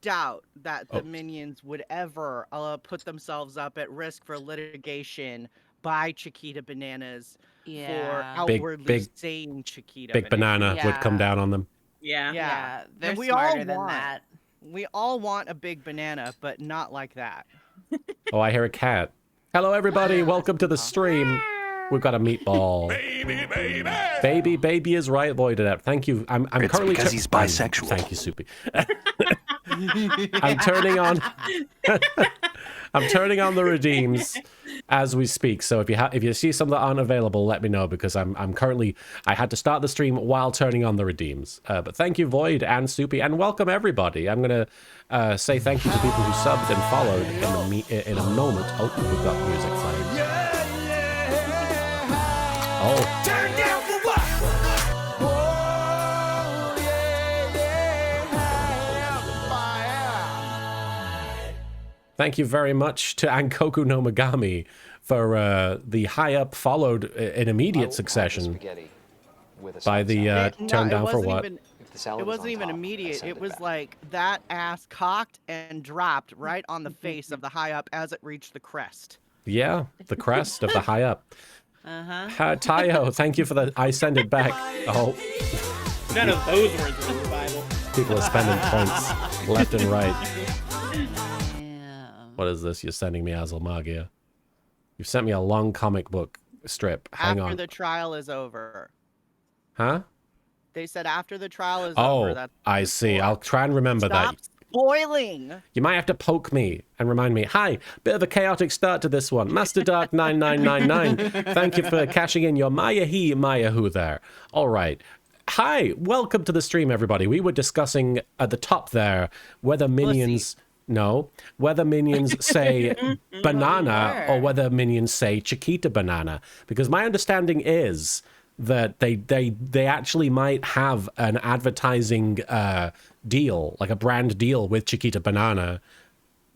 doubt that the minions would ever put themselves up at risk for litigation by Chiquita Bananas for Yeah. outwardly saying Chiquita Big banana Yeah. would come down on them. Yeah. Yeah, they're And we smarter than that. We all want a big banana, but not like that. Oh, I hear a cat. Hello, everybody. Welcome to the stream. We've got a meatball. Baby is right, Voided. Thank you. I'm It's currently because he's bisexual. Thank you, Soupy. I'm turning on. I'm turning on the redeems as we speak. So if you see some that aren't available, let me know, because I'm currently, I had to start the stream while turning on the redeems. But thank you, Void and Soupy, and welcome everybody. I'm gonna say thank you to people who subbed and followed in a moment. Oh, we've got music playing. Oh. Turn down for what? Thank you very much to Ankoku no Megami for the high up followed in immediate succession by the turn down for what? It wasn't even immediate. It was like that ass cocked and dropped right on the face of the high up as it reached the crest. Yeah, the crest of the high up. Tayo, thank you for the I send it back. Oh. None of those words were in the Bible. People are spending points left and right. Yeah. What is this you're sending me, Azalmagia? You've sent me a long comic book strip. Hang on. After the trial is over. Huh? They said after the trial is over. Oh, I see. I'll try and remember Stop that. spoiling. You might have to poke me and remind me. Hi, bit of a chaotic start to this one. Master Dark 9999. Thank you for cashing in your Maya he, Maya who there. All right. Hi, welcome to the stream, everybody. We were discussing at the top there whether minions... No, whether minions say banana or whether minions say Chiquita banana. Because my understanding is that they actually might have an advertising deal, like a brand deal with Chiquita banana,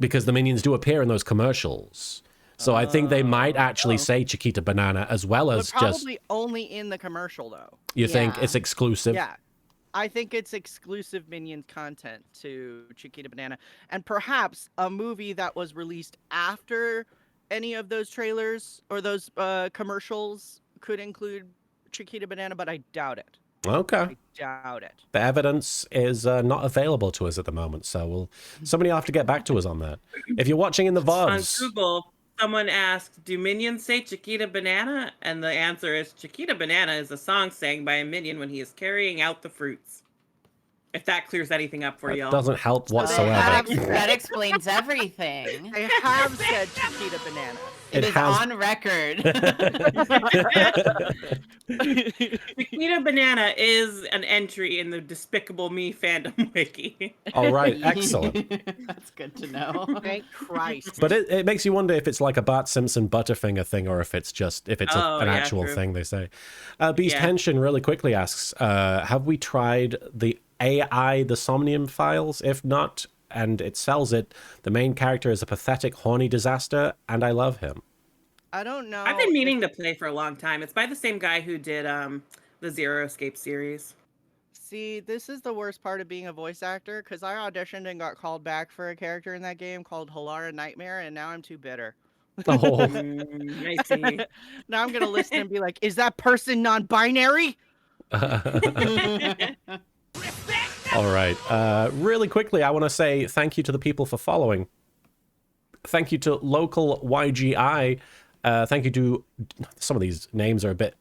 because the minions do appear in those commercials. So I think they might actually say Chiquita banana as well as but probably only in the commercial though. You think it's exclusive? Yeah. I think it's exclusive Minions content to Chiquita Banana, and perhaps a movie that was released after any of those trailers or those commercials could include Chiquita Banana, but I doubt it. Okay. I doubt it. The evidence is not available to us at the moment, so somebody will have to get back to us on that. If you're watching in the VODs... On Google, someone asked, do minions say Chiquita Banana? And the answer is, Chiquita Banana is a song sang by a minion when he is carrying out the fruits. If that clears anything up for y'all. Doesn't help whatsoever. That explains everything. I have said Chiquita Banana. It is on record. Chiquita Banana is an entry in the Despicable Me fandom wiki. All right, excellent. That's good to know. Thank Christ. But it makes you wonder if it's like a Bart Simpson Butterfinger thing, or if it's just an actual thing they say. Beast Henshin really quickly asks, have we tried the AI the Somnium files? If not, and it sells it, the main character is a pathetic horny disaster, and I love him. I don't know. I've been meaning to play for a long time. It's by the same guy who did the Zero Escape series. See, this is the worst part of being a voice actor, because I auditioned and got called back for a character in that game called Halara Nightmare, and now I'm too bitter. Oh. I see. Now I'm gonna listen and be like, is that person non-binary? All right. Really quickly, I want to say thank you to the people for following. Thank you to local YGI. Thank you to... Some of these names are a bit...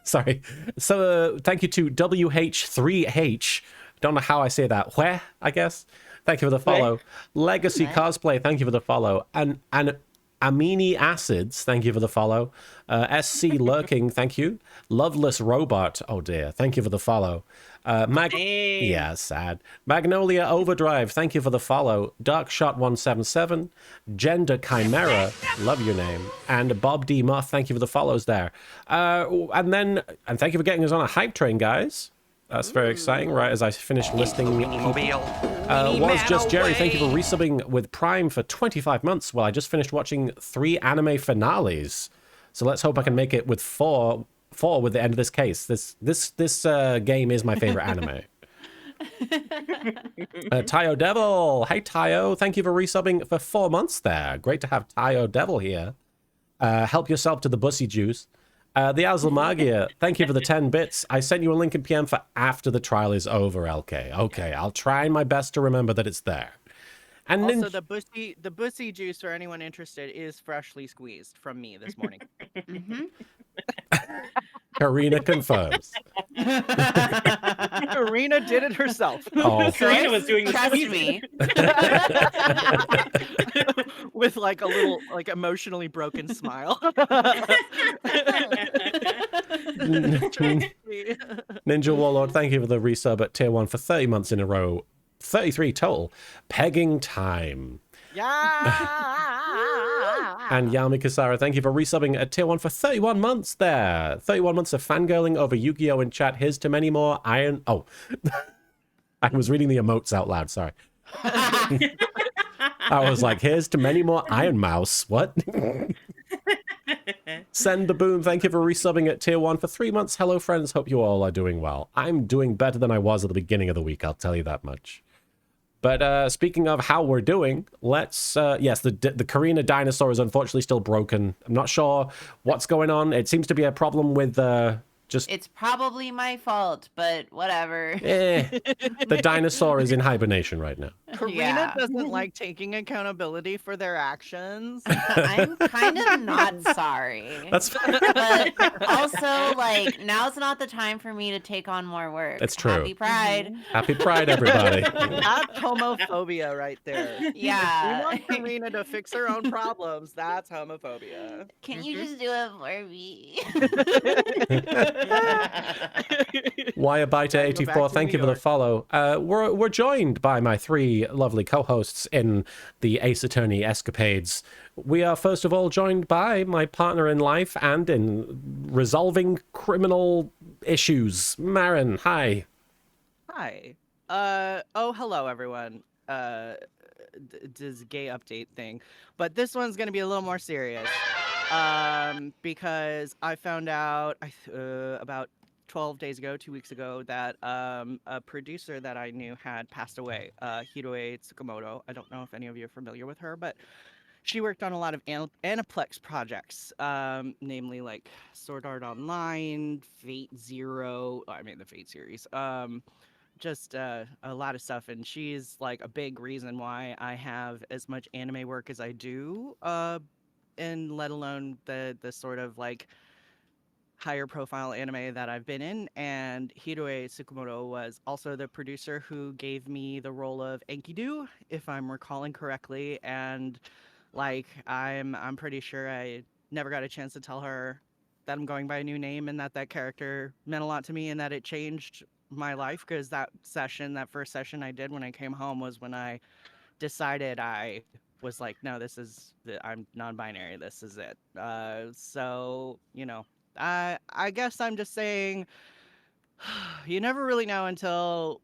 Sorry. So thank you to WH3H. Don't know how I say that. Where, I guess. Thank you for the follow. Legacy Cosplay, thank you for the follow. And Amini Acids, thank you for the follow. SC Lurking, thank you. Loveless Robot, oh dear, thank you for the follow. Yeah, sad. Magnolia Overdrive, thank you for the follow. Darkshot177, Gender Chimera, love your name. And Bob D. Moth, thank you for the follows there. And thank you for getting us on a hype train, guys. That's very exciting, right as I finished listing people. Was Just Jerry, thank you for resubbing with Prime for 25 months. Well, I just finished watching 3 anime finales. So let's hope I can make it with 4 with the end of this case. This game is my favorite anime. Tayo Devil. Hey, Tayo. Thank you for resubbing for 4 months there. Great to have Tayo Devil here. Help yourself to the bussy juice. The Azul Magia, thank you for the 10 bits. I sent you a link in PM for after the trial is over, LK. Okay, I'll try my best to remember that it's there. And Also, the bussy juice for anyone interested is freshly squeezed from me this morning. Karina confirms. Karina did it herself. Oh. Karina was doing the Trust squeezing. me. With like a little like emotionally broken smile. Ninja Warlord, thank you for the resub at tier 1 for 30 months in a row. 33 total. Pegging time. Yeah. And Yami Kasara, thank you for resubbing at tier 1 for 31 months there. 31 months of fangirling over Yu-Gi-Oh! In chat. Here's to many more iron... Oh. I was reading the emotes out loud, sorry. I was like, here's to many more Iron Mouse. What? Send the Boom, thank you for resubbing at tier 1 for 3 months. Hello, friends. Hope you all are doing well. I'm doing better than I was at the beginning of the week, I'll tell you that much. But speaking of how we're doing, let's... yes, the Karina dinosaur is unfortunately still broken. I'm not sure what's going on. It seems to be a problem with just... It's probably my fault, but whatever. The dinosaur is in hibernation right now. Karina Yeah. doesn't like taking accountability for their actions. I'm kind of not sorry. That's But also, like, now's not the time for me to take on more work. That's true. Happy Pride. Happy Pride, everybody. That's homophobia right there. Yeah. We want Karina to fix her own problems. That's homophobia. Can you just do it for me? Wyabyte84, thank you for the follow. We're joined by my 3 lovely co-hosts in the Ace Attorney escapades. We are first of all joined by my partner in life and in resolving criminal issues, Marin. Hi. Hi. Hello everyone. This gay update thing, but this one's gonna be a little more serious. Because I found out about 12 days ago, 2 weeks ago, that a producer that I knew had passed away, Hiroe Tsukamoto. I don't know if any of you are familiar with her, but she worked on a lot of Aniplex projects, namely like Sword Art Online, Fate Zero, the Fate series, just a lot of stuff. And she's like a big reason why I have as much anime work as I do, and let alone the sort of like higher profile anime that I've been in. And Hiroe Tsukamoto was also the producer who gave me the role of Enkidu, if I'm recalling correctly. And like I'm pretty sure I never got a chance to tell her that I'm going by a new name and that character meant a lot to me and that it changed my life, because that first session I did when I came home was when I decided I was like, no, I'm non-binary. This is it. So, I guess I'm just saying, you never really know until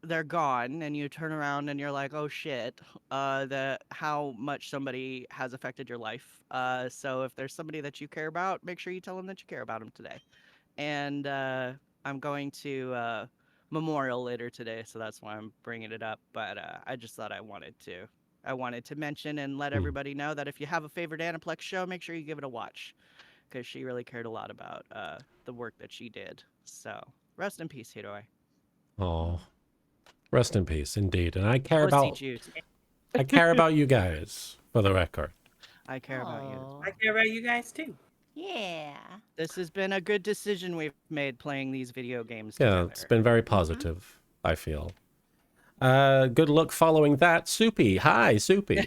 they're gone and you turn around and you're like, oh shit, how much somebody has affected your life. So if there's somebody that you care about, make sure you tell them that you care about them today. And I'm going to Memorial later today, so that's why I'm bringing it up. But I just thought I wanted to mention and let everybody know that if you have a favorite Aniplex show, make sure you give it a watch, because she really cared a lot about the work that she did. So rest in peace, Hiroe. Oh, rest in peace, indeed. And I care Pussy about juice. I care about you guys, for the record. I care about you. I care about you guys too. Yeah. This has been a good decision we've made playing these video games Yeah, together. it's been very positive, I feel. Good luck following that. Soupy. Hi, Soupy.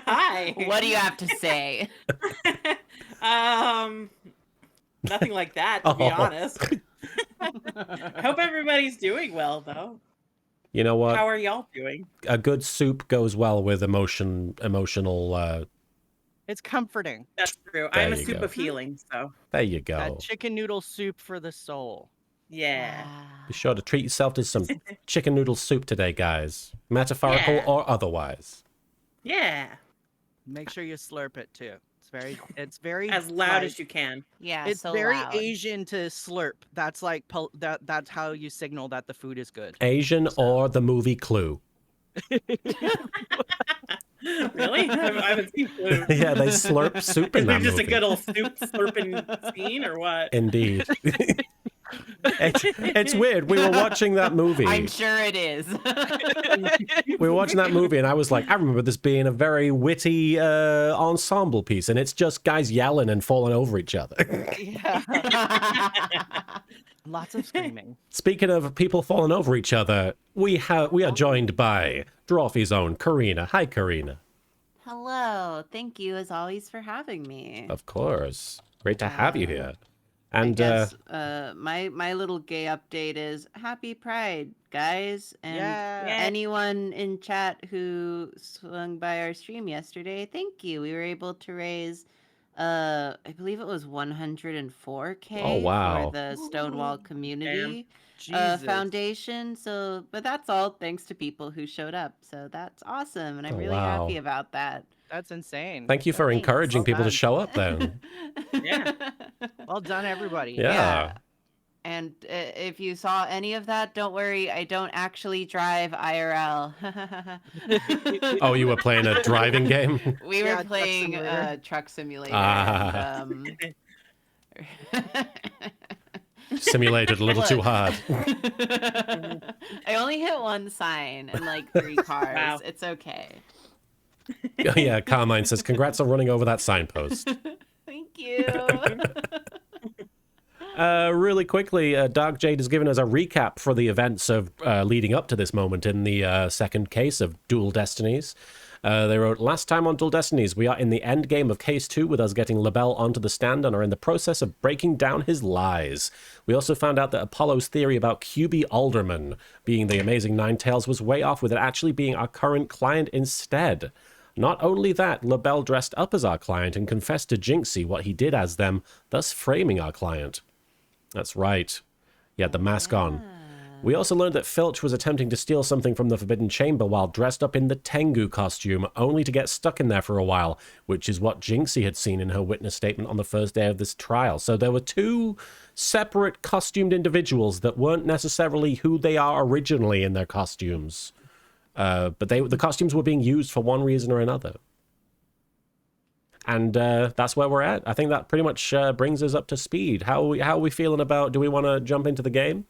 Hi. What do you have to say? Nothing like that, to be Oh. honest. I hope everybody's doing well, though. You know what? How are y'all doing? A good soup goes well with emotional. It's comforting. That's true. There I'm a you soup go. of healing, so There you go. That chicken noodle soup for the soul. yeah. Be sure to treat yourself to some chicken noodle soup today, guys. Metaphorical Yeah. or otherwise. Yeah. Make sure you slurp it too. It's very As loud like, as you can. Yeah, it's so very loud. Asian to slurp. That's like that's how you signal that the food is good. Asian or the movie Clue. Really? I haven't seen Clue. Yeah, they slurp soup in Is there that just movie. a good old soup slurping scene or what? Indeed. It's weird. We were watching that movie. I'm sure it is. We were watching that movie, and I was like, I remember this being a very witty ensemble piece, and it's just guys yelling and falling over each other. Yeah. Lots of screaming. Speaking of people falling over each other, we are joined by Drawfy's own Karina. Hi, Karina. Hello. Thank you, as always, for having me. Of course. Great to have you here. And I guess, my little gay update is Happy Pride, guys. And Yeah. anyone in chat who swung by our stream yesterday, thank you. We were able to raise, I believe it was 104K Oh, wow. for the Stonewall Community Jesus. Foundation. So, but that's all thanks to people who showed up. So that's awesome, and I'm Oh, really wow. happy about that. That's insane. thank you for Thanks. encouraging Well people to done. show up then. Yeah. Well done, everybody. Yeah. And if you saw any of that, don't worry. I don't actually drive IRL. Oh, you were playing a driving game? We Yeah, were Truck playing Simulator. Truck Simulator. Ah. Simulated a little too Look. hard. I only hit one sign and like 3 cars. Wow. It's okay. Yeah, Carmine says, congrats on running over that signpost. Thank you. Really quickly, Dark Jade has given us a recap for the events of leading up to this moment in the second case of Dual Destinies. They wrote, last time on Dual Destinies, we are in the end game of Case 2 with us getting LaBelle onto the stand and are in the process of breaking down his lies. We also found out that Apollo's theory about QB Alderman being the amazing Ninetales was way off, with it actually being our current client instead. Not only that, LaBelle dressed up as our client and confessed to Jinxie what he did as them, thus framing our client. That's right. He had the mask on. We also learned that Filch was attempting to steal something from the Forbidden Chamber while dressed up in the Tengu costume, only to get stuck in there for a while, which is what Jinxie had seen in her witness statement on the first day of this trial. So there were 2 separate costumed individuals that weren't necessarily who they are originally in their costumes. But the costumes were being used for one reason or another. And that's where we're at. I think that pretty much brings us up to speed. How are we feeling about, do we want to jump into the game?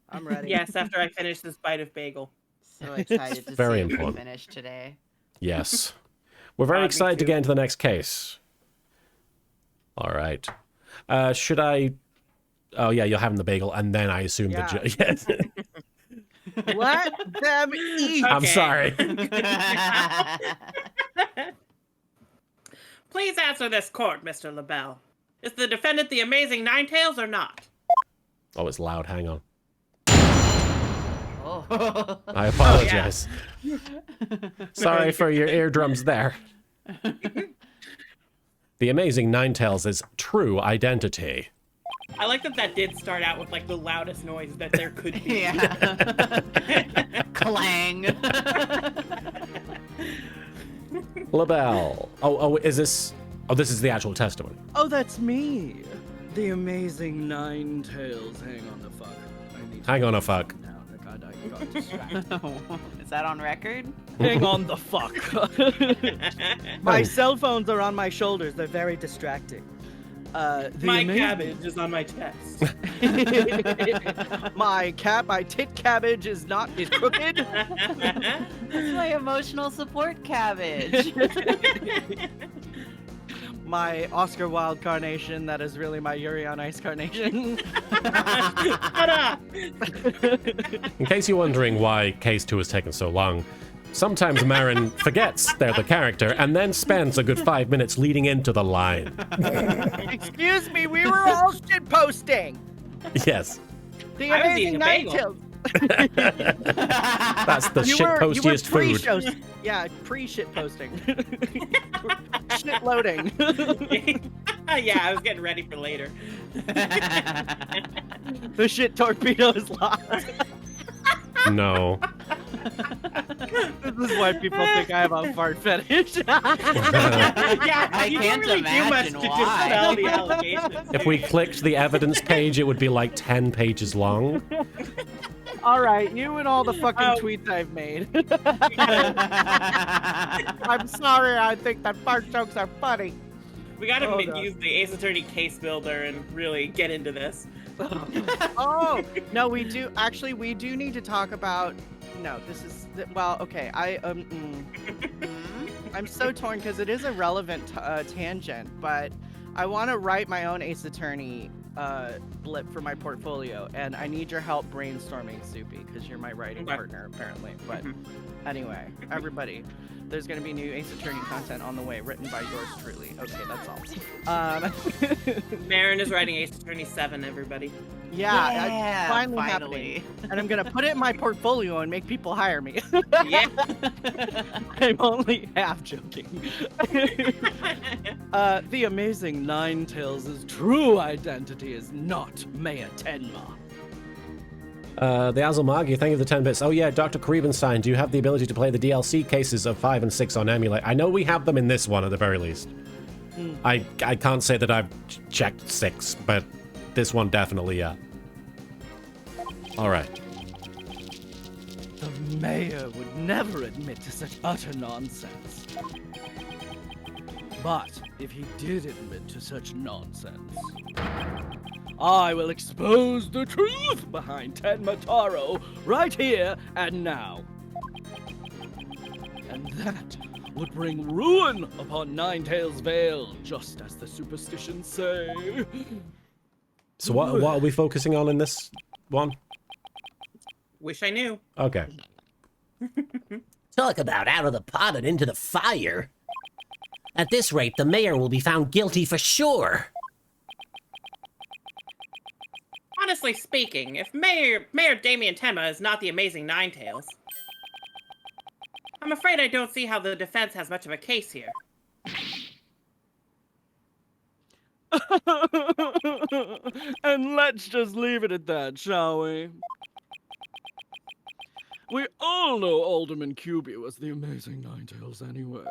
I'm ready. Yes, after I finish this bite of bagel. So excited to Very see if we important. finish today. Yes. We're very Me excited to too. get into the next case. All right. Should I... Oh, yeah, you're having the bagel, and then I assume Yeah. the... Yes. Let them eat. I'm Okay. sorry. Please answer this court, Mr. LaBelle. Is the defendant the amazing Ninetales or not? Oh, it's loud. Hang on. Oh. I apologize. Sorry for your eardrums there. The amazing Ninetales' true identity. I like that did start out with like the loudest noise that there could be. Yeah. Clang. LaBelle. Oh, is this... Oh, this is the actual testimony. Oh, that's me. The amazing Ninetales. Hang on the fuck. I need to Hang on a write fuck. something down. I got distracted. Is that on record? Hang on the fuck. My cell phones are on my shoulders. They're very distracting. My cabbage is on my chest. my tit cabbage is crooked. It's my emotional support cabbage. My Oscar Wilde carnation, that is really my Yuri on Ice carnation. Shut up! In case you're wondering why Case 2 has taken so long, sometimes Marin forgets they're the character and then spends a good 5 minutes leading into the line. Excuse me, we were all shit posting. Yes. The I was amazing eating a bagel. Ninetales. That's the shit postiest food. Yeah, pre-shit posting. Shit loading. Yeah, I was getting ready for later. The shit torpedo is locked. No. This is why people think I have a fart fetish. Yeah, I you can't don't really do much imagine to why. dispel the allegations. If we clicked the evidence page, it would be like 10 pages long. All right, you and all the fucking Oh. tweets I've made. I'm sorry. I think that fart jokes are funny. We gotta Oh, God. use the Ace Attorney case builder and really get into this. Oh no, we do. Actually, we do need to talk about. No, this is well. Okay, I'm so torn because it is a relevant tangent, but I want to write my own Ace Attorney blip for my portfolio, and I need your help brainstorming, Soupy, because you're my writing Okay. partner apparently. But anyway, everybody, there's going to be new Ace Attorney content on the way, written by yours truly. Okay, that's all. Marin is writing Ace Attorney 7, everybody. Yeah, it's finally happening, and I'm gonna put it in my portfolio and make people hire me. Yeah. I'm only half joking. The amazing Ninetales' true identity is not Maya Tenma. The Azulmagi, thank you for the 10 bits. Oh yeah, Dr. Karebenstein, do you have the ability to play the DLC cases of 5 and 6 on Emulate? I know we have them in this one at the very least. I can't say that I've checked 6, but this one definitely, yeah. Alright. The mayor would never admit to such utter nonsense. But if he did admit to such nonsense, I will expose the truth behind Tenma Taro right here and now. And that would bring ruin upon Ninetales Vale, just as the superstitions say. So what are we focusing on in this one? Wish I knew. Okay. Talk about out of the pot and into the fire. At this rate, the mayor will be found guilty for sure. Honestly speaking, if Mayor Damien Tenma is not the amazing Ninetales, I'm afraid I don't see how the defense has much of a case here. And let's just leave it at that, shall we? We all know Alderman Cuby was the amazing Ninetales anyway.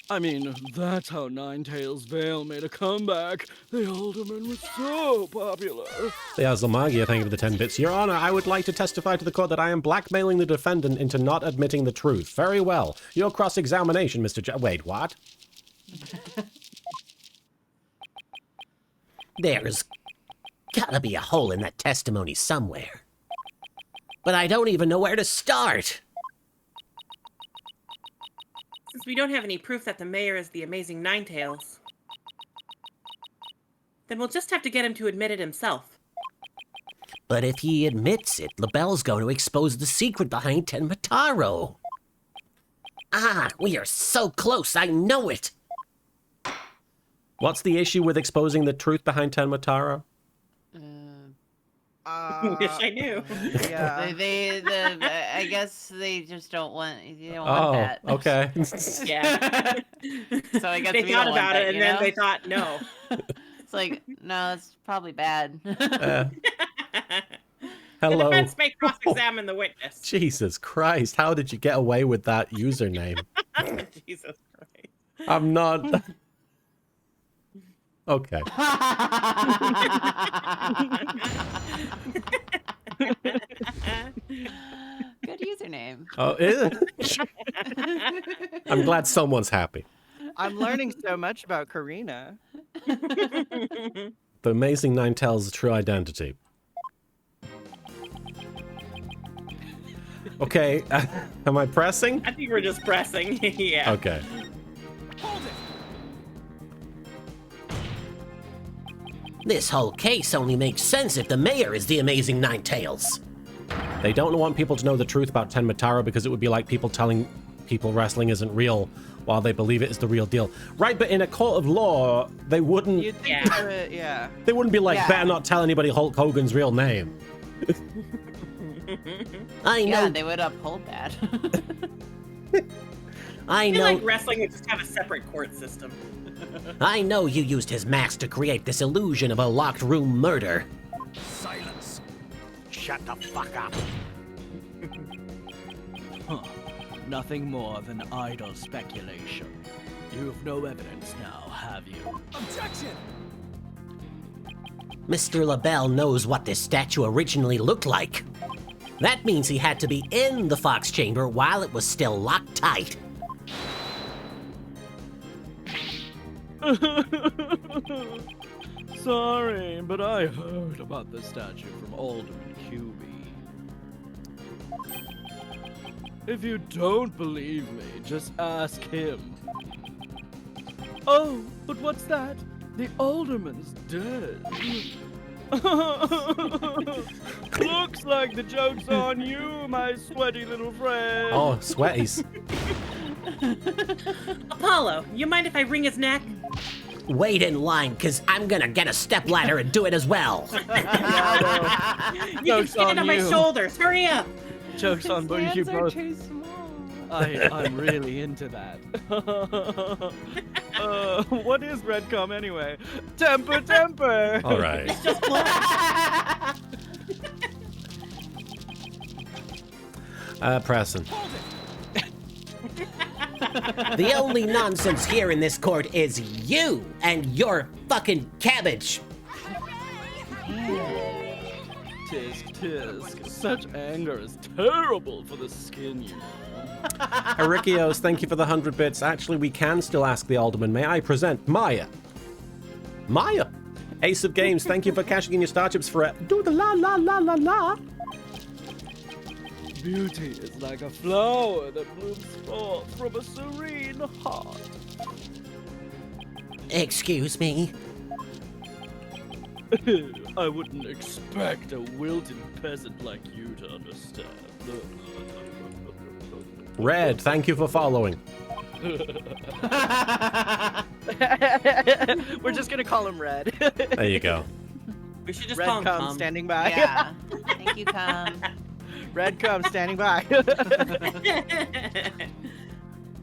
I mean, that's how Ninetales Vale made a comeback. The Alderman was so popular. The Azulmagi, thank you for the 10 bits. Your Honor, I would like to testify to the court that I am blackmailing the defendant into not admitting the truth. Very well. Your cross-examination, Mr. Wait, what? There's gotta be a hole in that testimony somewhere. But I don't even know where to start. Since we don't have any proof that the mayor is the amazing Ninetales, then we'll just have to get him to admit it himself. But if he admits it, LaBelle's going to expose the secret behind Tenma Taro. Ah, we are so close, I know it! What's the issue with exposing the truth behind Tenma Taro? Wish I knew. Yeah. I guess they just don't want. You don't want Oh, that. okay. Yeah. So I guess They we thought don't want about that, it, and you then know? they thought, no. It's like, no, it's probably bad. The Hello. defense may cross-examine the witness. Jesus Christ, how did you get away with that username? Jesus Christ. I'm not... Okay. Good username. Oh, is it? I'm glad someone's happy. I'm learning so much about Karina. The amazing Ninetales' true identity. Okay, am I pressing? I think we're just pressing. Yeah. Okay. This whole case only makes sense if the mayor is the amazing Ninetales. They don't want people to know the truth about Tenma Taro because it would be like people telling people wrestling isn't real while they believe it is the real deal. Right, but in a court of law, they wouldn't You'd think Yeah. of it, yeah. they wouldn't be like, Yeah. better not tell anybody Hulk Hogan's real name. I know, Yeah, they would uphold that. I I feel know, like wrestling would just have a separate court system. I know you used his mask to create this illusion of a locked room murder. Silence. Shut the fuck up. Huh. Nothing more than idle speculation. You've no evidence now, have you? Objection! Mr. LaBelle knows what this statue originally looked like. That means he had to be in the Fox Chamber while it was still locked tight. Sorry, but I heard about the statue from Alderman QB. If you don't believe me, just ask him. Oh, but what's that? The Alderman's dead. Looks like the joke's on you, my sweaty little friend. Oh, sweaties. Apollo, you mind if I wring his neck? Wait in line, cause I'm gonna get a stepladder and do it as well. You can Joke's stand on on my you. shoulders. Hurry up. Joke's on both you Hands are both. too small. I'm really into that. What is Redcom anyway? Temper! All right. Just blood. Preston. The only nonsense here in this court is you and your fucking cabbage. Tisk. Such anger is terrible for the skin, you know. Arikios, thank you for the 100 bits. Actually, we can still ask the Alderman. May I present Maya? Maya! Ace of Games, thank you for cashing in your star chips for a do the la la la la la. Beauty is like a flower that blooms forth from a serene heart. Excuse me? I wouldn't expect a wilted peasant like you to understand. Red, thank you for following. We're just gonna call him Red. There you go. We should just Red call him comes Tom. standing by. Yeah. Thank you, Com. Red comes standing by.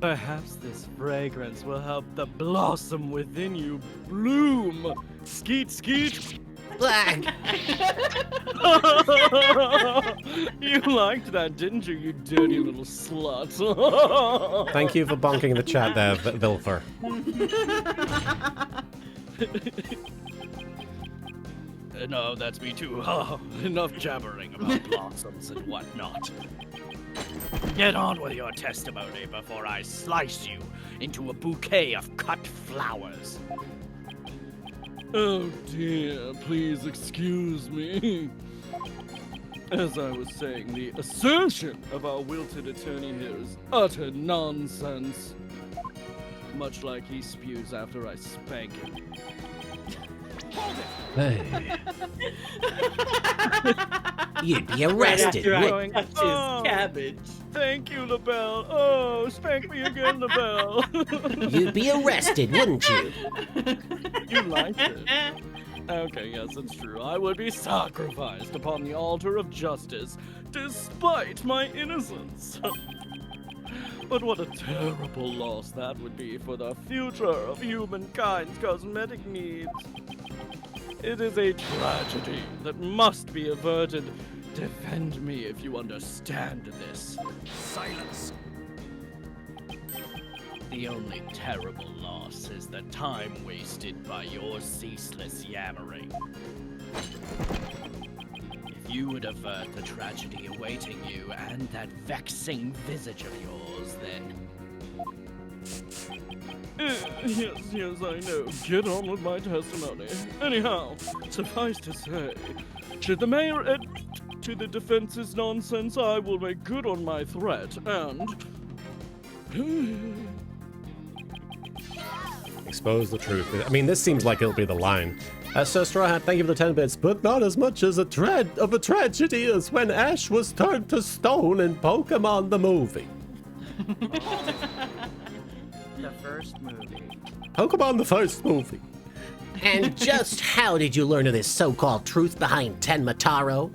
Perhaps this fragrance will help the blossom within you bloom. Skeet, skeet. Blag. You liked that, didn't you, you dirty little slut? Thank you for bonking the chat there, Vilfer. No, that's me too. Oh, enough jabbering about blossoms and whatnot. Get on with your testimony before I slice you into a bouquet of cut flowers. Oh dear, please excuse me. As I was saying, the assertion of our wilted attorney here is utter nonsense. Much like he spews after I spank him. Hey. You'd be arrested. After I wouldn't- touch his Oh. cabbage. Thank you, LaBelle. Oh, spank me again, LaBelle. You'd be arrested, wouldn't you? You liked it. Okay, yes, it's true. I would be sacrificed upon the altar of justice, despite my innocence. But what a terrible loss that would be for the future of humankind's cosmetic needs. It is a tragedy that must be averted. Defend me if you understand this. Silence. The only terrible loss is the time wasted by your ceaseless yammering. If you would avert the tragedy awaiting you and that vexing visage of yours, then... Yes, I know. Get on with my testimony. Anyhow, suffice to say, should the mayor admit to the defense's nonsense, I will make good on my threat and... Expose the truth. I mean, this seems like it'll be the line. Sir Straw Hat, thank you for the 10 bits, but not as much as a tragedy as when Ash was turned to stone in Pokemon the movie. The first movie. Pokemon the first movie. And just how did you learn of this so-called truth behind Tenmataro?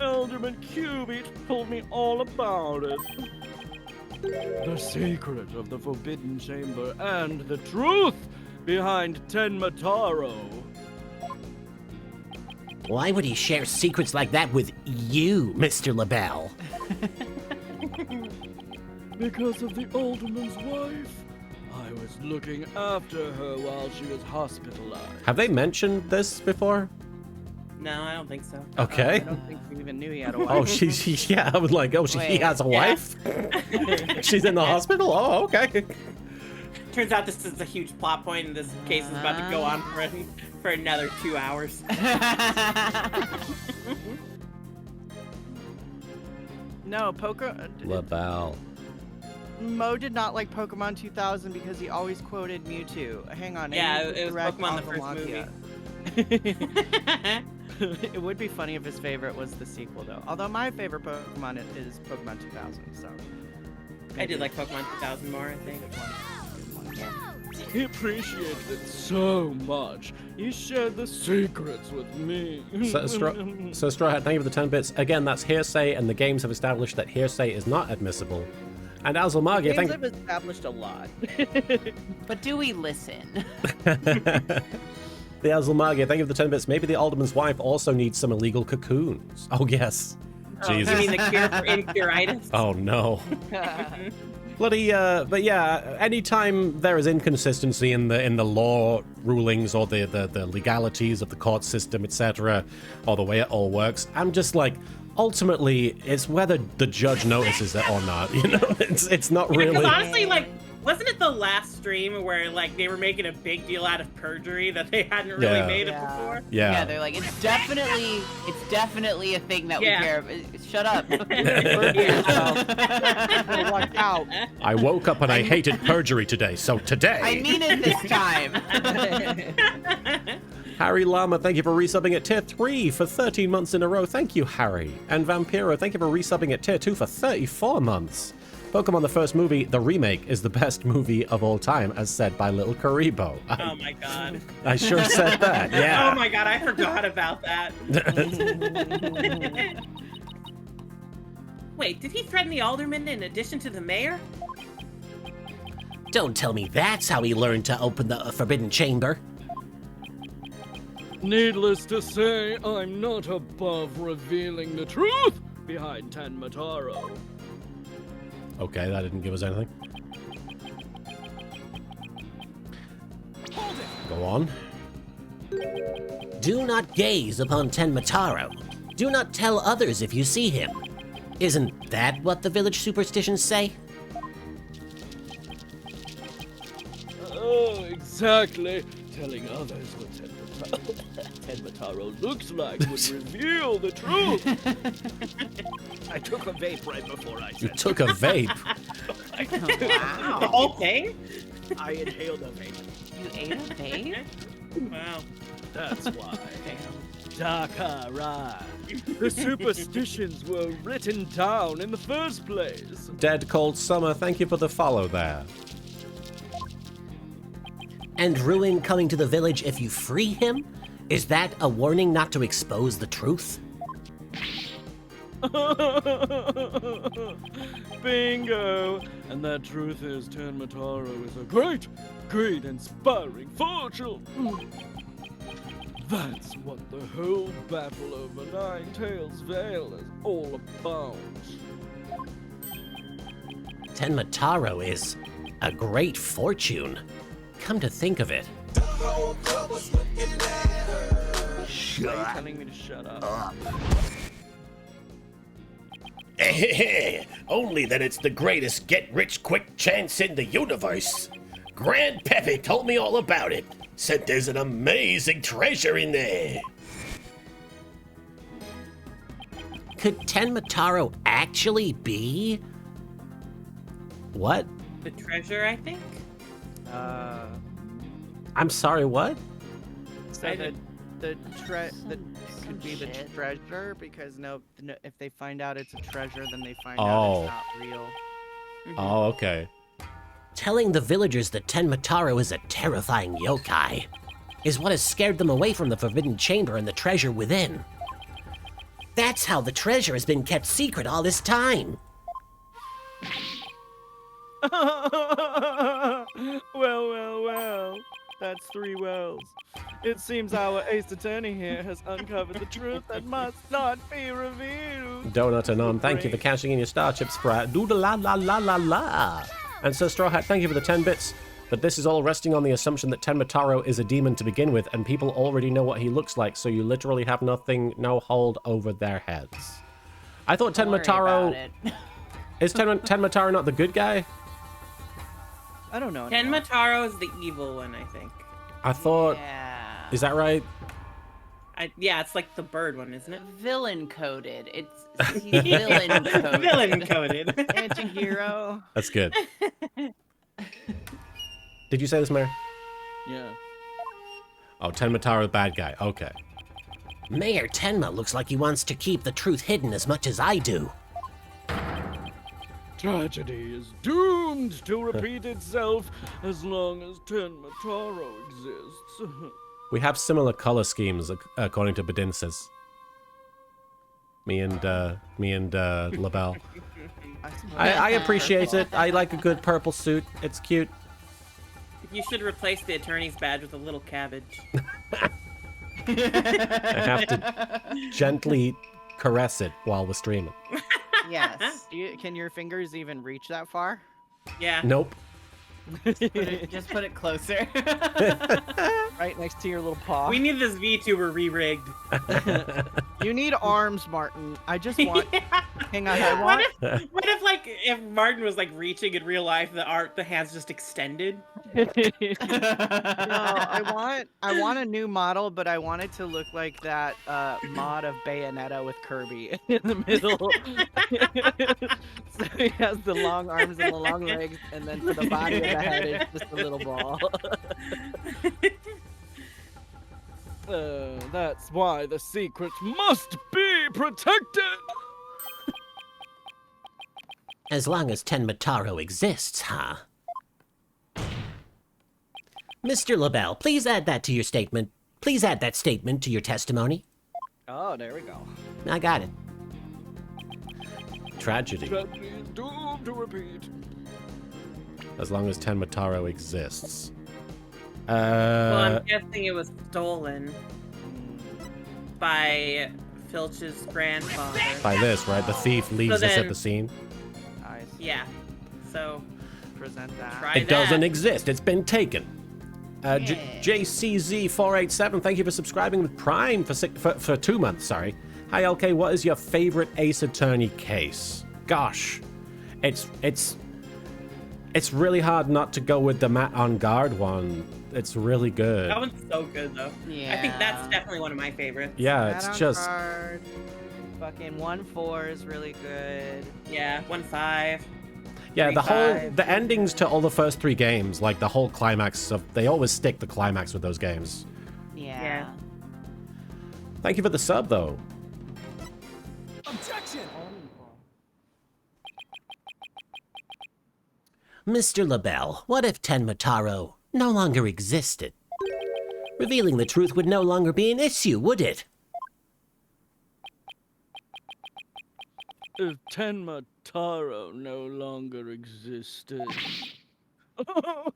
Alderman Cubit told me all about it. The secret of the Forbidden Chamber and the truth behind Tenmataro. Why would he share secrets like that with you, Mr. LaBelle? Because of the alderman's wife. I was looking after her while she was hospitalized. Have they mentioned this before? No, I don't think so. I Okay. don't think we even knew he had a wife. Oh, yeah, I was like, he Wait, has a yeah. wife? She's in the hospital? Oh, okay. Turns out this is a huge plot point, and this case is about to go on for another 2 hours. No, LaBelle. Mo did not like Pokemon 2000 because he always quoted Mewtwo. Hang on. I Yeah, need to it was correct Pokemon the first Anthologia. It would be funny if his favorite was the sequel, though. Although my favorite Pokemon is Pokemon 2000, so. I did like Pokemon 2000 more, I think. He appreciated it so much. He shared the secrets with me. So, Straw Hat, thank you for the 10 bits. Again, that's hearsay, and the games have established that hearsay is not admissible. And Azulmagia, Games thank have established a lot. But do we listen? The Azulmagia, thank you for the 10 bits. Maybe the alderman's wife also needs some illegal cocoons. Oh, yes. Oh, you Jesus. mean the cure for incuritis? Oh, no. Bloody, but yeah, anytime there is inconsistency in the law rulings or the legalities of the court system, etc., or the way it all works, I'm just like, ultimately, it's whether the judge notices it or not. You know, it's not really. Because honestly, like, wasn't it the last stream where like they were making a big deal out of perjury that they hadn't really Yeah. made it before? Yeah. Yeah, they're like, it's definitely a thing that Yeah. we care about. Shut up. Watch out. I woke up and I hated perjury today, so today. I mean it this time. Harry Lama, thank you for resubbing at tier 3 for 13 months in a row. Thank you, Harry. And Vampiro, thank you for resubbing at tier 2 for 34 months. Pokemon the first movie, the remake, is the best movie of all time, as said by Little Karibo. Oh my god. I sure said that, yeah. Oh my god, I forgot about that. Wait, did he threaten the alderman in addition to the mayor? Don't tell me that's how he learned to open the Forbidden Chamber. Needless to say, I'm not above revealing the truth behind Tenmataro. Okay, that didn't give us anything. Go on. Do not gaze upon Tenmataro. Do not tell others if you see him. Isn't that what the village superstitions say? Oh, exactly. Telling others what Tenmataro looks like would reveal the truth. I took a vape right before I You said took a vape. The whole thing? I inhaled a vape. You ate a vape? Wow. That's why. Dakara. The superstitions were written down in the first place. Dead Cold Summer, thank you for the follow there. And ruin coming to the village if you free him? Is that a warning not to expose the truth? Bingo! And that truth is Tenmataro is a great, great inspiring fortune. That's what the whole battle over Nine Tails Vale is all about. Tenmataro is a great fortune. Come to think of it. Why are you telling me to shut up? Only that it's the greatest get-rich-quick chance in the universe. Grand Pepe told me all about it. Said there's an amazing treasure in there. Could Tenmataro actually be? What? The treasure, I think? I'm sorry, what? So I the Some could be the shit. treasure because no, if they find out it's a treasure, then they find Oh. out it's not real. Oh, okay. Telling the villagers that Tenmataro is a terrifying yokai is what has scared them away from the Forbidden Chamber and the treasure within. That's how the treasure has been kept secret all this time. Well. That's 3 wells. It seems our ace attorney here has uncovered the truth that must not be revealed. Donut Anon, thank you for cashing in your Starship Sprat. Doodle la la la la la. And Sir Straw Hat, thank you for the 10 bits. But this is all resting on the assumption that Tenmataro is a demon to begin with, and people already know what he looks like, so you literally have no hold over their heads. I thought Don't worry Tenmataro... about it. Is Tenmataro not the good guy? I don't know. anymore. Tenmataro is the evil one, I think. I thought... Yeah. Is that right? Yeah, it's like the bird one, isn't it? Villain coded. He's villain coded. Villain coded. Anti-hero. That's good. Did you say this, Mary? Yeah. Oh, Tenmataro, the bad guy. Okay. Mayor Tenma looks like he wants to keep the truth hidden as much as I do. Tragedy is doomed to repeat itself as long as Tenmataro exists. We have similar color schemes, according to Bedinsis. Me and LaBelle. I appreciate it. I like a good purple suit. It's cute. You should replace the attorney's badge with a little cabbage. I have to gently caress it while we're streaming. Yes. Can your fingers even reach that far? Yeah. Nope. Just put it closer. Right next to your little paw. We need this VTuber re-rigged. You need arms, Martin. I just want. Hang on, I What want. if like if Martin was like reaching in real life, the hands just extended? No, I want a new model, but I want it to look like that mod of Bayonetta with Kirby in the middle. So he has the long arms and the long legs, and then for the body of the head, it's just a little ball. That's why the secret must be protected. As long as Tenmataro exists, huh? Mr. LaBelle, please add that to your statement. Please add that statement to your testimony. Oh, there we go. I got it. Tragedy. Tragedy is doomed to repeat. As long as Tenmataro exists. Well, I'm guessing it was stolen by Filch's grandfather. By this, right? The thief leaves us at then- the scene. Nice. Yeah. So Present that. try It that. doesn't exist. It's been taken. Yeah. JCZ487, thank you for subscribing with Prime for 2 months. Sorry. Hi LK, what is your favorite Ace Attorney case? Gosh, it's really hard not to go with the Matt on Guard one. It's really good. That one's so good though. Yeah. I think that's definitely one of my favorites. Yeah, Matt it's on just Guard. Fucking 1-4 is really good. Yeah, 1-5. yeah. The 3-5. the endings to all the first 3 games, like the whole climax of, they always stick the climax with those games. Yeah. Thank you for the sub though. Objection! Mr. LaBelle, what if Tenmataro no longer existed? Revealing the truth would no longer be an issue, would it? If Tenmataro no longer existed. What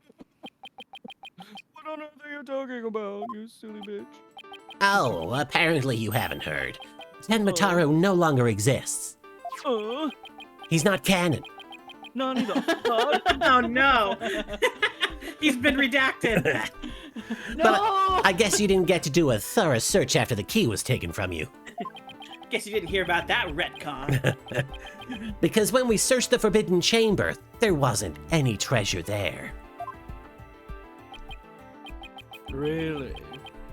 on earth are you talking about, you silly bitch? Oh, apparently you haven't heard. Tenmataro no longer exists. He's not canon. Nani the fuck? Oh no. He's been redacted. But I guess you didn't get to do a thorough search after the key was taken from you. Guess you didn't hear about that retcon. Because when we searched the Forbidden Chamber, there wasn't any treasure there. Really?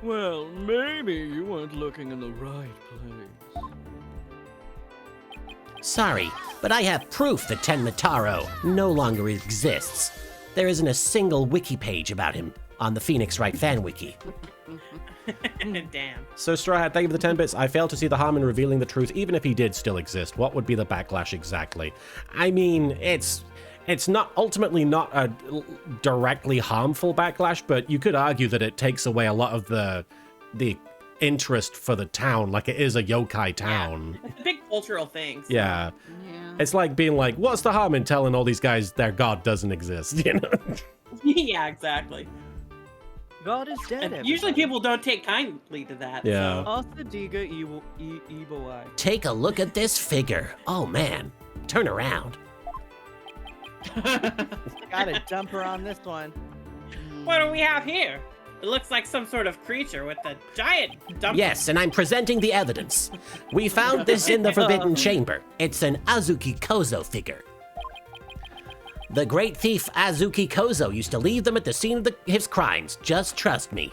Well, maybe you weren't looking in the right place. Sorry, but I have proof that Tenmataro no longer exists. There isn't a single wiki page about him on the Phoenix Wright fan wiki. Damn. So Straw Hat, thank you for the 10 bits. I fail to see the harm in revealing the truth, even if he did still exist. What would be the backlash exactly? I mean, it's not ultimately not a directly harmful backlash, but you could argue that it takes away a lot of the interest for the town, like it is a yokai town. It's a big cultural thing. So. Yeah. Yeah. It's like being like, what's the harm in telling all these guys their god doesn't exist, you know? Yeah, exactly. God is dead. And usually everybody. people don't take kindly to that. Yeah. So. Asa Diga evil eye. Take a look at this figure. Oh man, turn around. Gotta dump her on this one. What do we have here? It looks like some sort of creature with a giant dump. Yes, and I'm presenting the evidence. We found this in the Forbidden Chamber. It's an Azuki Kozo figure. The great thief Azuki Kozo used to leave them at the scene of his crimes. Just trust me.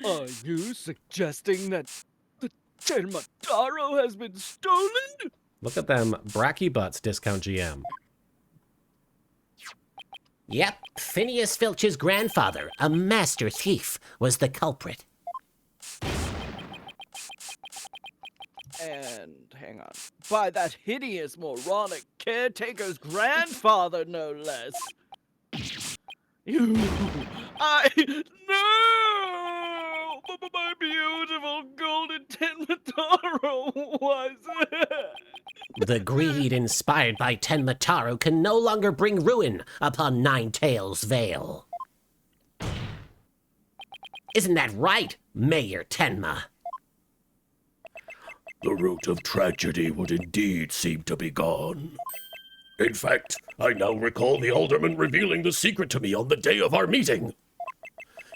Are you suggesting that the Tenmataro has been stolen? Look at them bracky butts, discount GM. Yep, Phineas Filch's grandfather, a master thief, was the culprit. And hang on. By that hideous, moronic caretaker's grandfather, no less. You. No! My beautiful golden Tenmataro was. The greed inspired by Tenmataro can no longer bring ruin upon Ninetails Vale. Isn't that right, Mayor Tenma? The root of tragedy would indeed seem to be gone. In fact, I now recall the alderman revealing the secret to me on the day of our meeting.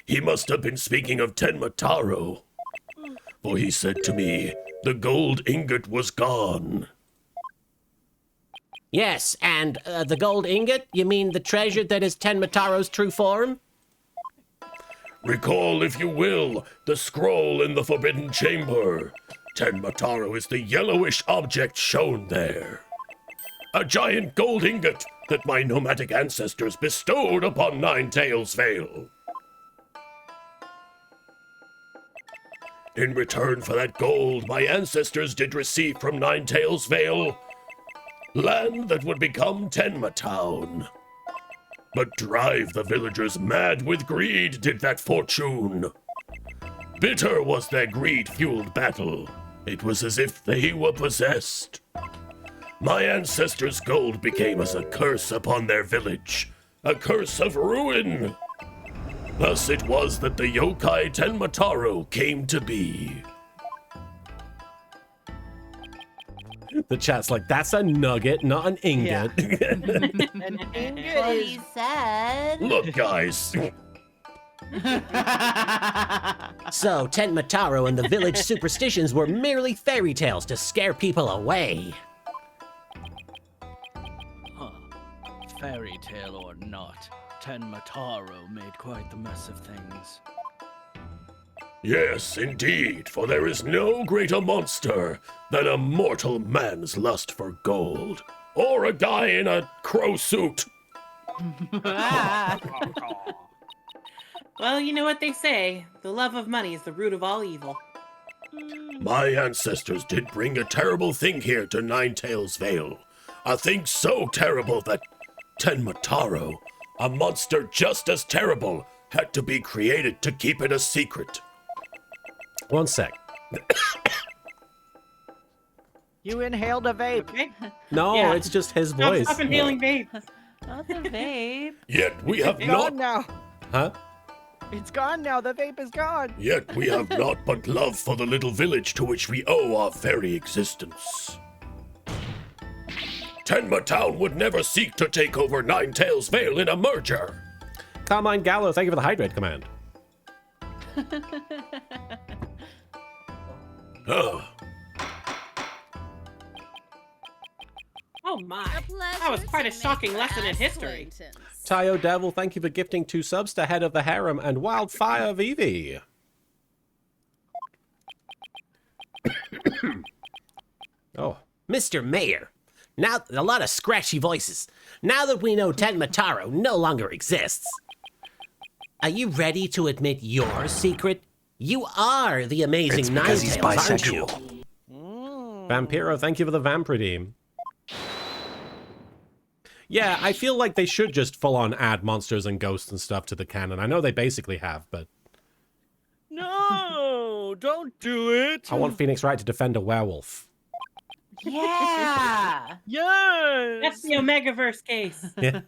He must have been speaking of Tenmataro, for he said to me, the gold ingot was gone. Yes, and the gold ingot? You mean the treasure that is Tenmataro's true form? Recall, if you will, the scroll in the Forbidden Chamber. Tenmataro is the yellowish object shown there. A giant gold ingot that my nomadic ancestors bestowed upon Ninetails Vale. In return for that gold, my ancestors did receive from Ninetails Vale land that would become Tenma Town. But drive the villagers mad with greed did that fortune. Bitter was their greed-fueled battle. It was as if they were possessed. My ancestors' gold became as a curse upon their village, a curse of ruin. Thus it was that the yokai Tenmataro came to be. The chat's like, that's a nugget, not an ingot. An ingot Well, is he said. Look, guys. So, Tenmataro and the village superstitions were merely fairy tales to scare people away. Huh. Fairy tale or not, Tenmataro made quite the mess of things. Yes, indeed, for there is no greater monster than a mortal man's lust for gold, or a guy in a crow suit. Well, you know what they say. The love of money is the root of all evil. My ancestors did bring a terrible thing here to Ninetails Vale. A thing so terrible that Tenmataro, a monster just as terrible, had to be created to keep it a secret. One sec. you inhaled a vape. Okay? No, Yeah. it's just his voice. Stop inhaling vape. Not the vape. Yet we have It's gone not now. Huh? It's gone now. The vape is gone. Yet we have naught but love for the little village to which we owe our very existence. Tenma Town would never seek to take over Ninetails Vale in a merger. Carmine Gallo, thank you for the hydrate command. Ugh. Oh my. That was quite a shocking lesson in history. Tayo Devil, thank you for gifting 2 subs to Head of the Harem and Wildfire Vivi. Oh. Mr. Mayor, now a lot of scratchy voices. Now that we know Tenmataro no longer exists, are you ready to admit your secret? You are the amazing Ninetails, aren't you? Vampiro, thank you for the vamp redeem. Yeah, I feel like they should just full-on add monsters and ghosts and stuff to the canon. I know they basically have, but No, don't do it. I want Phoenix Wright to defend a werewolf. Yeah. Yes. That's the Omegaverse case. Yeah.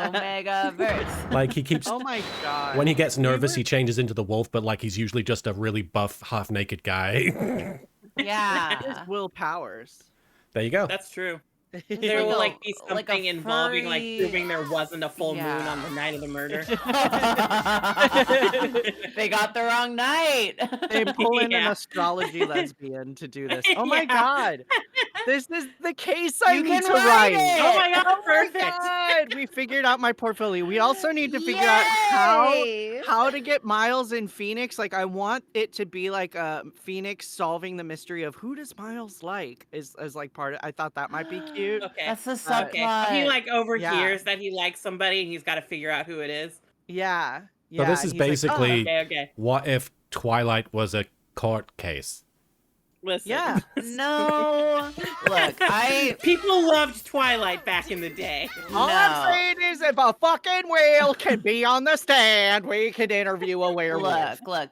Omega verse. Like he keeps Oh my god. when he gets nervous, were- he changes into the wolf, but like he's usually just a really buff, half-naked guy. Yeah. Will Powers. There you go. That's true. It's There will like be a- like a something involving like furry- proving there wasn't a full moon Yeah. on the night of the murder. They got the wrong night. They pull in an Yeah. astrology lesbian to do this. Oh my Yeah. god. This is the case I You need can to write write. it. Oh my god, Oh my perfect. god. We figured out my portfolio. We also need to figure out Yay! how to get Miles in Phoenix. Like I want it to be like Phoenix solving the mystery of who does Miles like is as like part of I thought that might be cute. Okay. That's the Okay. subplot. He like overhears Yeah. that he likes somebody and he's got to figure out who it is. Yeah. So Yeah. this is and he's like, "Oh, basically Okay. what if Twilight was a court case? Listen. yeah. No. Look, People loved Twilight back in the day. All No. I'm saying is if a fucking whale can be on the stand, we could interview a werewolf. Look.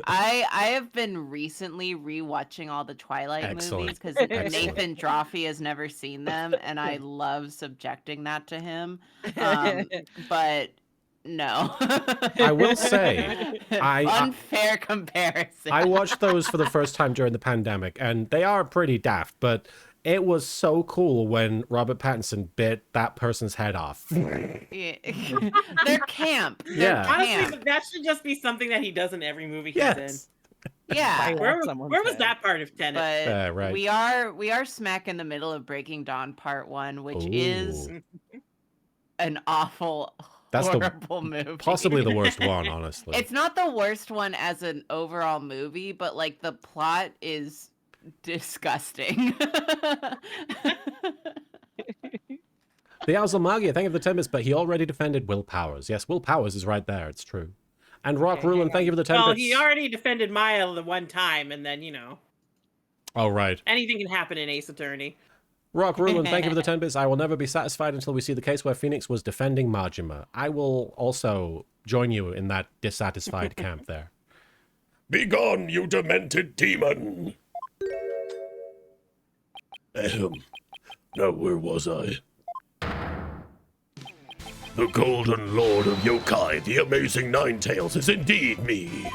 I have been recently rewatching all the Twilight Excellent. movies because Excellent. Nathan Drawfee has never seen them, and I love subjecting that to him. But no. I will say, unfair comparison. I watched those for the first time during the pandemic, and they are pretty daft, but it was so cool when Robert Pattinson bit that person's head off. Yeah. They're camp. They're Yeah. Honestly, camp. that should just be something that he does in every movie he's Yes. Yeah. Like in. someone Where was said. that part of Tenet? But Right. we are smack in the middle of Breaking Dawn Part 1, which is Ooh. an awful, That's the- horrible movie. Possibly the worst one, honestly. It's not the worst one as an overall movie, but like the plot is disgusting. The Azalmagia, thank you for the 10 bits, but he already defended Will Powers. Yes, Will Powers is right there, it's true. And Rock Okay, Rulin, hang thank you for the 10 Well, bits. he already defended Maya the one time, and then, Oh, right. anything can happen in Ace Attorney. Rock Rulin, thank you for the 10 bits. I will never be satisfied until we see the case where Phoenix was defending Majima. I will also join you in that dissatisfied camp there. Begone, you demented demon! Now where was I? The Golden Lord of Yokai, the Amazing Ninetales, is indeed me!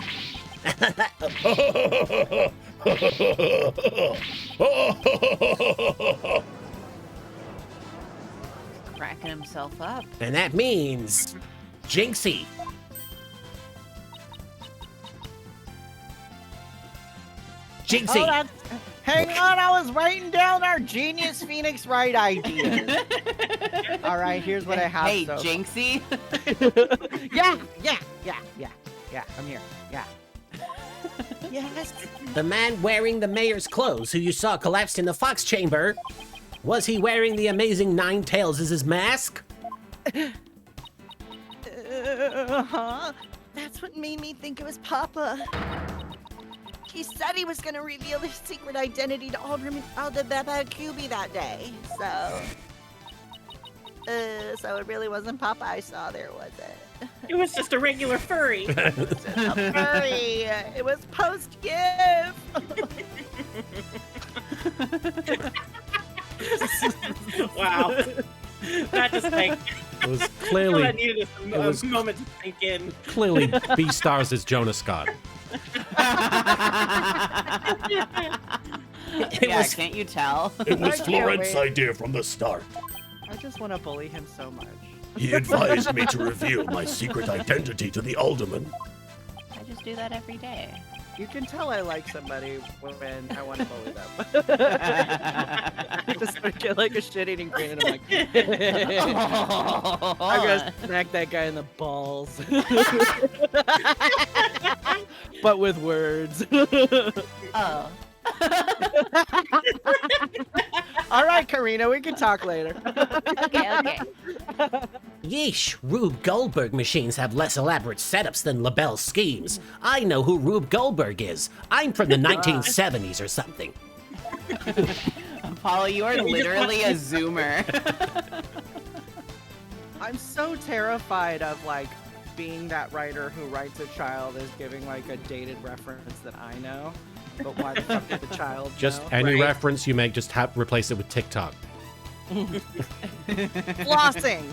Cracking himself up. And that means Jinxie. Jinxie. Hold on. Hang on, I was writing down our genius Phoenix Wright ideas. All right, here's what I have. Hey, so Jinxie. Yeah, I'm here. Yeah. Yes. The man wearing the mayor's clothes who you saw collapsed in the fox chamber. Was he wearing the amazing nine tails as his mask? Uh-huh. That's what made me think it was Papa. He said he was going to reveal his secret identity to Alderman QB that day, so it really wasn't Papa I saw there, was it? It was just a regular furry. A furry. It was post-gift. Wow. That just like It was that clearly, needed it was- a moment to sink in. clearly B-stars as Jonah Scott. Yeah, can't you tell? It was I can't Florent's wait. idea from the start. I just want to bully him so much. He advised me to reveal my secret identity to the alderman. I just do that every day. You can tell I like somebody when I want to bully them. I just like, get like a shit-eating grin and I'm like, I'm gonna smack that guy in the balls. But with words. Oh. All right, Karina, we can talk later. Okay. Yeesh, Rube Goldberg machines have less elaborate setups than LaBelle's schemes. I know who Rube Goldberg is. I'm from the 1970s or something. Apollo, you are literally a zoomer. I'm so terrified of like being that writer who writes a child as giving like a dated reference that I know. But why the fuck did the child Just know? any Right. reference you make, just replace it with TikTok. Flossing.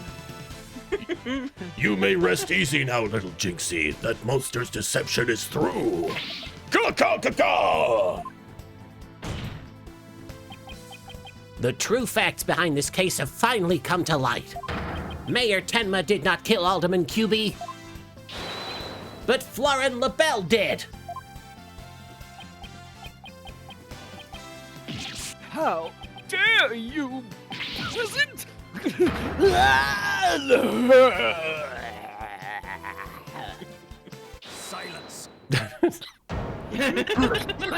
You may rest easy now, little Jinxie. That monster's deception is through. Caw-caw-caw-caw! The true facts behind this case have finally come to light. Mayor Tenma did not kill Alderman QB, but Florin LaBelle did. How dare you, peasant! Silence.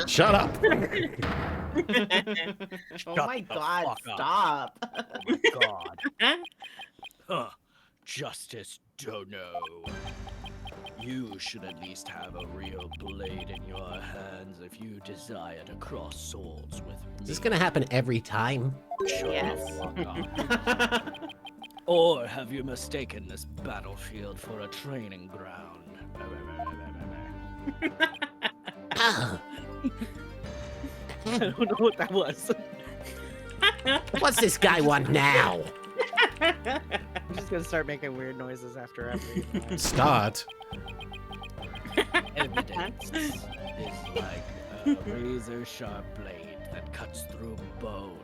Shut up. Oh my god, fuck stop. Oh my god. Huh. Justice Dono. You should at least have a real blade in your hands if you desire to cross swords with me. Is this gonna happen every time? Shut the Yes. fuck up. Or have you mistaken this battlefield for a training ground? Ah, I don't know what that was. what's this guy want now? I'm just gonna start making weird noises after every. Start. Evidence is like a razor sharp blade that cuts through bone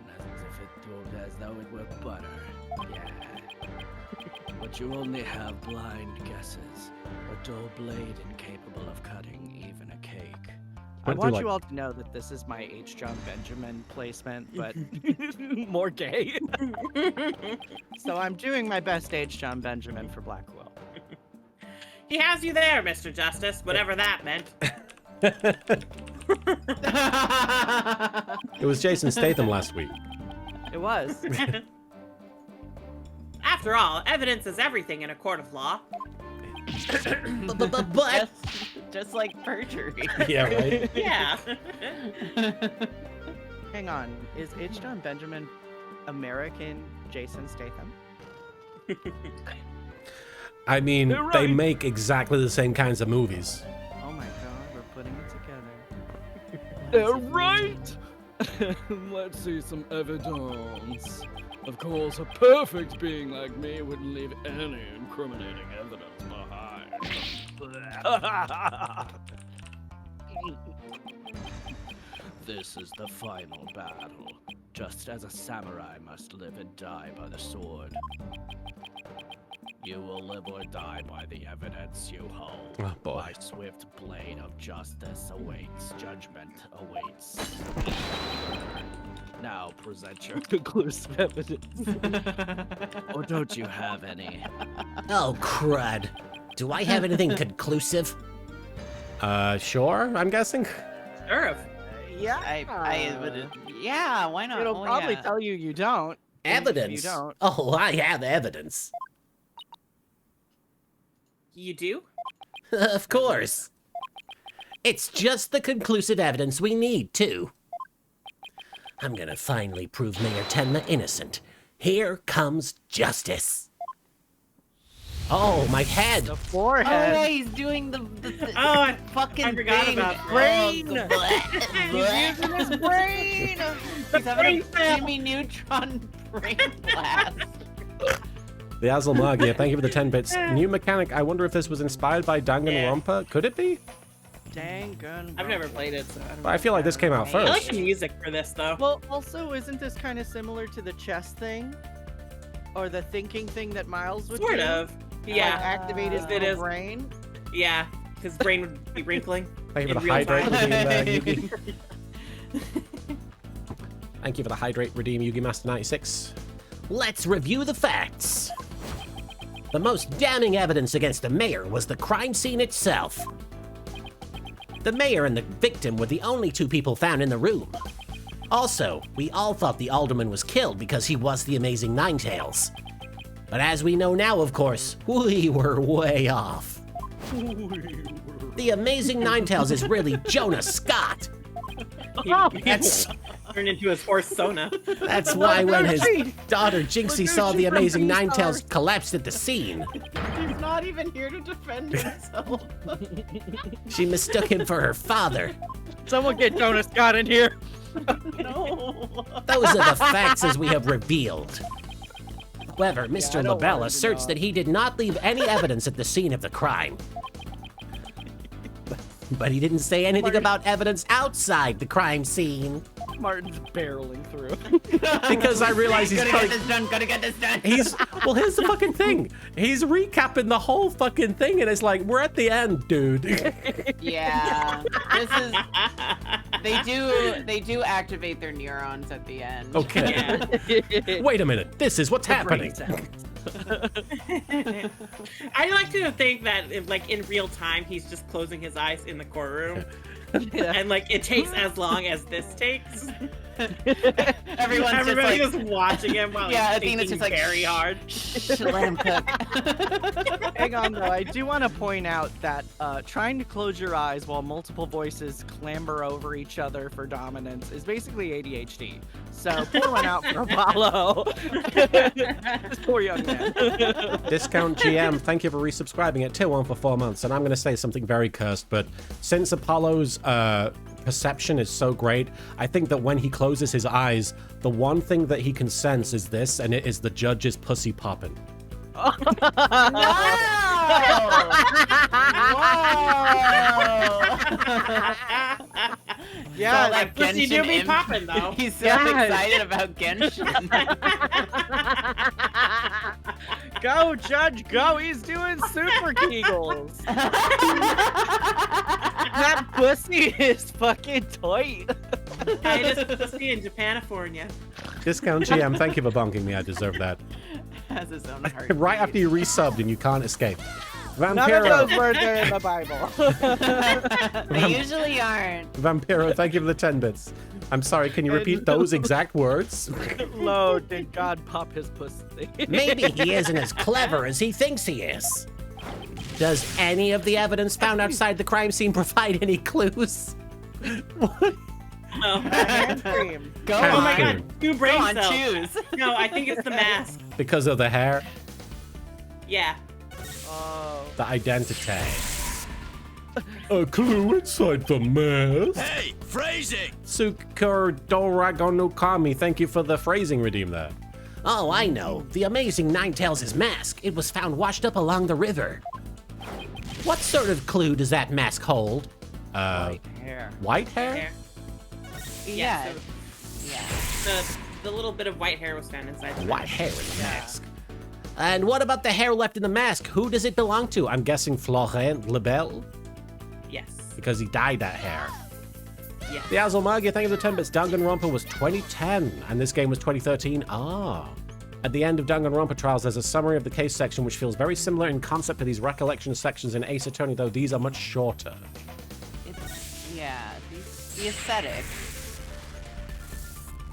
as though it were butter. Yeah. But you only have blind guesses. A dull blade incapable of cutting even a cake. I Went through, want like- you all to know that this is my H. John Benjamin placement, but more gay. So I'm doing my best H. John Benjamin for Black Quill. He has you there, Mr. Justice, whatever that meant. It was Jason Statham last week. It was. After all, evidence is everything in a court of law. But Just like perjury. Yeah, right? Yeah. Hang on, is H. John Benjamin American Jason Statham? I mean, You're they right. make exactly the same kinds of movies. Oh my god, we're putting it together. They're right! Let's see some evidence. Of course, a perfect being like me wouldn't leave any incriminating evidence behind. This is the final battle, just as a samurai must live and die by the sword. You will live or die by the evidence you hold. Oh, boy. My swift blade of justice awaits. Judgment awaits. Now present your conclusive evidence. Or don't you have any? oh crud. Do I have anything conclusive? Sure, I'm guessing. Sure. Yeah, I would. Yeah, why not? It'll Oh, probably yeah. tell you you don't. and if Evidence? You don't. Oh, I have evidence. You do? Of course. It's just the conclusive evidence we need, too. I'm gonna finally prove Mayor Tenma innocent. Here comes justice. Oh, my head. The Oh forehead. yeah, he's doing the Oh, I fucking forgot thing. about brain. Oh, he's using his brain. He's having a Jimmy Neutron brain blast. The Azalmagia, thank you for the 10 bits. New mechanic, I wonder if this was inspired by Danganronpa. Could it be? Dang gun. I've never played it, so I don't But I feel like this came out I like first. the music for this, though. Well, also, isn't this kind of similar to the chess thing? Or the thinking thing that Miles would Sort do? of. Like, Yeah. activate his It little is. brain? Yeah. His brain would be wrinkling. Thank you for in the real hydrate time. redeem, Yugi. Thank you for the hydrate redeem, Yugi Master 96. Let's review the facts. The most damning evidence against the mayor was the crime scene itself. The mayor and the victim were the only two people found in the room. Also, we all thought the alderman was killed because he was the Amazing Ninetales. But as we know now, of course, we were way off. The Amazing Ninetales is really Jonah Scott. That's Turned into his horse Sona. That's why when his daughter Jinxie saw the Amazing Ninetales collapsed at the scene, He's not even here to defend himself. She mistook him for her father. Someone get Jonas Scott in here. No. Those are the facts as we have revealed. However, Mr. I don't LaBelle want to asserts know. that he did not leave any evidence at the scene of the crime. But he didn't say anything about evidence outside the crime scene. Martin's barreling through. Because I realize he's Gotta trying. get this done. Gotta get this done. Well, here's the fucking thing. He's recapping the whole fucking thing, and it's like, we're at the end, dude. Yeah. This is. They do activate their neurons at the end. Okay. Yeah. Wait a minute. This is what's happening. I like to think that, like, in real time, he's just closing his eyes in the courtroom. And, like, it takes as long as this takes. Everybody's just watching him while Yeah, he's Athena's thinking just like, very hard. Shh, let him cook. Hang on, though. I do want to point out that trying to close your eyes while multiple voices clamber over each other for dominance is basically ADHD. So pour one out for Apollo. This poor young man. Discount GM, thank you for resubscribing at Tier 1 for 4 months. And I'm going to say something very cursed, but since Apollo's perception is so great, I think that when he closes his eyes, the one thing that he can sense is this, and it is the judge's pussy popping. No! Whoa! Yeah, that Pussy do Genshin be imp- popping, though. He's so Yes. excited about Genshin. go, Judge, go. He's doing super kegels. That pussy is fucking tight. I just pussy in Japanifornia. Discount GM, thank you for bonking me. I deserve that. Has his own heart. Right after you resubbed and you can't escape. None of Vampiro, those words are in the Bible. They usually aren't. Vampiro, thank you for the 10 bits. I'm sorry, can you repeat those exact words? Lo, did God pop his pussy? Maybe he isn't as clever as he thinks he is. Does any of the evidence found outside the crime scene provide any clues? Oh, Hand cream. Go Hand oh my on. cream. god, 2 Go brain on, cells. choose. No, I think it's the mask. Because of the hair, Yeah. Oh. the identity. A clue inside the mask. Hey, phrasing! Sukar Doragonokami, thank you for the phrasing redeem there. Oh, I know. The amazing Ninetales' mask. It was found washed up along the river. What sort of clue does that mask hold? White hair. White hair? Hair. Yeah. So Yeah. the little bit of white hair was found inside the White hair in the mask. And what about the hair left in the mask? Who does it belong to? I'm guessing Florent Lebel, Yes. because he dyed that hair. Yes. The Azulmagia, thank you for the 10 bits. Danganronpa was 2010, and this game was 2013. Ah. At the end of Danganronpa Trials, there's a summary of the case section, which feels very similar in concept to these recollection sections in Ace Attorney, though these are much shorter. Yeah. The aesthetic.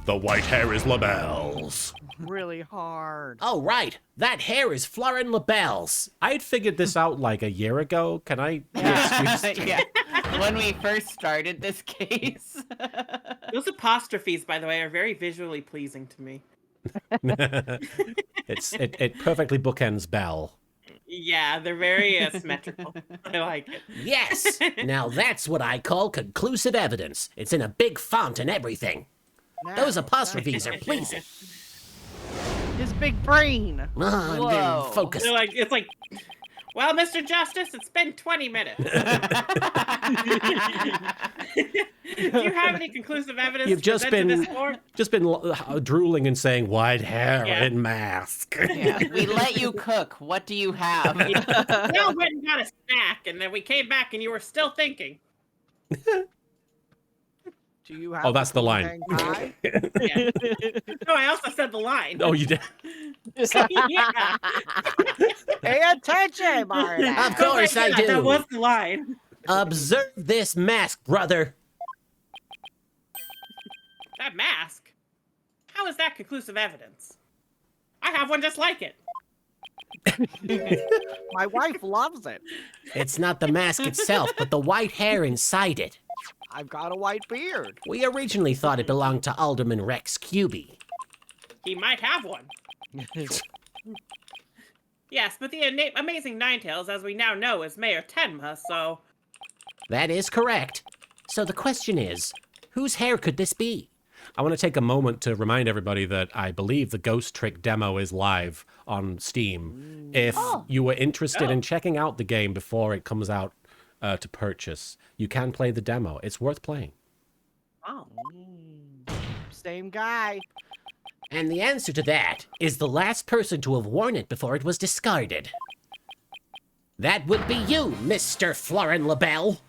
The white hair is Labelle's. Really hard. Oh, right. That hair is Florin LaBelle's. I had figured this out like a year ago. Can I be excused? Yeah. When we first started this case. Those apostrophes, by the way, are very visually pleasing to me. It perfectly bookends Bell. Yeah, they're very symmetrical. I like it. Yes. Now that's what I call conclusive evidence. It's in a big font and everything. Those apostrophes are pleasing. His big brain. I'm Whoa. very focused. They're like, it's like, well, Mr. Justice, it's been 20 minutes. Do you have any conclusive evidence You've to just present to been this court? drooling and saying white hair Yeah. and mask. Yeah. We let you cook. What do you have? We all went and got a snack, and then we came back, and you were still thinking. Do you have Oh, that's the line. hang pie? Yeah. No, I also said the line. Oh, you did. Yeah. Pay attention, Martin. Of course I do. That was the line. Observe this mask, brother. That mask? How is that conclusive evidence? I have one just like it. My wife loves it. It's not the mask itself, but the white hair inside it. I've got a white beard. We originally thought it belonged to Alderman Rex Cuby. He might have one. Yes, but the amazing Ninetales, as we now know, is Mayor Tenma, so... That is correct. So the question is, whose hair could this be? I want to take a moment to remind everybody that I believe the Ghost Trick demo is live on Steam. If you were interested in checking out the game before it comes out to purchase, you can play the demo. It's worth playing. Oh. Same guy. And the answer to that is the last person to have worn it before it was discarded. That would be you, Mr. Florin LaBelle.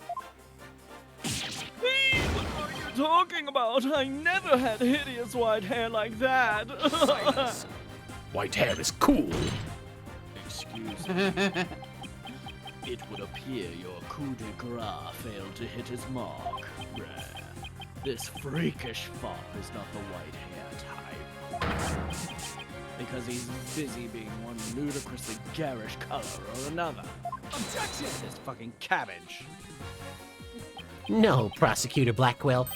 What are you talking about? I never had hideous white hair like that. Silence. White hair is cool. Excuse me. It would appear your coup de grace failed to hit his mark. This freakish fop is not the white hair type. Because he's busy being one ludicrously garish color or another. Objection. This fucking cabbage. No, Prosecutor Blackwell.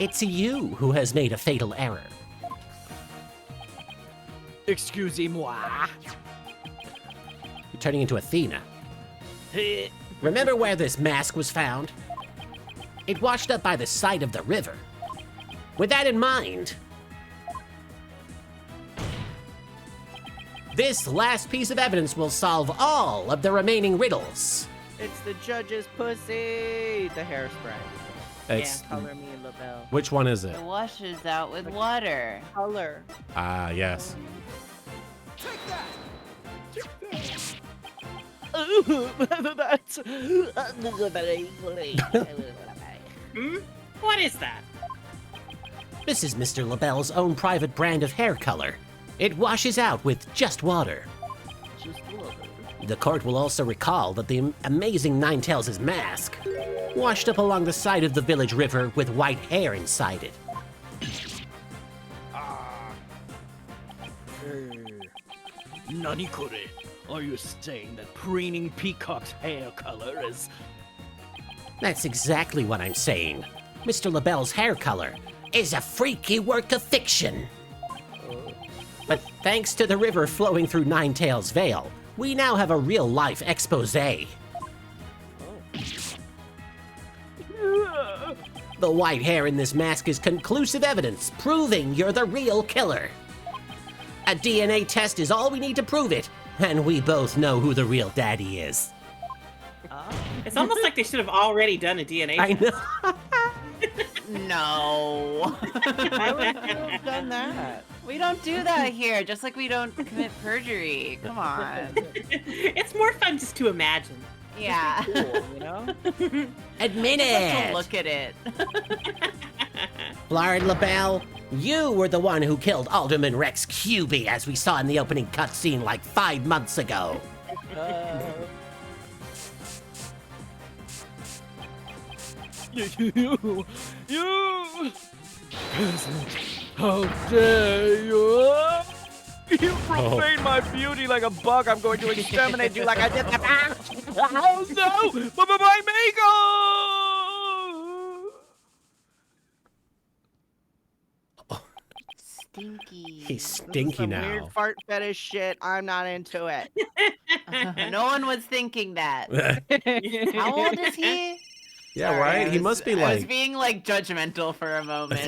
It's you who has made a fatal error. Excusez-moi. You're turning into Athena. Remember where this mask was found? It washed up by the side of the river. With that in mind, this last piece of evidence will solve all of the remaining riddles. It's the judge's pussy. The hairspray. It's, Color me LaBelle. which one is it? It washes out with water. Color. Ah, yes. Take that. That's. What is that? This is Mr. LaBelle's own private brand of hair color. It washes out with just water. The court will also recall that the amazing Ninetales' mask washed up along the side of the village river with white hair inside it. Nani kore? Are you saying that preening peacock's hair color is... That's exactly what I'm saying. Mr. LaBelle's hair color is a freaky work of fiction. But thanks to the river flowing through Ninetales Vale, we now have a real-life expose. The white hair in this mask is conclusive evidence proving you're the real killer. A DNA test is all we need to prove it, and we both know who the real daddy is. It's almost like they should have already done a DNA I test. know. No. Why would you have done that? We don't do that here, just like we don't commit perjury. Come on. It's more fun just to imagine. Yeah. Cool, you know? Admit Let's it! look at it. Florin LaBelle, you were the one who killed Alderman Rex Cubey, as we saw in the opening cutscene like 5 months ago. You peasant, how dare you! You profane my beauty like a bug. I'm going to exterminate you like I did. Oh no! My makeup! Stinky. He's This is stinky some now. weird fart fetish shit. I'm not into it. No one was thinking that. How old is he? Yeah, Sorry, right? He must be I was like... being like judgmental for a moment.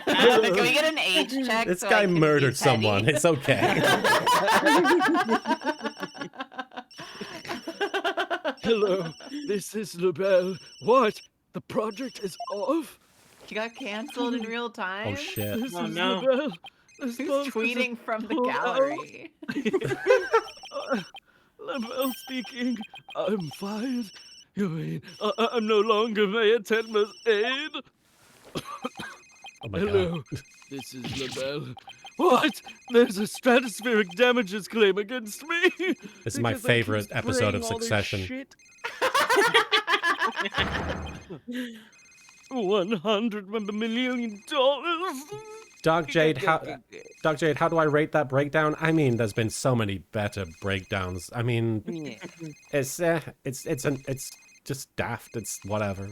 Can we get an age check? This so I guy can be murdered petty? someone. It's okay. Hello, this is LaBelle. What? The project is off? He got canceled in real time. Oh, shit. This Oh, is no. LaBelle. This Who's conference is tweeting from the pulled gallery? LaBelle speaking. I'm fired. You mean I'm no longer Mayor Tenma's aide? Oh my Hello, god. this is LaBelle. What? There's a stratospheric damages claim against me. This is my because I keep favorite episode of spraying all this Succession. shit. $100 million. Doc Jade, how do I rate that breakdown? I mean, there's been so many better breakdowns. I mean, it's just daft. It's whatever.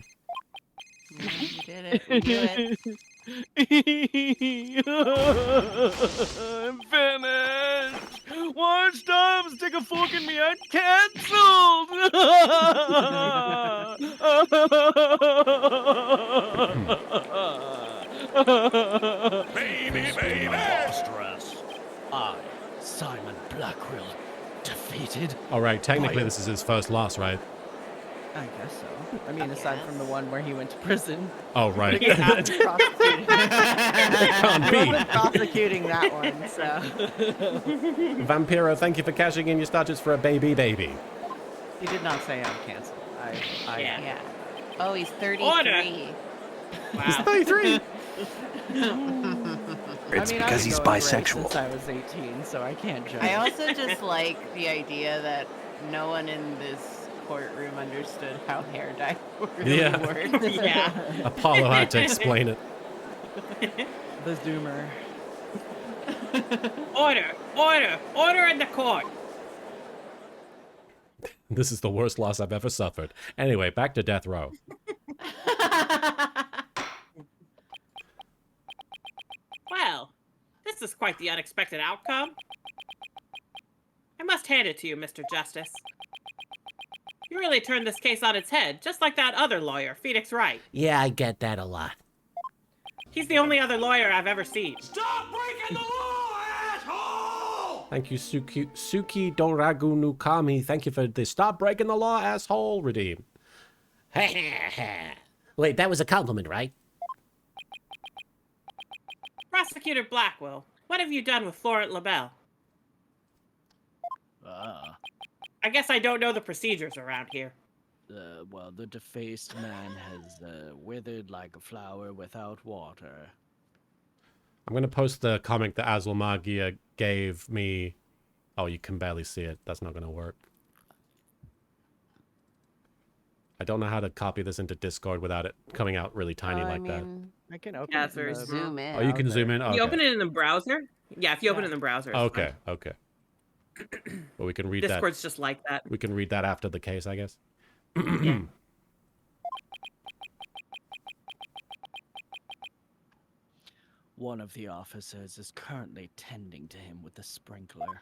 You did it. You did it. I'm finished. Baby, baby! Preposterous. I, Simon Blackquill, defeated. All right, technically Fire. this is his first loss, right? I guess so. I mean, aside from the one where he went to prison. Oh, right. He wasn't prosecuting. Can't He be. wasn't prosecuting that one, so. Vampiro, thank you for cashing in your starters for a baby. He did not say I'm canceled. Yeah. Yeah. Oh, he's 33. Order. He's Wow. 33. It's I mean, because I've been he's going gray bisexual. Since I was 18, so I can't judge. I also just like the idea that no one in this courtroom understood how hair dye really Yeah. works. Yeah. Apollo had to explain it. The Zoomer. Order in the court. This is the worst loss I've ever suffered. Anyway, back to death row. Well, this is quite the unexpected outcome. I must hand it to you, Mr. Justice. You really turned this case on its head, just like that other lawyer, Phoenix Wright. Yeah, I get that a lot. He's the only other lawyer I've ever seen. Stop breaking the law, asshole! Thank you, Suki Doragu Nukami. Thank you for the stop breaking the law, asshole. Redeem. Wait, that was a compliment, right? Prosecutor Blackwell, what have you done with Florent LaBelle? I guess I don't know the procedures around here. Well, the defaced man has withered like a flower without water. I'm going to post the comic that Azul Magia gave me. Oh, you can barely see it. That's not going to work. I don't know how to copy this into Discord without it coming out really tiny like that. I can open Yeah, it. it's very in the- small. Zoom in. Oh, you can zoom in? You Okay. open it in the browser? Yeah, if you open it in the browser. It's Okay, fine. okay. Well, we can read that. Discord's just like that. We can read that after the case, I guess. Yeah. One of the officers is currently tending to him with the sprinkler.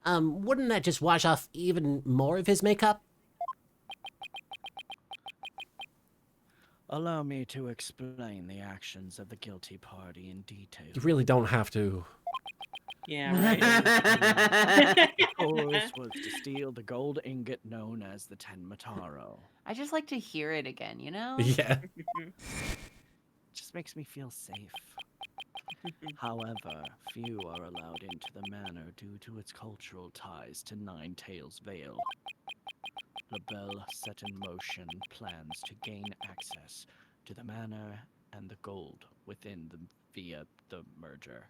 Wouldn't that just wash off even more of his makeup? Allow me to explain the actions of the guilty party in detail. You really don't have to. Yeah, right. Course was to steal the gold ingot known as the Ten Mataro. I just like to hear it again, you know? Yeah. Just makes me feel safe. However, few are allowed into the manor due to its cultural ties to Nine Tails Vale. LaBelle set in motion plans to gain access to the manor and the gold within via the merger.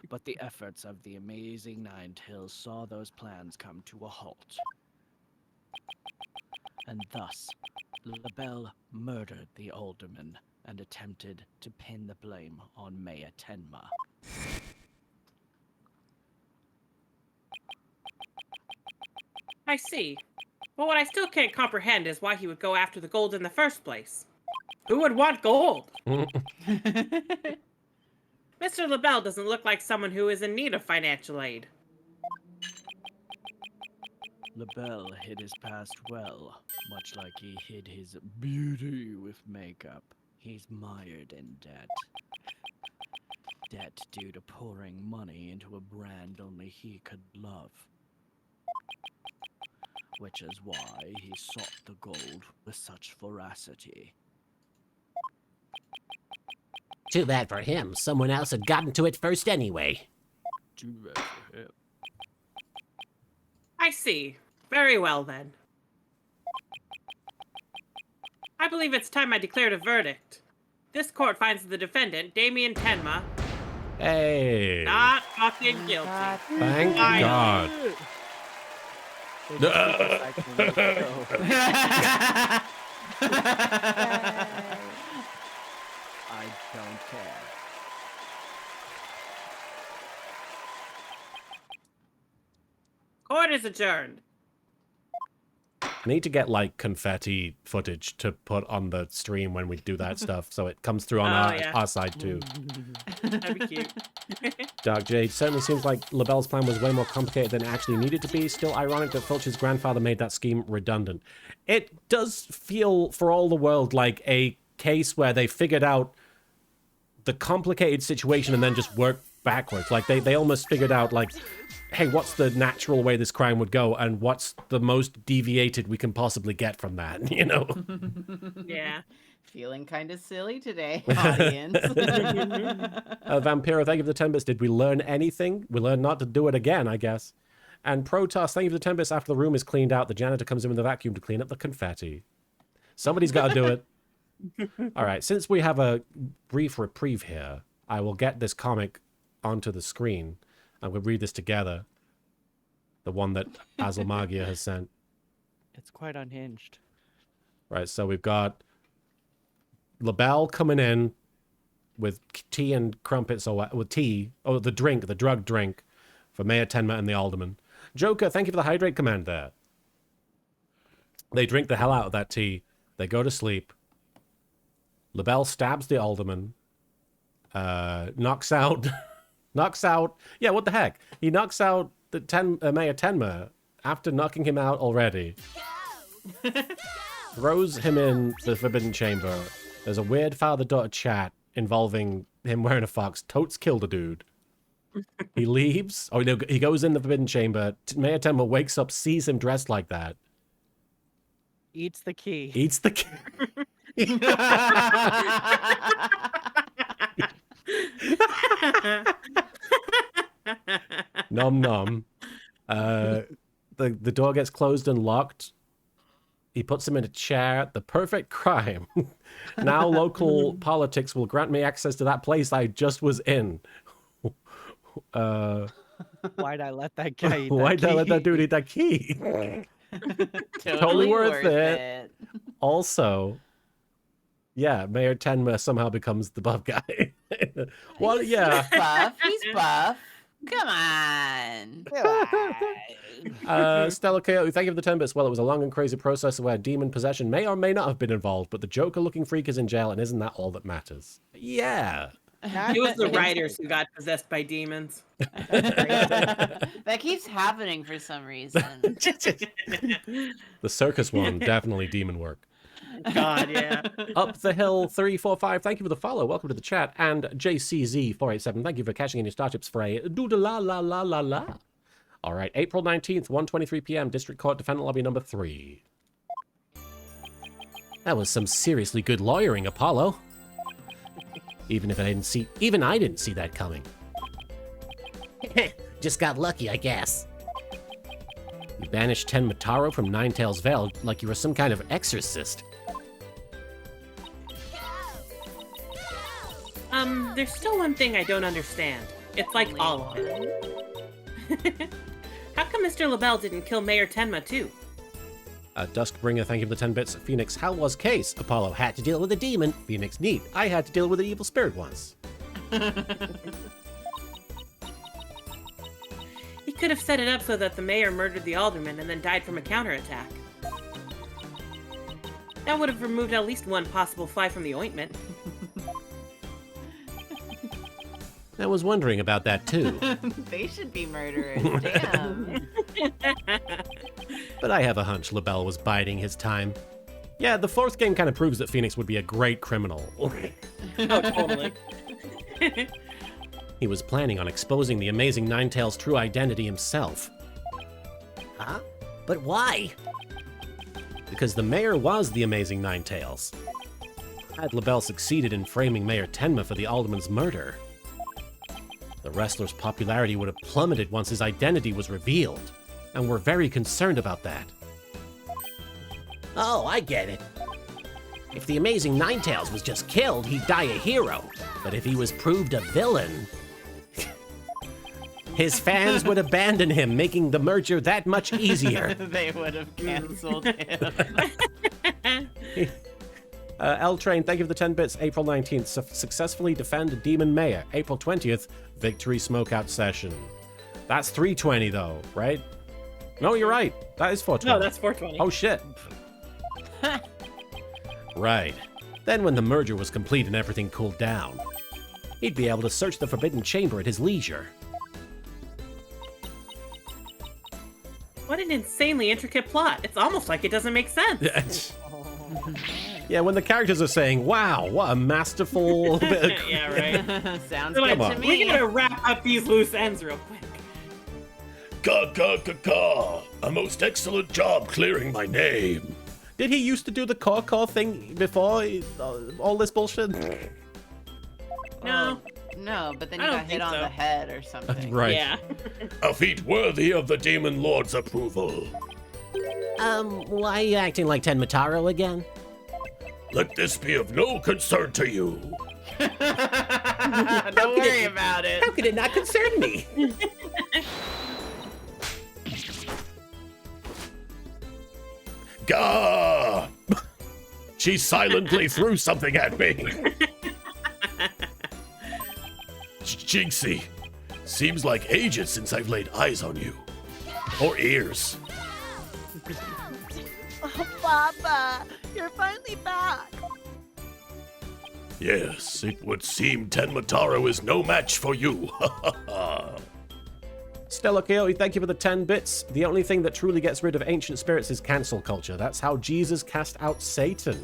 But the efforts of the amazing Nine Tails saw those plans come to a halt. And thus, LaBelle murdered the alderman and attempted to pin the blame on Maya Tenma. I see. But what I still can't comprehend is why he would go after the gold in the first place. Who would want gold? Mr. LaBelle doesn't look like someone who is in need of financial aid. LaBelle hid his past well, much like he hid his beauty with makeup. He's mired in debt. Debt due to pouring money into a brand only he could love. Which is why he sought the gold with such voracity. Too bad for him. Someone else had gotten to it first anyway. Too bad for him. I see. Very well, then. I believe it's time I declared a verdict. This court finds the defendant, Damien Tenma, Hey. not fucking guilty. Thank I- God. I don't care. Court is adjourned. I need to get like confetti footage to put on the stream when we do that stuff, so it comes through on our side too. That'd be cute. Dark Jade, certainly seems like LaBelle's plan was way more complicated than it actually needed to be. Still ironic that Filch's grandfather made that scheme redundant. It does feel for all the world like a case where they figured out the complicated situation and then just worked backwards. Like they almost figured out like, hey, what's the natural way this crime would go and what's the most deviated we can possibly get from that, you know? Yeah. Feeling kind of silly today, audience. Vampiro, thank you for the 10 bits. Did we learn anything? We learned not to do it again, I guess. And Protoss, thank you for the 10 bits. After the room is cleaned out, the janitor comes in with a vacuum to clean up the confetti. Somebody's got to do it. All right, since we have a brief reprieve here, I will get this comic onto the screen and we'll read this together. The one that Azalmagia has sent. It's quite unhinged. Right, so we've got LaBelle coming in with tea and crumpets, or with tea, the drug drink for Mayor Tenma and the alderman. Joker, thank you for the hydrate command there. They drink the hell out of that tea. They go to sleep. LaBelle stabs the alderman. Knocks out. Yeah, what the heck? He knocks out the Mayor Tenma after knocking him out already. Throws him in the Forbidden Chamber. There's a weird father-daughter chat involving him wearing a fox. Totes killed a dude. He leaves. Oh, no, he goes in the Forbidden Chamber. Mayor Tenma wakes up, sees him dressed like that. Eats the key. Eats the key. Nom nom. The door gets closed and locked. He puts him in a chair. The perfect crime. Now local politics will grant me access to that place I just was in. Why'd I let that guy eat that Why'd I let that key? dude eat that key? Totally worth it. Also, yeah, Mayor Tenma somehow becomes the buff guy. Well, yeah. He's buff. Come on. Stella Coyote, thank you for the 10 bits. Well, it was a long and crazy process where demon possession may or may not have been involved, but the Joker-looking freak is in jail, and isn't that all that matters? Yeah. It was the writers who got possessed by demons. That keeps happening for some reason. The circus one, definitely demon work. God, yeah. Up the Hill 345, thank you for the follow. Welcome to the chat. And JCZ487, thank you for cashing in your starships for a doo-da-la-la-la-la-la. All right, April 19th, 1:23 p.m., District Court Defendant Lobby number 3. That was some seriously good lawyering, Apollo. Even I didn't see that coming. Just got lucky, I guess. You banished Tenma Taro from Ninetales Vale like you were some kind of exorcist. There's still one thing I don't understand. It's like all of it. How come Mr. LaBelle didn't kill Mayor Tenma too? Duskbringer, thank you for the 10 bits. Phoenix, how was case? Apollo Had to deal with a demon. Phoenix, neat. I had to deal with an evil spirit once. He could have set it up so that the mayor murdered the alderman and then died from a counterattack. That would have removed at least one possible fly from the ointment. I was wondering about that too. They should be murderers. Damn. But I have a hunch LaBelle was biding his time. Yeah, the fourth game kind of proves that Phoenix would be a great criminal. Oh, totally. He was planning on exposing the amazing Ninetales' true identity himself. Huh? But why? Because the mayor was the amazing Ninetales. Had LaBelle succeeded in framing Mayor Tenma for the alderman's murder, the wrestler's popularity would have plummeted once his identity was revealed, and we're very concerned about that. Oh, I get it. If the amazing Ninetales was just killed, he'd die a hero. But if he was proved a villain, his fans would abandon him, making the merger that much easier. They would have canceled him. L-Train, thank you for the 10 bits. April 19th, successfully defend a demon mayor. April 20th, victory smokeout session. That's 320 though, right? No, you're right. That is 420. No, that's 420. Oh, shit. Right. Then when the merger was complete and everything cooled down, he'd be able to search the Forbidden Chamber at his leisure. What an insanely intricate plot. It's almost like it doesn't make sense. Yeah, when the characters are saying, wow, what a masterful bit of... Yeah, right. Sounds They're good like, to we me. gotta wrap up these loose ends real quick. Caw. A most excellent job clearing my name. Did he used to do the caw thing before all this bullshit? No. No, but then I you don't got hit think on so. the head or something. Right. Yeah. A feat worthy of the Demon Lord's approval. Why are you acting like Ten Mataro again? Let this be of no concern to you. Don't worry about it. How could it not concern me? Gah! She silently threw something at me. Jinxie, seems like ages since I've laid eyes on you. Or ears. Oh, Papa, you're finally back. Yes, it would seem Tenmataro is no match for you. Stella Coyote, thank you for the 10 bits. The only thing that truly gets rid of ancient spirits is cancel culture. That's how Jesus cast out Satan.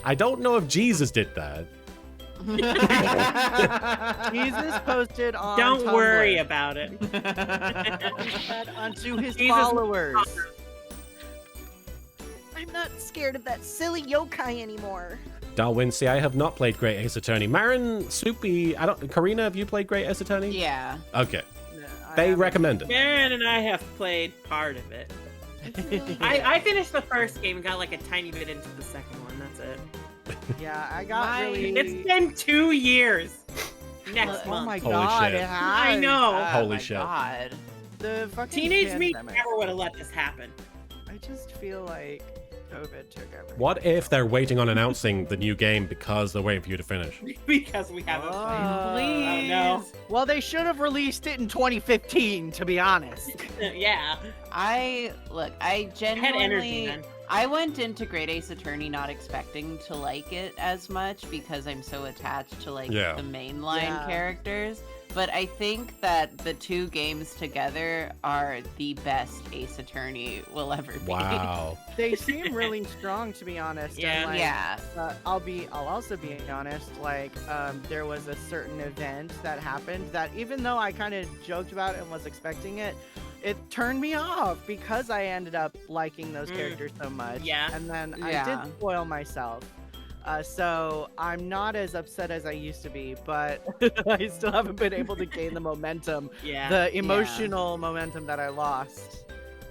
I don't know if Jesus did that. Jesus posted on Don't Tumblr worry about it. onto his Jesus- followers. I'm not scared of that silly yokai anymore. Darwin, see, I have not played Great Ace Attorney. Marin, Soupy, Karina, have you played Great Ace Attorney? Yeah. Okay. No, I They haven't. recommend it. Karen and I have played part of it. I finished the first game and got like a tiny bit into the second one. That's it. Yeah, I got Why? really. It's been 2 years. Next Oh month. my Holy god, shit. it has. I know. Oh Holy my shit. God. The fucking Teenage me pandemic. never would have let this happen. I just feel like COVID took everything. What if they're waiting on announcing the new game because they're waiting for you to finish? Because we haven't played. Please. no. Well, they should have released it in 2015, to be honest. Yeah. I I had energy genuinely. then. I went into Great Ace Attorney not expecting to like it as much because I'm so attached to like Yeah. the mainline Yeah. characters. But I think that the two games together are the best Ace Attorney will ever be. Wow. They seem really strong, to be honest. and, Yeah. like, Yeah. I'll also be honest. Like, there was a certain event that happened that, even though I kind of joked about it and was expecting it, it turned me off because I ended up liking those characters so much. Yeah. And then I Yeah. did spoil myself. So I'm not as upset as I used to be, but I still haven't been able to gain the momentum, Yeah. the emotional momentum that I lost.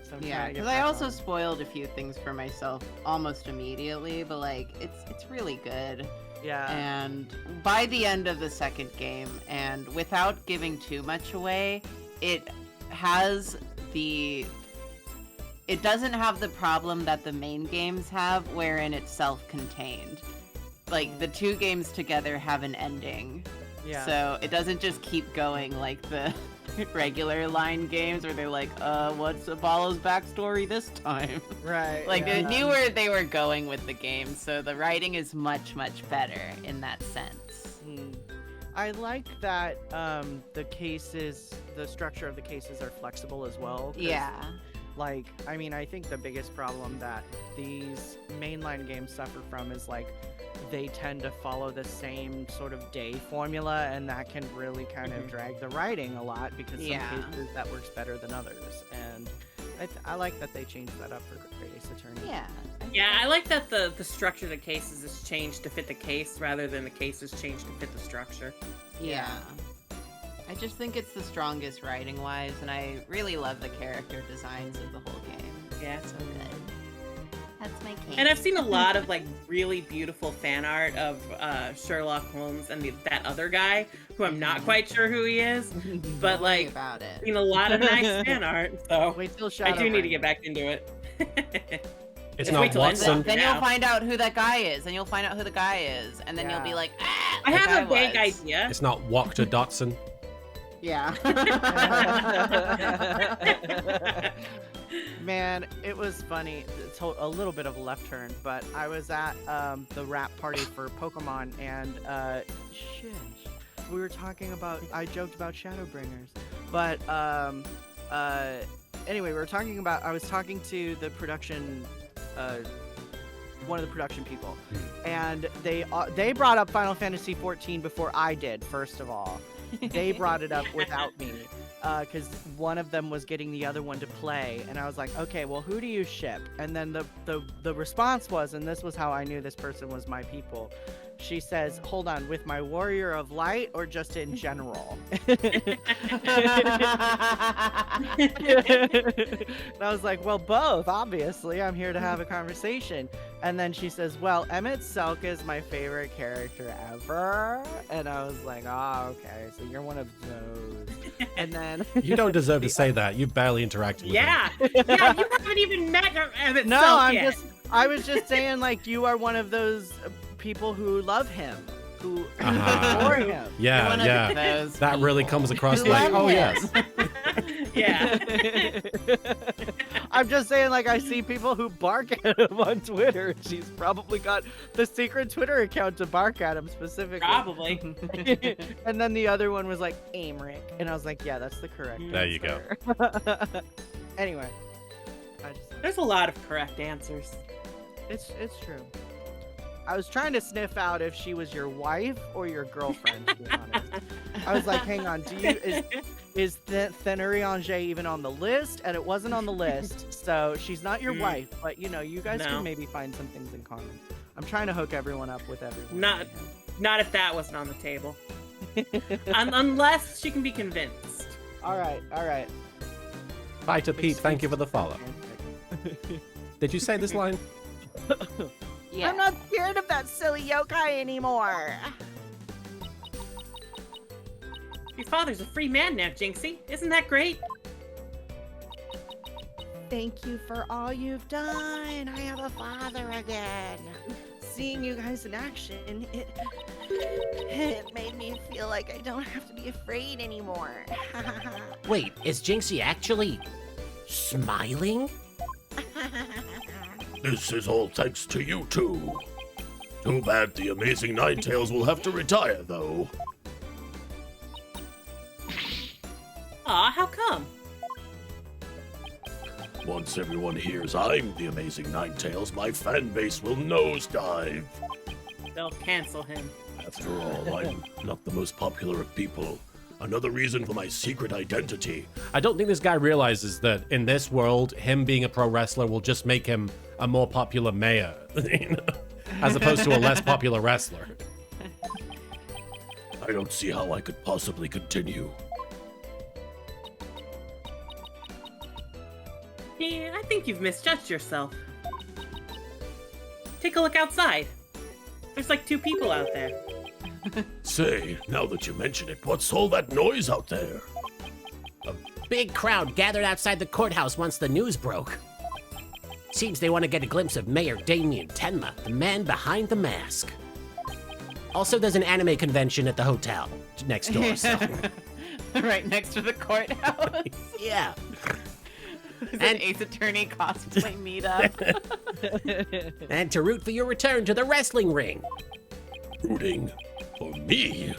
So I'm Yeah, trying to get because I back also on. spoiled a few things for myself almost immediately, but like it's really good. Yeah. And by the end of the second game, and without giving too much away, it doesn't have the problem that the main games have, wherein it's self-contained. Like the two games together have an ending. Yeah. So it doesn't just keep going like the regular line games where they're like, what's Apollo's backstory this time? Right. Like yeah. they knew where they were going with the game, so the writing is much, much better in that sense. I like that the cases, the structure of the cases are flexible as well. 'cause, Yeah. Like, I mean, I think the biggest problem that these mainline games suffer from is like they tend to follow the same sort of day formula, and that can really kind of drag the writing a lot because Yeah. some cases that works better than others. And I like that they changed that up for Great Ace Attorney. Yeah. Yeah, I like that the structure of the cases is changed to fit the case rather than the case is changed to fit the structure. Yeah. I just think it's the strongest writing wise, and I really love the character designs of the whole game. Yeah. So good. That's my case. And I've seen a lot of like really beautiful fan art of Sherlock Holmes and that other guy who I'm not quite sure who he is, but Don't worry like about it. seen a lot of nice fan art. So Wait till I Shadow. do need to get back into it. It's Just not wait till it ends Watson. up. Then now. you'll find out who that guy is, and you'll find out who the guy is, and then you'll be Yeah. like, ah, I the have a guy vague was. idea. It's not Walker Dotson. Yeah. Man, it was funny. It's a little bit of a left turn, but I was at the rap party for Pokemon, and we were talking about. I joked about Shadowbringers, but anyway, we were talking about. I was talking to the production, one of the production people, and they brought up Final Fantasy 14 before I did. First of all, they brought it up without me. Because one of them was getting the other one to play, and I was like, okay, well, who do you ship? And then the response was, and this was how I knew this person was my people. She says, hold on, with my Warrior of Light or just in general? And I was like, well, both, obviously. I'm here to have a conversation. And then she says, well, Emmett Selk is my favorite character ever. And I was like, oh, okay, so you're one of those. And then... You don't deserve to say that. You barely interacted with him. Yeah, you haven't even met Emmett No, Selk yet. I was just saying, like, you are one of those people who love him, who adore him. Yeah, One of yeah. those That really people comes across who like, love oh, him. yes. Yeah. I'm just saying, like, I see people who bark at him on Twitter. She's probably got the secret Twitter account to bark at him specifically. Probably. And then the other one was like, Aimric. And I was like, yeah, that's the correct There you go. answer. Anyway. There's a lot of correct answers. It's true. I was trying to sniff out if she was your wife or your girlfriend, to be honest. I was like, hang on, is Thennery Angers even on the list? And it wasn't on the list, so she's not your wife, but you know, you guys can maybe find some things in common. I'm trying to hook everyone up with everyone. Not if that wasn't on the table. Unless she can be convinced. All right. Bye to Pete. Thank you for the follow. Did you say this line? Yeah. I'm not scared of that silly yokai anymore. Your father's a free man now, Jinxie. Isn't that great? Thank you for all you've done. I have a father again. Seeing you guys in action, it made me feel like I don't have to be afraid anymore. Wait, is Jinxie actually smiling? This is all thanks to you two. Too bad the amazing Ninetales will have to retire, though. Aw, how come? Once everyone hears I'm the amazing Ninetales, my fan base will nosedive. They'll cancel him. After all, I'm not the most popular of people. Another reason for my secret identity. I don't think this guy realizes that in this world, him being a pro wrestler will just make him a more popular mayor, you know, as opposed to a less popular wrestler. I don't see how I could possibly continue. Yeah, I think you've misjudged yourself. Take a look outside. There's like 2 people out there. Say, now that you mention it, what's all that noise out there? Big crowd gathered outside the courthouse once the news broke. Seems they want to get a glimpse of Mayor Damien Tenma, the man behind the mask. Also, there's an anime convention at the hotel next door, so... Right next to the courthouse. Yeah. It's an Ace Attorney cosplay meetup. And to root for your return to the wrestling ring. Rooting for me?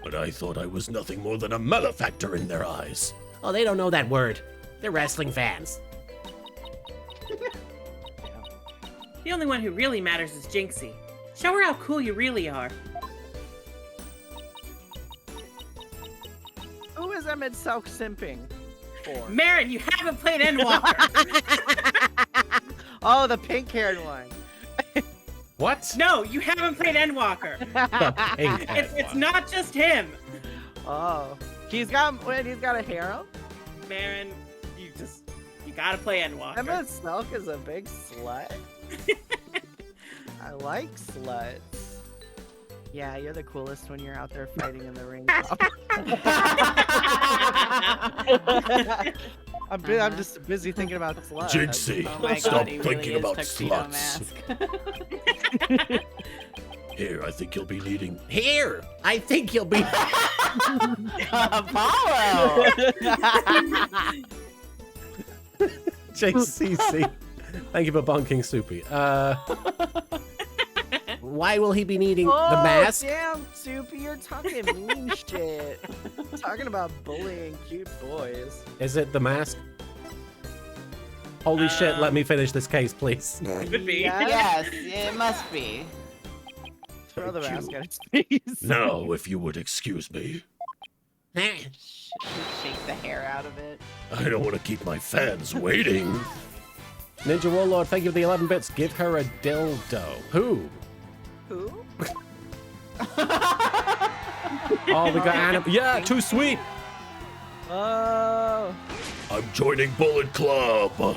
But I thought I was nothing more than a malefactor in their eyes. Oh, they don't know that word. They're wrestling fans. The only one who really matters is Jinxie. Show her how cool you really are. Who is Emmett Selk simping for? Marin, you haven't played Endwalker. Oh, the pink-haired one. What? No, you haven't played Endwalker. The pink-haired It's one. not just him. Oh, he's got a harem. Marin, you gotta play Endwalker. Emmett Selk is a big slut. I like sluts. Yeah, you're the coolest when you're out there fighting in the ring. I'm just busy thinking about sluts. Jinxie, Oh my stop god, he really thinking is about Tuxedo sluts. Mask. Here, I think you'll be leading. Here, I think you'll be... Apollo! JCC. Thank you for bonking Soupy. Why will he be needing Oh, the mask? damn, Soupy, you're talking mean shit. Talking about bullying cute boys. Is it the mask? Holy shit, let me finish this case, please. Could be. Yes, it must be. Throw the Thank mask you. at his face. Now, if you would excuse me, Shake the hair out of it. I don't want to keep my fans waiting. Ninja Warlord, thank you for the 11 bits. Give her a dildo. Who? Who? Oh, we got Anna. Yeah, too sweet. Oh. I'm joining Bullet Club. Oh,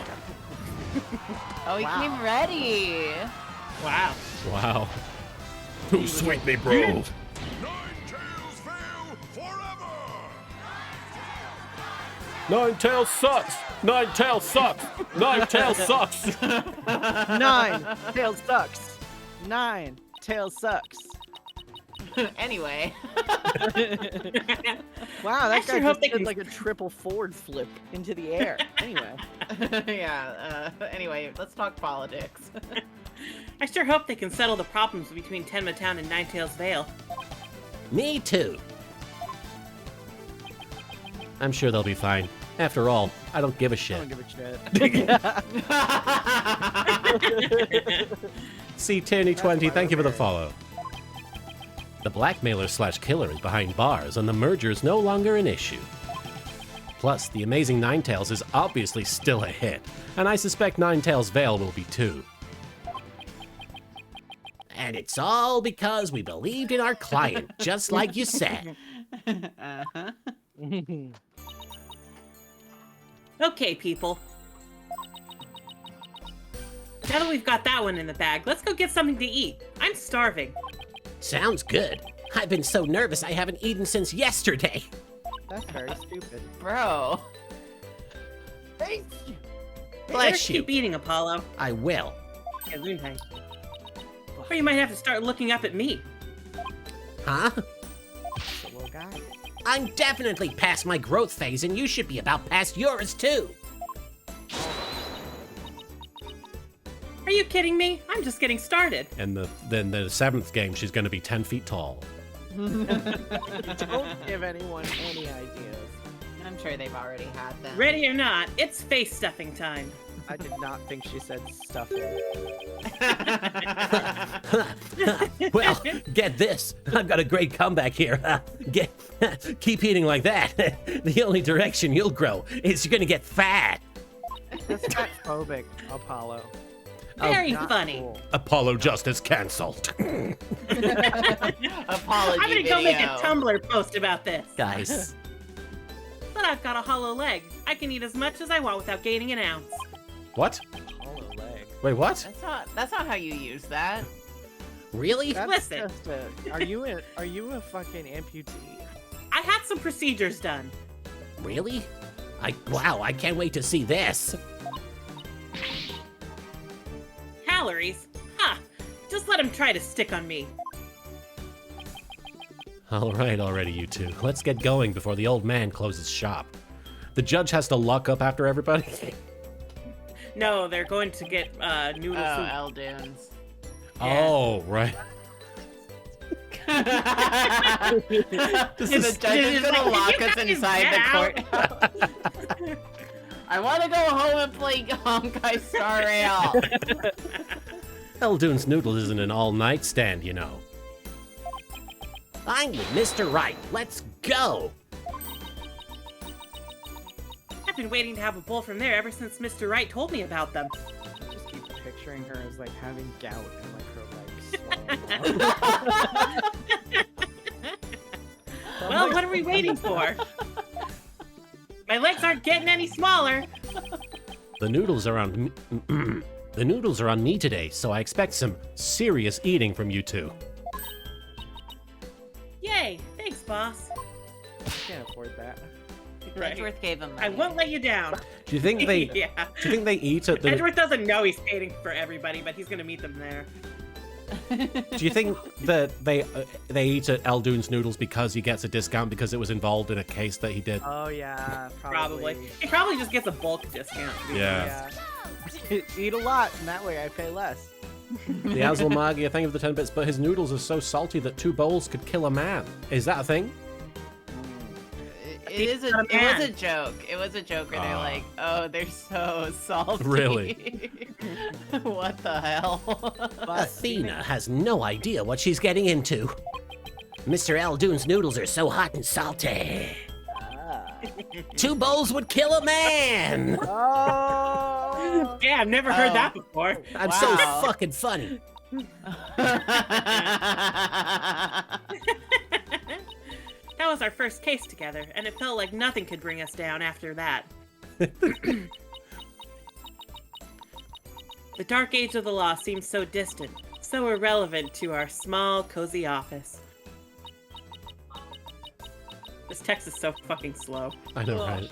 he Wow. came ready. Wow. Wow. Too sweet me, bro. Nine Tails Vale forever! Nine Tails sucks. Nine Tails sucks. Nine Tails sucks. 9. Tail sucks. 9. Tail sucks. Anyway. Wow, I that sure guy hope just they did can- like a triple forward flip into the air. Anyway. Anyway, let's talk politics. I sure hope they can settle the problems between Tenma Town and Ninetails Vale. Me too. I'm sure they'll be fine. After all, I don't give a I shit. don't give a shit. See Tierney 20, why thank you for we're the follow. The blackmailer slash killer is behind bars, and the merger is no longer an issue. Plus, the Amazing Ninetales is obviously still a hit, and I suspect Ninetales Vale will be too. And it's all because we believed in our client, just like you said. Uh-huh. Okay, people. Now that we've got that one in the bag, let's go get something to eat. I'm starving. Sounds good. I've been so nervous I haven't eaten since yesterday. That's very stupid. Bro. Thank you. Bless Better you. keep eating, Apollo. I will. Gesundheit. Or you might have to start looking up at me. Huh? The little guy. I'm definitely past my growth phase, and you should be about past yours too. Are you kidding me? I'm just getting started. And then the 7th game, she's going to be 10 feet tall. Don't give anyone any ideas. I'm sure they've already had them. Ready or not, it's face stuffing time. I did not think she said stuffing. Well, get this. I've got a great comeback here. Keep eating like that. The only direction you'll grow is you're gonna get fat. That's not phobic, Apollo. Very Not funny. cool. Apollo Justice cancelled. Apology I'm gonna go make a video. Tumblr post about this. Guys, But I've got a hollow leg. I can eat as much as I want without gaining an ounce. What? Hollow leg. Wait, what? That's not how you use that. really? That's Listen. just a. Are you a fucking amputee? I had some procedures done. Really? Wow, I can't wait to see this. Calories? Ha! Just let him try to stick on me. All right, already, you two. Let's get going before the old man closes shop. The judge has to lock up after everybody. No, they're going to get noodle Oh, soup. Eldunes. Oh, right. The judge is like, gonna lock "You us guys inside get the courthouse. I want to go home and play Honkai Star Rail. Eldune's Noodles isn't an all-night stand, you know. I'm with Mr. Right. Let's go. I've been waiting to have a bowl from there ever since Mr. Wright told me about them. I just keep picturing her as like having gout and like her legs swelling. Well, what are we waiting for? My legs aren't getting any smaller. The noodles are on me. The noodles are on me today, so I expect some serious eating from you two. Yay! Thanks, boss. I can't afford that. Edgeworth gave him money. I won't let you down. Do you think they? Yeah. Do you think they eat at the? Edgeworth doesn't know he's paying for everybody, but he's gonna meet them there. Do you think that they eat at Eldoon's Noodles because he gets a discount because it was involved in a case that he did? Oh yeah, Probably. He probably just gets a bulk discount. Yeah. Eat a lot, and that way I pay less. The Aswell Magia, thank you for the 10 bits, but his noodles are so salty that 2 bowls could kill a man. Is that a thing? It was a joke. It was a joke where they're like, oh, they're so salty. Really? What the hell? Athena has no idea what she's getting into. Mr. Eldoon's noodles are so hot and salty. 2 bowls would kill a man. Oh. Yeah, I've never heard that before. I'm so fucking funny. That was our first case together, and it felt like nothing could bring us down after that. The dark age of the law seems so distant, so irrelevant to our small, cozy office. This text is so fucking slow. I know, right?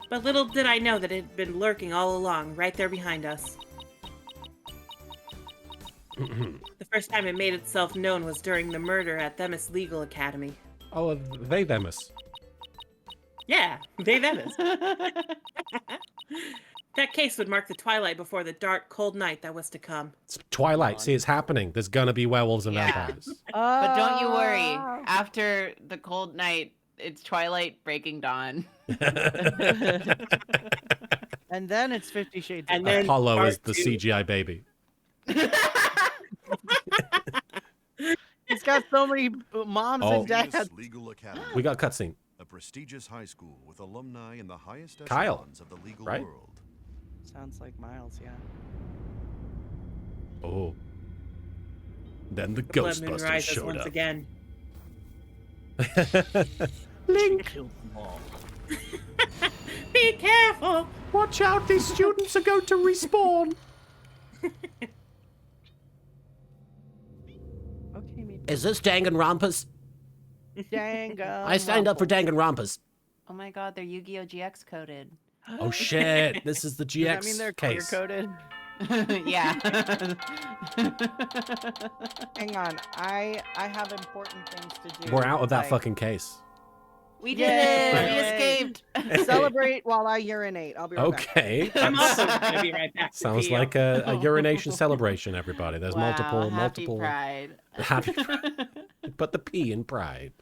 But little did I know that it had been lurking all along, right there behind us. The first time it made itself known was during the murder at Themis Legal Academy. Oh, they Themis. Yeah, they Themis. That case would mark the twilight before the dark, cold night that was to come. It's Twilight. See, it's happening. There's gonna be werewolves and vampires. But don't you worry. After the cold night, it's twilight breaking dawn. And then it's 50 Shades of And Grey. then Apollo part is the 2. CGI baby. He's got so many moms Oh. and dads. Destinies Legal Academy, We got cutscene. a prestigious high school with alumni in the highest Kyle, echelons of the legal right? world. Sounds like Miles, yeah. Oh. Then the The blood moon Ghostbusters rises showed once up. again. Link, Killed them all. Be careful! watch out! These students are going to respawn. Okay, maybe. Is this Danganronpas? Dang. I signed up for Danganronpas. Oh my god, they're Yu-Gi-Oh! GX coded. Oh shit! This is the GX Does that mean they're color case. coded? Yeah. Hang on, I have important things to do. We're out of that like, fucking case. We did it! We Yay. escaped! Celebrate while I urinate. I'll be right back. Okay. I'm also gonna be right back. Sounds Theo. like a urination celebration, everybody. There's Wow, multiple. happy pride. Happy pride. Put the P in pride.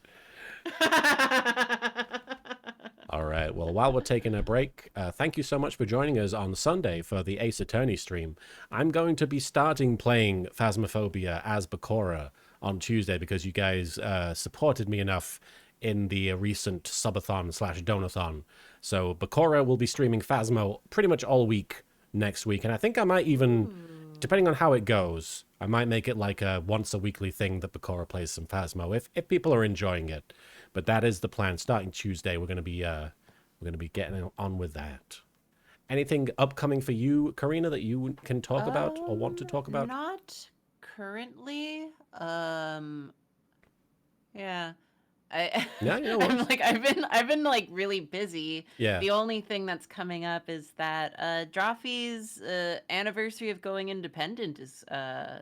All right. Well, while we're taking a break, thank you so much for joining us on Sunday for the Ace Attorney stream. I'm going to be starting playing Phasmophobia as Bakura on Tuesday because you guys supported me enough in the recent subathon/donathon. So Bakura will be streaming Phasmo pretty much all week next week, and I think I might even, depending on how it goes, I might make it like a once a weekly thing that Bakura plays some Phasmo if people are enjoying it. But that is the plan. Starting Tuesday, we're gonna be getting on with that. Anything upcoming for you, Karina, that you can talk about or want to talk about? Not currently. Yeah. Yeah, you know what? I'm like I've been like really busy. Yeah. The only thing that's coming up is that Drawfee's anniversary of going independent is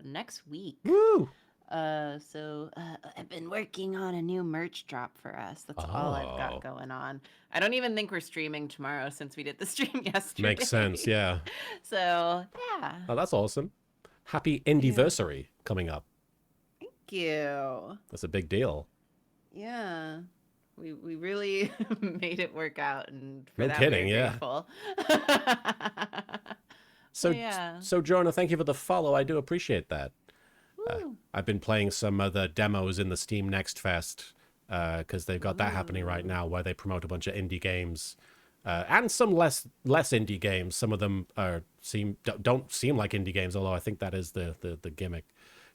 next week. Woo! So I've been working on a new merch drop for us. That's all I've Oh. got going on. I don't even think we're streaming tomorrow since we did the stream yesterday. Makes sense, yeah. So yeah. Oh, that's awesome. Happy Indieversary coming up. Thank you. That's a big deal. Yeah. We really made it work out, and for No that kidding, we're yeah. grateful. So, yeah. so Jonah, thank you for the follow. I do appreciate that. Woo. I've been playing some of the demos in the Steam Next Fest because they've got that happening right now, where they promote a bunch of indie games and some less indie games. Some of them don't seem like indie games, although I think that is the gimmick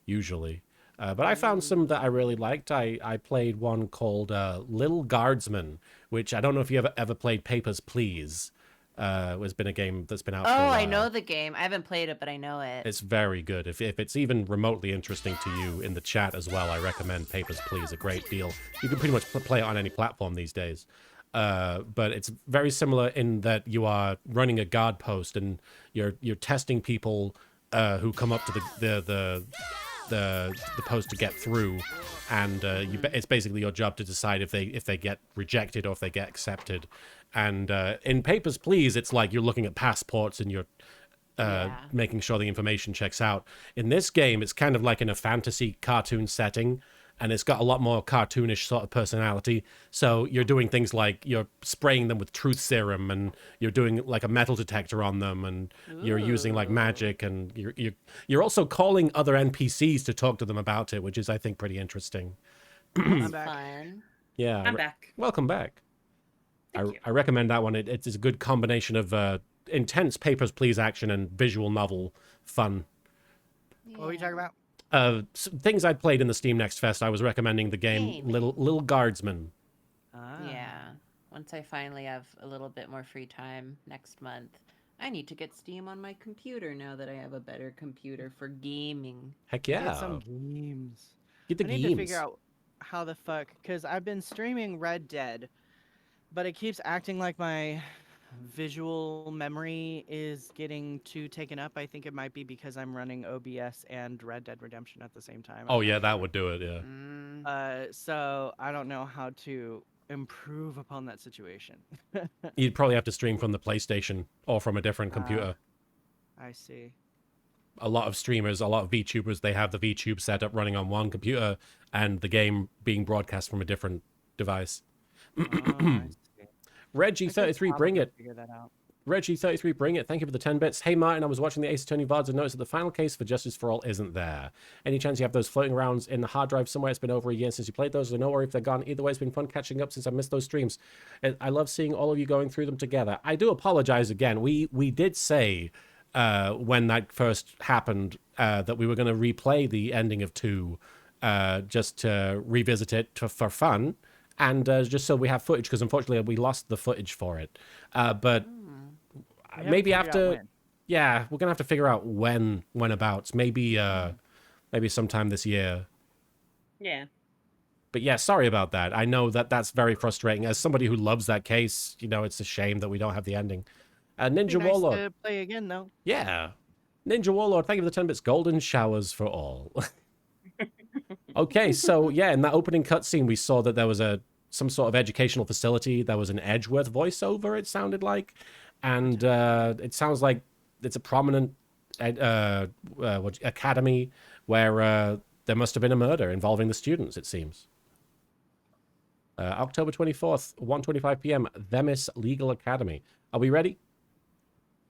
usually. But I found some that I really liked. I played one called Little Guardsman, which I don't know if you ever played Papers, Please. Has been a game that's been out for a Oh, while. I know the game. I haven't played it, but I know it. It's very good. If it's even remotely interesting to you in the chat as well, I recommend Papers, Please a great deal. You can pretty much play it on any platform these days. But it's very similar in that you are running a guard post and you're testing people who come up to the post to get through, and it's basically your job to decide if they get rejected or if they get accepted. And in Papers, Please, it's like you're looking at passports and you're making sure the information checks out. In this game, it's kind of like in a fantasy cartoon setting, and it's got a lot more cartoonish sort of personality. So you're doing things like you're spraying them with truth serum, and you're doing like a metal detector on them, and you're using like magic, and you're also calling other NPCs to talk to them about it, which is, I think, pretty interesting. I'm back. Fun. Yeah, I'm back. welcome back. Thank you. I recommend that one. It's a good combination of intense Papers, Please action and visual novel fun. What are we talking about? Things I'd played in the Steam Next Fest. I was recommending the game Gaming. Little Guardsman. Yeah. Once I finally have a little bit more free time next month, I need to get Steam on my computer now that I have a better computer for gaming. Heck Get yeah. some games. Get the I need games. to figure out how the fuck, because I've been streaming Red Dead, but it keeps acting like my visual memory is getting too taken up. I think it might be because I'm running OBS and Red Dead Redemption at the same time. Oh yeah, that would do it, yeah. So I don't know how to improve upon that situation. You'd probably have to stream from the PlayStation or from a different computer. I see. A lot of streamers, a lot of VTubers, they have the VTube setup running on one computer and the game being broadcast from a different device. I see. Reggie33, bring it. Figure that out. Reggie33, bring it. Thank you for the 10 bits. Hey, Martin, I was watching the Ace Attorney VODs and noticed that the final case for Justice for All isn't there. Any chance you have those floating around in the hard drive somewhere? It's been over a year since you played those. I don't worry if they're gone. Either way, it's been fun catching up since I missed those streams. And I love seeing all of you going through them together. I do apologize again. We did say when that first happened that we were going to replay the ending of 2 just to revisit it for fun. And just so we have footage, because unfortunately we lost the footage for it. But maybe after, yeah, we're gonna have to figure out whenabouts. Maybe sometime this year. Yeah. But yeah, sorry about that. I know that's very frustrating. As somebody who loves that case, it's a shame that we don't have the ending. Ninja Be nice Warlord, to play again though. yeah, Ninja Warlord. Thank you for the 10 bits. Golden showers for all. Okay, so yeah, in that opening cutscene, we saw that there was some sort of educational facility. There was an Edgeworth voiceover, it sounded like, and it sounds like it's a prominent academy where there must have been a murder involving the students, it seems. October 24th, 1:25 p.m., Themis Legal Academy. Are we ready?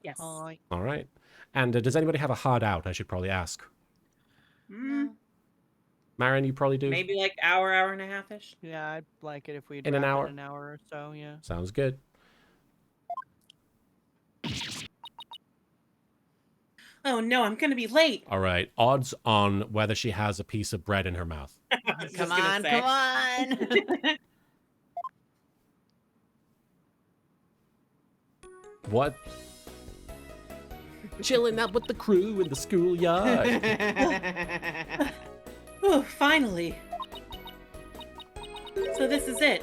Yes. Hi. All right. And does anybody have a hard out, I should probably ask? Marin, you probably do? Maybe like hour and a half-ish. Yeah, I'd like it if we'd In an wrap it hour? in an hour or so. Yeah. Sounds good. Oh no, I'm gonna be late. All right. Odds on whether she has a piece of bread in her mouth. I was Come just gonna on, say. come on. What? Chilling out with the crew in the schoolyard. Ooh, finally. So this is it.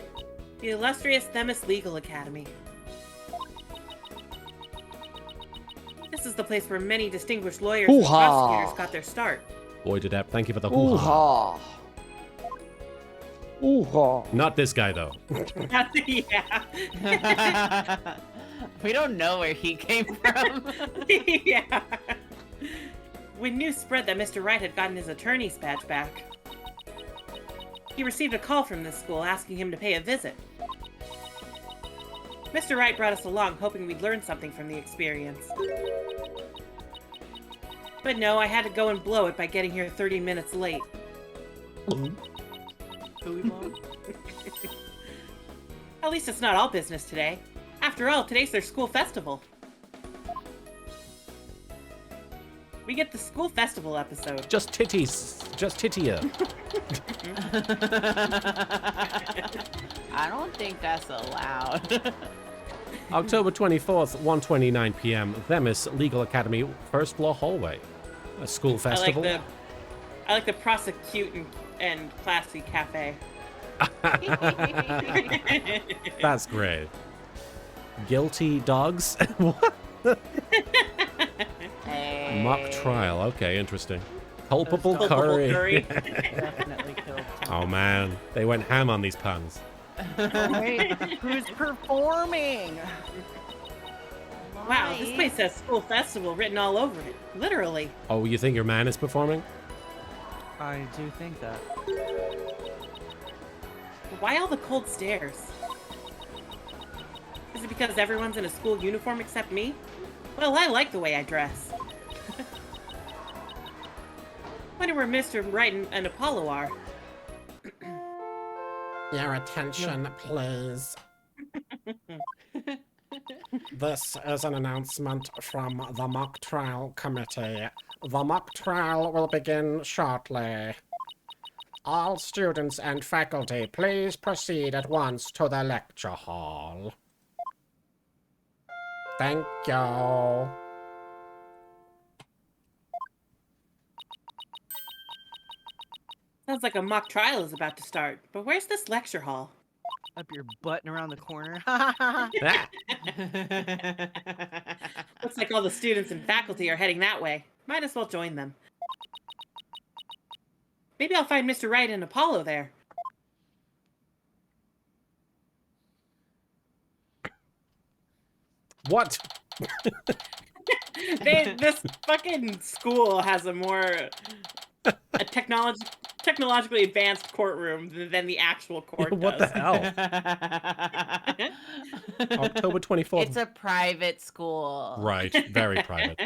The illustrious Themis Legal Academy. This is the place where many distinguished lawyers and Hoo-ha. prosecutors got their start. Boy, Depp, thank you for the hoo-ha. Ooh-ha. Ooh-ha. Not this guy, though. Yeah. We don't know where he came from. Yeah. When news spread that Mr. Wright had gotten his attorney's badge back, he received a call from this school asking him to pay a visit. Mr. Wright brought us along hoping we'd learn something from the experience. But no, I had to go and blow it by getting here 30 minutes late. At least it's not all business today. After all, today's their school festival. We get the school festival episode. Just titties. Just tittia. I don't think that's allowed. October 24th, 1:29 p.m., Themis Legal Academy, first floor hallway. A school festival. I like the prosecute and classy cafe. That's great. Guilty dogs? What? Hey. Mock trial. Okay, interesting. Culpable Culpable curry. curry. Definitely killed. Oh man, they went ham on these puns. Wait, who's performing? Wow, this place has school festival written all over it. Literally. Oh, you think your man is performing? I do think that. Why all the cold stares? Is it because everyone's in a school uniform except me? Well, I like the way I dress. Wonder where Mr. Wright and Apollo are. Your attention, please. This is an announcement from the mock trial committee. The mock trial will begin shortly. All students and faculty, please proceed at once to the lecture hall. Thank you. Sounds like a mock trial is about to start. But where's this lecture hall? Up your butt and around the corner. Ah, Looks like all the students and faculty are heading that way. Might as well join them. Maybe I'll find Mr. Wright and Apollo there. what? This fucking school has a more technologically advanced courtroom than the actual court What does. the hell? October 24th. It's a private school. Right, very private.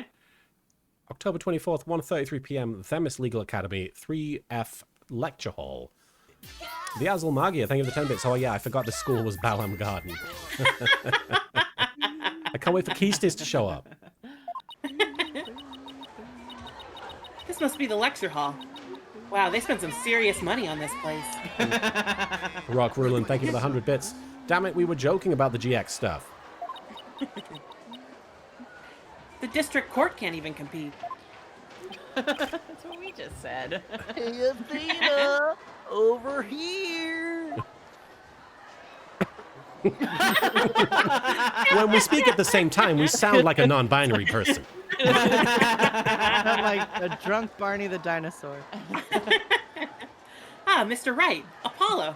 October 24th, 1:33 p.m. Themis Legal Academy, 3F Lecture Hall. The Azul Magia, thank you for the 10 bits. Oh yeah, I forgot the school was Balam Garden. I can't wait for Keystis to show up. This must be the lecture hall. Wow, they spent some serious money on this place. Rock Rulin, thank you for the 100 bits. Damn it, we were joking about the GX stuff. The district court can't even compete. That's what we just said. Hey, Athena, over here. When we speak at the same time, we sound like a non-binary person. I'm like a drunk Barney the dinosaur. Ah, Mr. Wright, Apollo.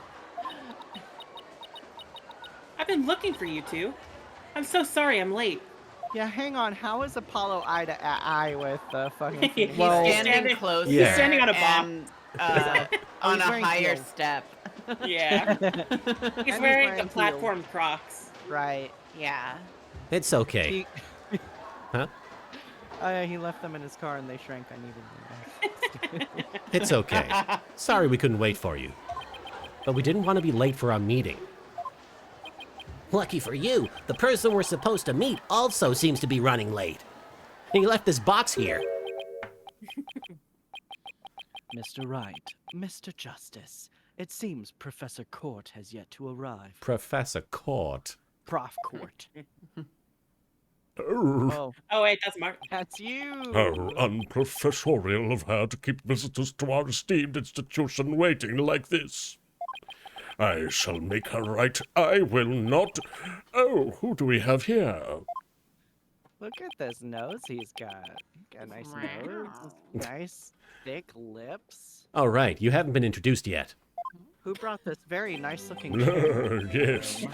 I've been looking for you two. I'm so sorry I'm late. Yeah, hang on. How is Apollo eye to eye with the fucking? He's He's standing standing- closer. Yeah. He's standing on a box. and, on he's a wearing higher heels. step. Yeah. He's he's wearing the wearing platform Crocs. Right. Yeah. It's okay. He, Huh? he left them in his car and they shrank. I needed them. It's okay. Sorry we couldn't wait for you. But we didn't want to be late for our meeting. Lucky for you, the person we're supposed to meet also seems to be running late. He left this box here. Mr. Wright, Mr. Justice. It seems Professor Court has yet to arrive. Professor Court. Prof Court. Oh, Oh, Oh wait, that's Mark. that's you. how unprofessorial of her to keep visitors to our esteemed institution waiting like this. I shall make her right. I will not. Oh, who do we have here? Look at this nose he's got. Got a nice nose, nice thick lips. All right, you haven't been introduced yet. Who brought this very nice looking chair? Yes.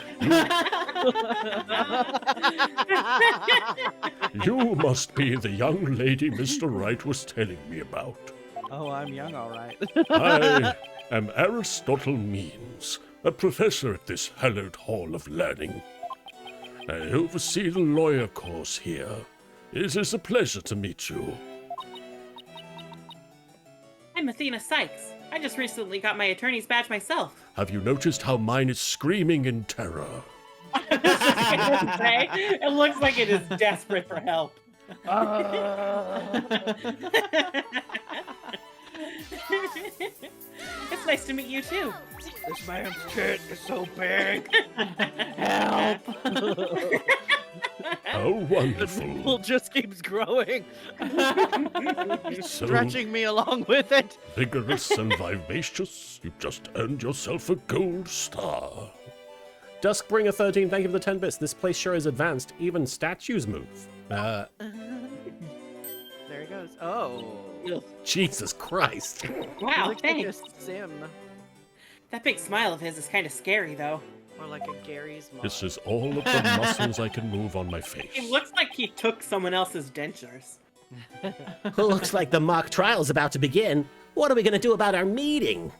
You must be the young lady Mr. Wright was telling me about. Oh, I'm young, all right. I am Aristotle Means, a professor at this hallowed hall of learning. I oversee the lawyer course here. It is a pleasure to meet you. I'm Athena Sykes. I just recently got my attorney's badge myself. Have you noticed how mine is screaming in terror? It looks like it is desperate for help. It's nice to meet you too. This man's tit is so big. Help. How wonderful. Pool just keeps growing. So Stretching me along with it. vigorous and vivacious, you just earned yourself a gold star. Duskbringer 13, thank you for the 10 bits. This place sure is advanced. Even statues move. There he goes. Oh. Ugh. Jesus Christ. Wow, Looks like a thanks. sim. That big smile of his is kind of scary, though. Or like a Gary's mom. This is all of the muscles I can move on my face. He looks like he took someone else's dentures. Looks like the mock trial's about to begin. What are we gonna do about our meeting?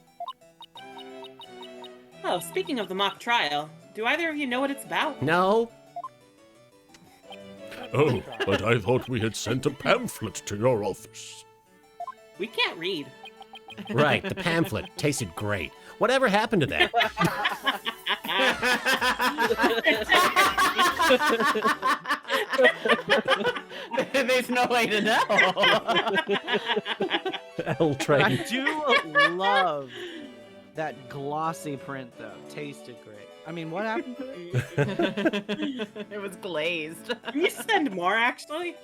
Oh, speaking of the mock trial, do either of you know what it's about? No? Oh, but I thought we had sent a pamphlet to your office. We can't read. Right, the pamphlet tasted great. Whatever happened to that? There's no way to know. L train. I do love that glossy print, though. Tasted great. I mean, what happened to it? It was glazed. Can you send more, actually?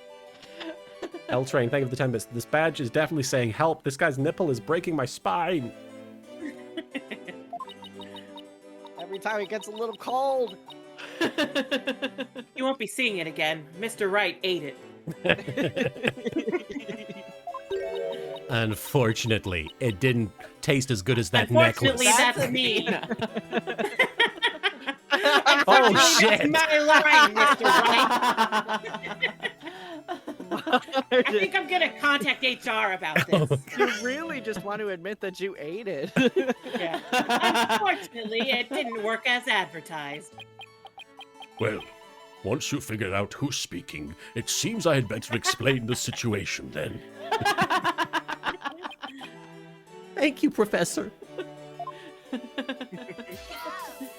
L train, thank you for the 10 bits. This badge is definitely saying, help, this guy's nipple is breaking my spine. Every time it gets a little cold. You won't be seeing it again. Mr. Wright ate it. Unfortunately, it didn't taste as good as that Unfortunately, necklace. that's me. Oh, That's shit. my line, Mr. Wright. I think I'm gonna contact HR about this. You really just want to admit that you ate it. Yeah. Unfortunately, it didn't work as advertised. Well, once you figure out who's speaking, it seems I had better explain the situation then. Thank you, Professor.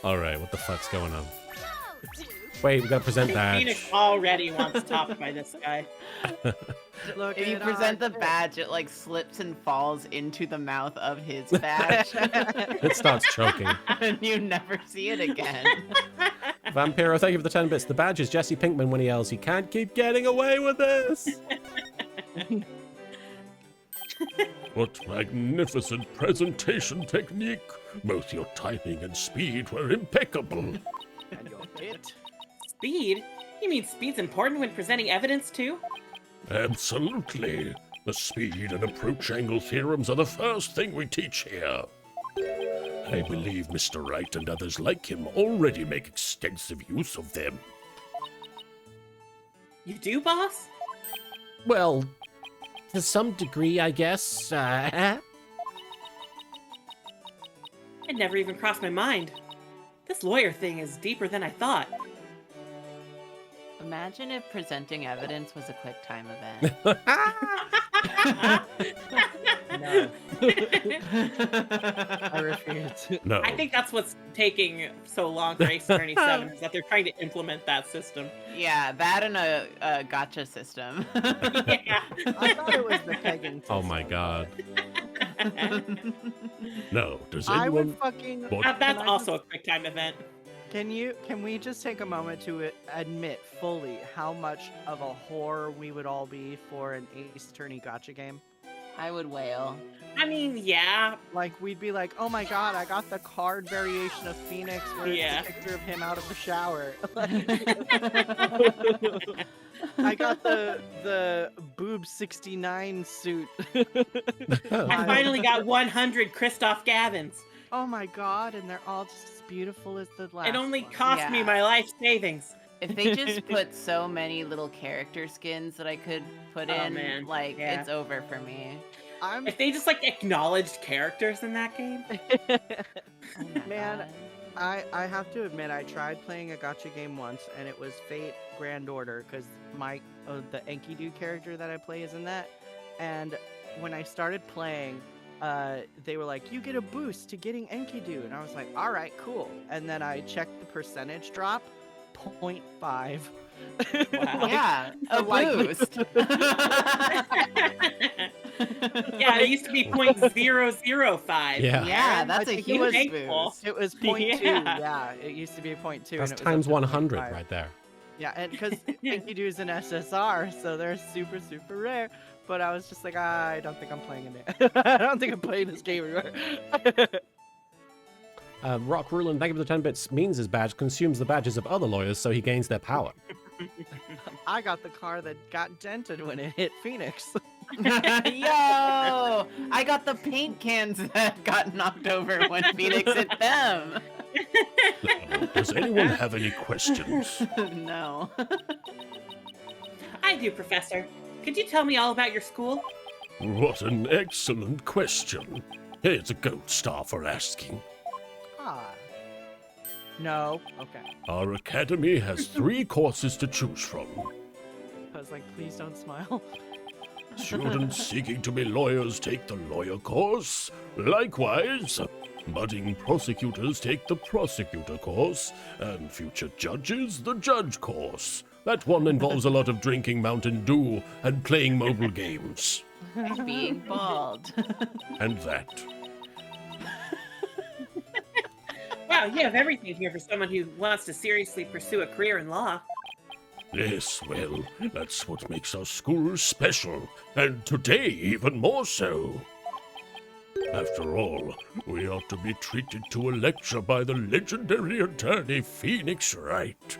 Alright, what the fuck's going on? Wait, we gotta present Phoenix badge. already wants topped by this guy. Look If you at present our the badge, it like slips and falls into the mouth of his badge. It starts choking. And you never see it again. Vampiro, thank you for the 10 bits. The badge is Jesse Pinkman when he yells, "You can't keep getting away with this!" What magnificent presentation technique! Both your timing and speed were impeccable. And your bit. Speed? You mean speed's important when presenting evidence too? Absolutely. The speed and approach angle theorems are the first thing we teach here. I believe Mr. Wright and others like him already make extensive use of them. You do, boss? Well, to some degree, I guess. It never even crossed my mind. This lawyer thing is deeper than I thought. Imagine if presenting evidence was a quick time event. No. I refuse. No. I think that's what's taking so long for Ace Attorney 7, is that they're trying to implement that system. Yeah, that and a gotcha system. Yeah. I thought it was the pegging. Oh my god. No. Does I would anyone... fucking. What? That's Can I also a quick time event. Can we just take a moment to admit fully how much of a whore we would all be for an Ace Attorney gotcha game? I would wail. I mean, yeah. Like, we'd be like, oh my god, I got the card variation of Phoenix where Yeah. it's a picture of him out of the shower. I got the boob 69 suit. I finally got 100 Christoph Gavins. Oh my god, and they're all just as beautiful as the last It only one. cost me Yeah. my life savings. If they just put so many little character skins that I could put Oh, in, man. like, Yeah. it's over for me. I'm If they just like acknowledged characters in that game. Oh my Man, God. I have to admit, I tried playing a gotcha game once, and it was Fate Grand Order, because the Enkidu character that I play is in that. And when I started playing, they were like, you get a boost to getting Enkidu. And I was like, all right, cool. And then I checked the percentage drop, 0.5. Wow. Yeah, a like- boost. Yeah, it used to be 0.005. Yeah. Yeah, I that's a think it huge was thankful. boost. It was 0.2. Yeah. Yeah, it used to be 0.2. That's and it was up times to 100 0.5. right there. Yeah, and because Enkidu's an SSR, so they're super, super rare. But I was just like, I don't think I'm playing it. I don't think I'm playing this game anymore. Rock Rulin, thank you for the 10 bits. Means his badge consumes the badges of other lawyers so he gains their power. I got the car that got dented when it hit Phoenix. Yo! I got the paint cans that got knocked over when Phoenix hit them. Does anyone have any questions? No. I do, Professor. Could you tell me all about your school? What an excellent question. Here's a gold star for asking. Ah. No. Okay. Our academy has 3 courses to choose from. I was like, please don't smile. Students seeking to be lawyers take the lawyer course. Likewise, budding prosecutors take the prosecutor course, and future judges the judge course. That one involves a lot of drinking Mountain Dew and playing mobile games. Being bald. And that. Wow, you have everything here for someone who wants to seriously pursue a career in law. Yes, well, that's what makes our school special, and today even more so. After all, we ought to be treated to a lecture by the legendary attorney Phoenix Wright.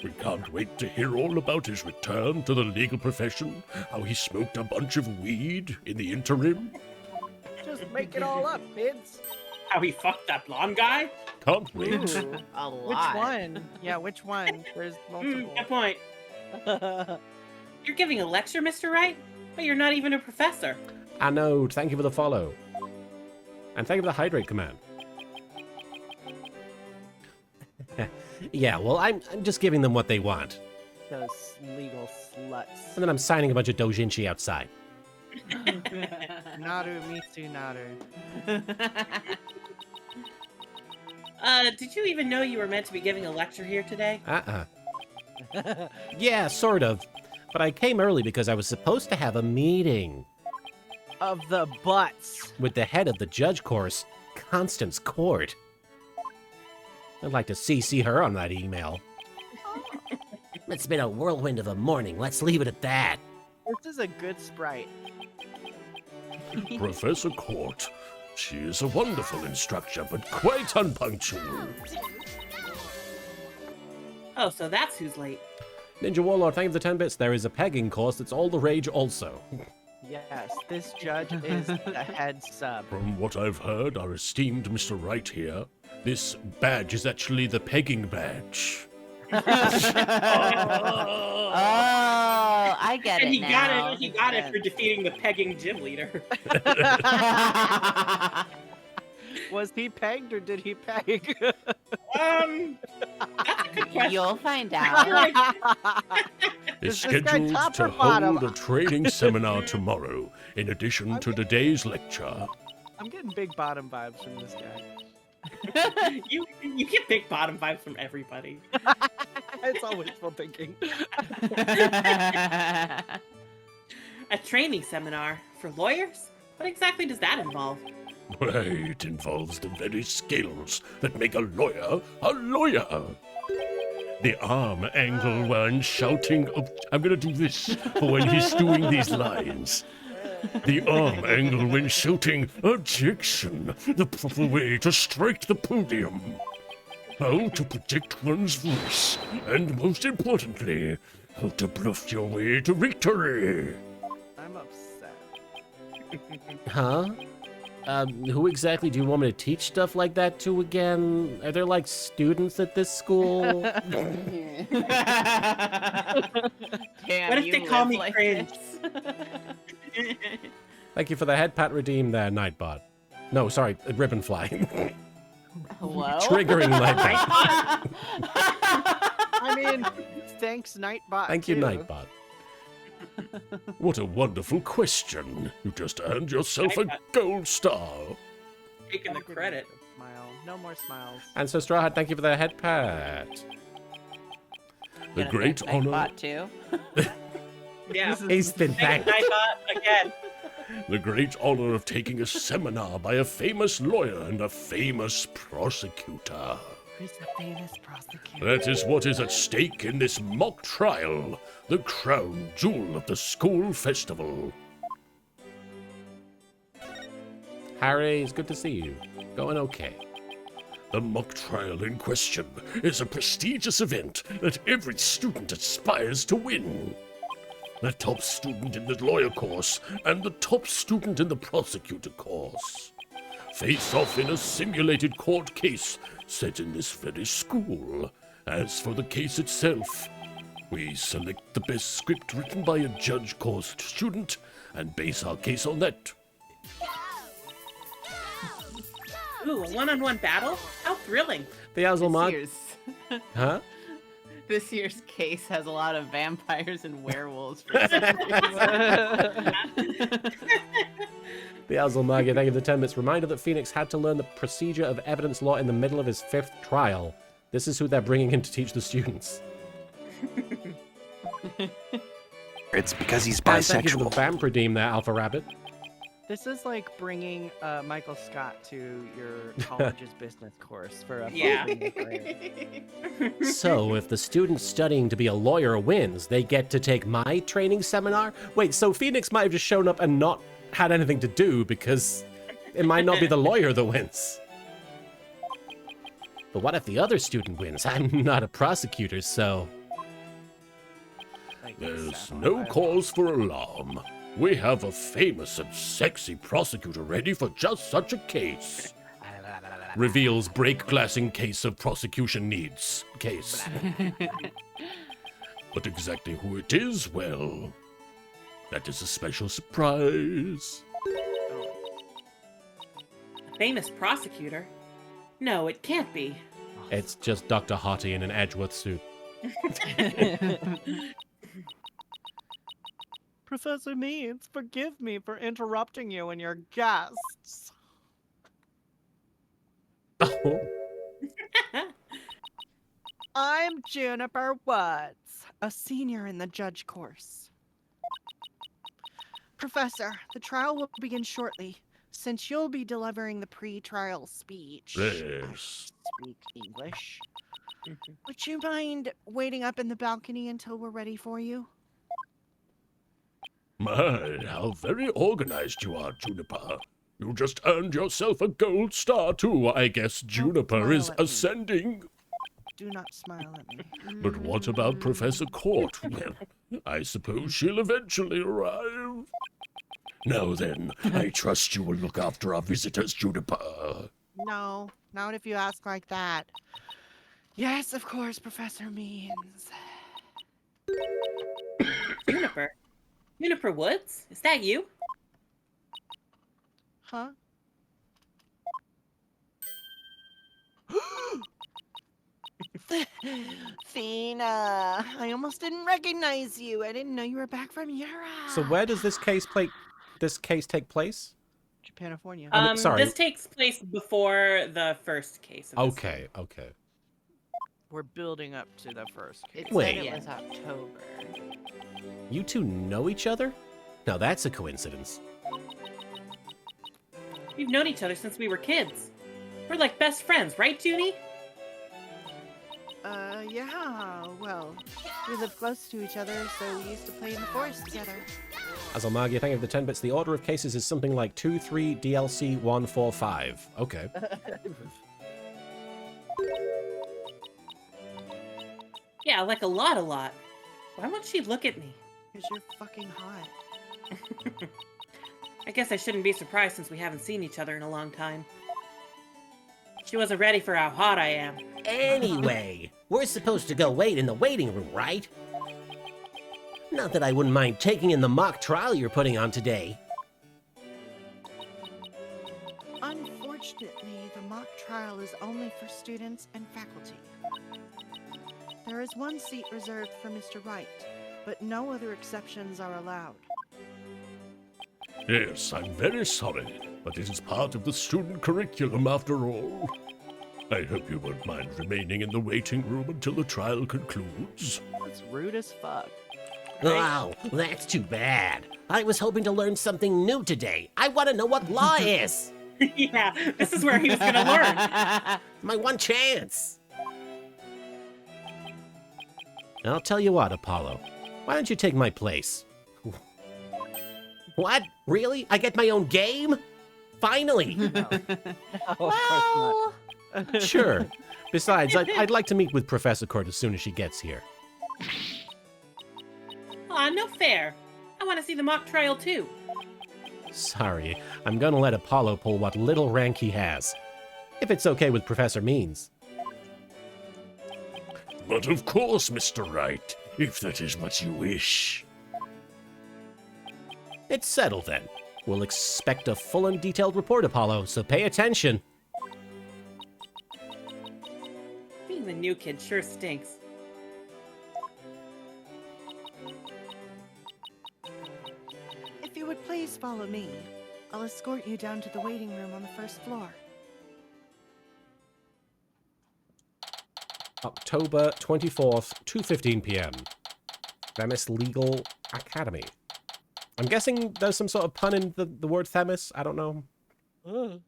We can't wait to hear all about his return to the legal profession, how he smoked a bunch of weed in the interim. Just make it all up, kids. How he fucked that blonde guy? Can't wait. Ooh. A Which lot. one? Yeah, which one? There's multiple. Good point. You're giving a lecture, Mr. Wright? But you're not even a professor. I know. Thank you for the follow. And thank you for the hydrate command. Yeah, well, I'm just giving them what they want. Those legal sluts. And then I'm signing a bunch of doujinshi outside. Naru Mitsu Naru. Did you even know you were meant to be giving a lecture here today? Yeah, sort of. But I came early because I was supposed to have a meeting Of the butts. with the head of the judge course, Constance Court. I'd like to CC her on that email. It's been a whirlwind of a morning. Let's leave it at that. This is a good sprite. Professor Court. She is a wonderful instructor, but quite unpunctual. Oh, so that's who's late. Ninja Warlord, thank you for the 10 bits. There is a pegging course that's all the rage also. Yes, this judge is the head sub. From what I've heard, our esteemed Mr. Wright here, this badge is actually the pegging badge. Oh, I get And it he now. got it. He got it for defeating the pegging gym leader. Was he pegged or did he peg? That's a good question. You'll find out. Is Is this guy scheduled top to or bottom? hold a training seminar tomorrow, in addition to today's lecture. I'm getting big bottom vibes from this guy. You get big bottom vibes from everybody. It's all wishful thinking. A training seminar for lawyers? What exactly does that involve? Why, it involves the very skills that make a lawyer a lawyer. The arm angle when shouting, I'm gonna do this for when he's doing these lines. The arm angle when shouting, objection, the proper way to strike the podium. How to protect one's voice, and most importantly, how to bluff your way to victory. I'm upset. Huh? Who exactly do you want me to teach stuff like that to again? Are there, like, students at this school? Damn, What if you they call live me like cringe? this. Thank you for the head pat redeem there, Nightbot. No, sorry, ribbon flying. Hello? Triggering Nightbot. I mean, thanks, Nightbot. Thank you, too. Nightbot. What a wonderful question. You just earned yourself a gold star. Taking the credit. Smile. No more smiles. And so, Straw Hat, thank you for the head pat. The Gonna great thank honor. Nightbot, too. Yeah. He's been Thank thanked. Nightbot again. The great honor of taking a seminar by a famous lawyer and a famous prosecutor. Who's the famous prosecutor? That is what is at stake in this mock trial, the crown jewel of the school festival. Harry, it's good to see you. Going okay. The mock trial in question is a prestigious event that every student aspires to win. the top student in the lawyer course and the top student in the prosecutor course face off in a simulated court case set in this very school. As for the case itself, we select the best script written by a judge course student and base our case on that. Ooh, a one-on-one battle? How thrilling. The Azulmag. Huh? This year's case has a lot of vampires and werewolves. For some reason. The Azulmag, thank you for the 10 minutes. Reminder that Phoenix had to learn the procedure of evidence law in the middle of his 5th trial. This is who they're bringing in to teach the students. It's because he's And thank you for the bisexual. vamp redeem there, Alpha Rabbit. This is like bringing Michael Scott to your college's business course for a Yeah. So, if the student studying to be a lawyer wins, they get to take my training seminar? Wait, so Phoenix might have just shown up and not had anything to do because it might not be the lawyer that wins. But what if the other student wins? I'm not a prosecutor, so... There's no cause for alarm. We have a famous and sexy prosecutor ready for just such a case. Reveals break-glassing case of prosecution needs case. But exactly who it is, well, that is a special surprise. A famous prosecutor? No, it can't be. It's just Dr. Hottie in an Edgeworth suit. Professor Meads, forgive me for interrupting you and your guests. Oh. I'm Juniper Woods, a senior in the judge course. Professor, the trial will begin shortly. Since you'll be delivering the pre-trial speech, Yes. speak English. Would you mind waiting up in the balcony until we're ready for you? My, how very organized you are, Juniper. You just earned yourself a gold star, too. I guess Juniper is smile at me. ascending. Do not smile at me. But what about Professor Court? Well, I suppose she'll eventually arrive. Now then, I trust you will look after our visitors, Juniper. No, not if you ask like that. Yes, of course, Professor Means. Juniper? Juniper Woods? Is that you? Huh? Thena, I almost didn't recognize you. I didn't know you were back from Europe. So where does this case take place? Japanifornia. I mean, sorry. This takes place before the first case. Of this. Okay, okay. We're building up to the first case. It Wait. said it was October. You two know each other? Now that's a coincidence. We've known each other since we were kids. We're like best friends, right, Junie? Yeah, well, we live close to each other, so we used to play in the forest together. Azulmagia, thank you for the 10 bits. The order of cases is something like 2, 3, DLC, 1, 4, 5. Okay. Yeah, like a lot. Why won't she look at me? Because you're fucking hot. I guess I shouldn't be surprised since we haven't seen each other in a long time. She wasn't ready for how hot I am. Anyway, we're supposed to go wait in the waiting room, right? Not that I wouldn't mind taking in the mock trial you're putting on today. Unfortunately, the mock trial is only for students and faculty. There is one seat reserved for Mr. Wright, but no other exceptions are allowed. Yes, I'm very sorry, but this is part of the student curriculum after all. I hope you won't mind remaining in the waiting room until the trial concludes. That's rude as fuck. Oh, that's too bad. I was hoping to learn something new today. I want to know what law is. Yeah, this is where he was gonna learn. My one chance. I'll tell you what, Apollo. Why don't you take my place? What? Really? I get my own game? Finally. Well, Sure. Besides, I'd like to meet with Professor Court as soon as she gets here. Well, Aw, no fair. I want to see the mock trial too. Sorry, I'm gonna let Apollo pull what little rank he has. If it's okay with Professor Means. But of course, Mr. Wright, if that is what you wish. It's settled then. We'll expect a full and detailed report, Apollo, so pay attention. Being the new kid sure stinks. If you would please follow me, I'll escort you down to the waiting room on the first floor. October 24th, 2:15 p.m. Themis Legal Academy. I'm guessing there's some sort of pun in the word Themis. I don't know.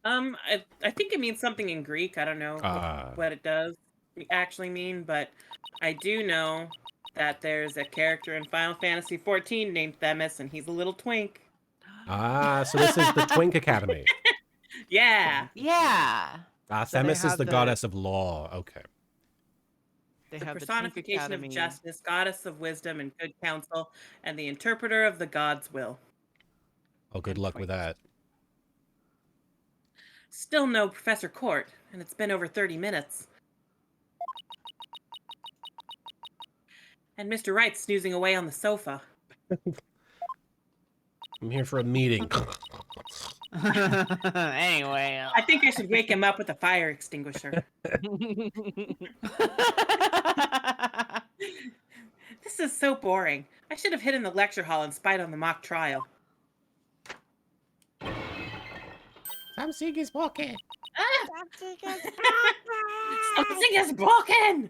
I think it means something in Greek. I don't know what it does actually mean, but I do know that there's a character in Final Fantasy XIV named Themis, and he's a little twink. So this is the Twink Academy. Yeah. Yeah. So they Themis is have the the- goddess of law. Okay. They The have the Twink personification of Academy. justice, goddess of wisdom and good counsel, and the interpreter of the god's will. Oh, good luck with that. Still no Professor Court, and it's been over 30 minutes. And Mr. Wright's snoozing away on the sofa. I'm here for a meeting. Anyway. I think I should wake him up with a fire extinguisher. This is so boring. I should have hidden the lecture hall and spied on the mock trial. Something is broken. Something is broken!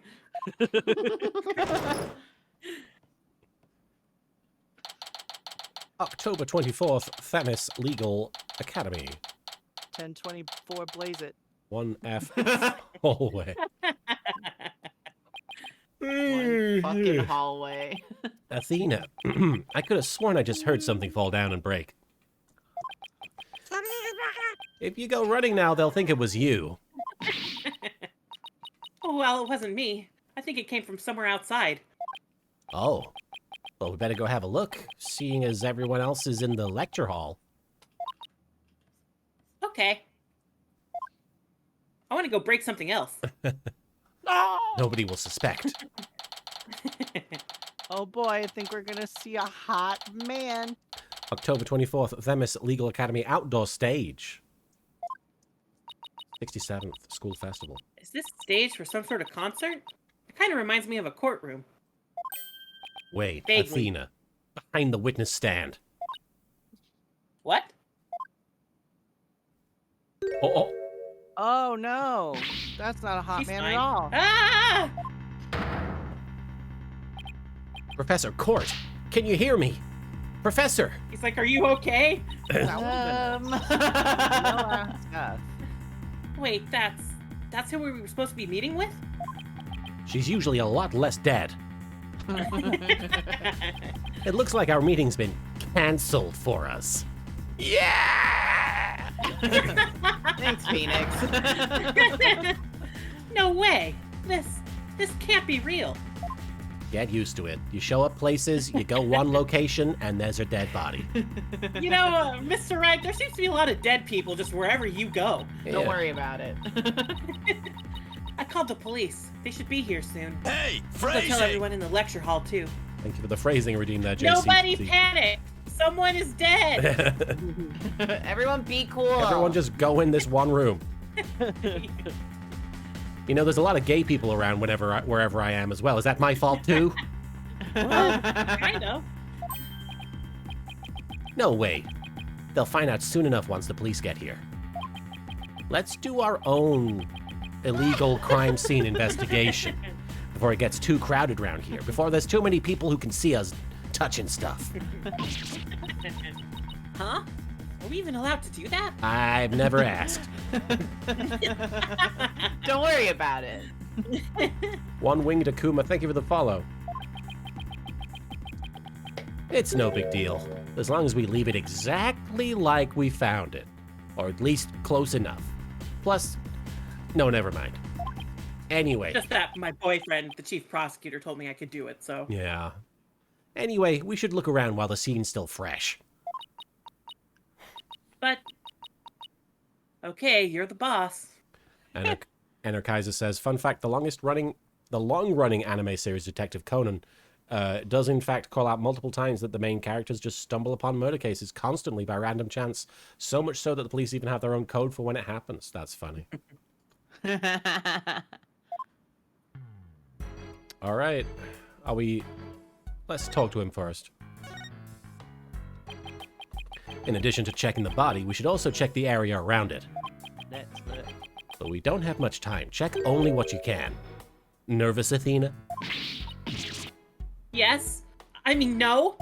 October 24th, Themis Legal Academy. 1024 blaze it. 1F hallway. One fucking hallway. Athena. I could have sworn I just heard something fall down and break. If you go running now, they'll think it was you. Oh, well, it wasn't me. I think it came from somewhere outside. Oh. Well, we better go have a look, seeing as everyone else is in the lecture hall. Okay. I want to go break something else. Nobody will suspect. Oh boy, I think we're gonna see a hot man. October 24th, Themis Legal Academy Outdoor Stage. 67th School Festival. Is this staged for some sort of concert? It kind of reminds me of a courtroom. Wait, Vaguely. Athena. Behind the witness stand. What? Oh. Oh no, that's not a hot She's man fine. at all. Ah! Professor Court, can you hear me? Professor! He's like, are you okay? That would've been- No ask us. Wait, that's who we were supposed to be meeting with? She's usually a lot less dead. It looks like our meeting's been cancelled for us. Yeah! Thanks, Phoenix. No way. This can't be real. Get used to it. You show up places, you go one location, and there's a dead body. You know, Mr. Wright, there seems to be a lot of dead people just wherever you go. Don't Yeah. worry about it. I called the police. They should be here soon. Hey, They'll tell phrasing! everyone in the lecture hall, too. Thank you for the phrasing, Redeem that, JC. Nobody panic! Someone is dead! Everyone be cool. Everyone just go in this one room. You know, there's a lot of gay people around wherever I am as well. Is that my fault too? Kind of. No way. They'll find out soon enough once the police get here. Let's do our own illegal crime scene investigation before it gets too crowded around here, before there's too many people who can see us touching stuff. Huh? Are we even allowed to do that? I've never asked. Don't worry about it. One Winged Akuma, thank you for the follow. It's no big deal, as long as we leave it exactly like we found it. Or at least close enough. Plus, no, never mind. Anyway. Just that my boyfriend, the chief prosecutor, told me I could do it, so. Yeah. Anyway, we should look around while the scene's still fresh. But okay, you're the boss. Kaiser says, fun fact, the long-running anime series Detective Conan does in fact call out multiple times that the main characters just stumble upon murder cases constantly by random chance, so much so that the police even have their own code for when it happens. That's funny. All right. Let's talk to him first. In addition to checking the body, we should also check the area around it. But we don't have much time. Check only what you can. Nervous, Athena? Yes? I mean, no?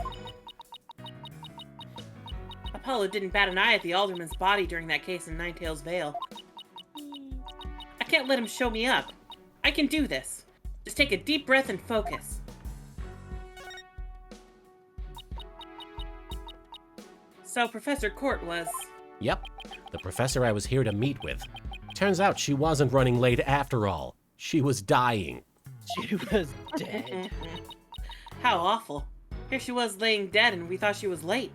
Apollo didn't bat an eye at the alderman's body during that case in Ninetails Vale. I can't let him show me up. I can do this. Just take a deep breath and focus. So Professor Court was... Yep, the professor I was here to meet with. Turns out she wasn't running late after all. She was dying. She was dead. How awful. Here she was laying dead and we thought she was late.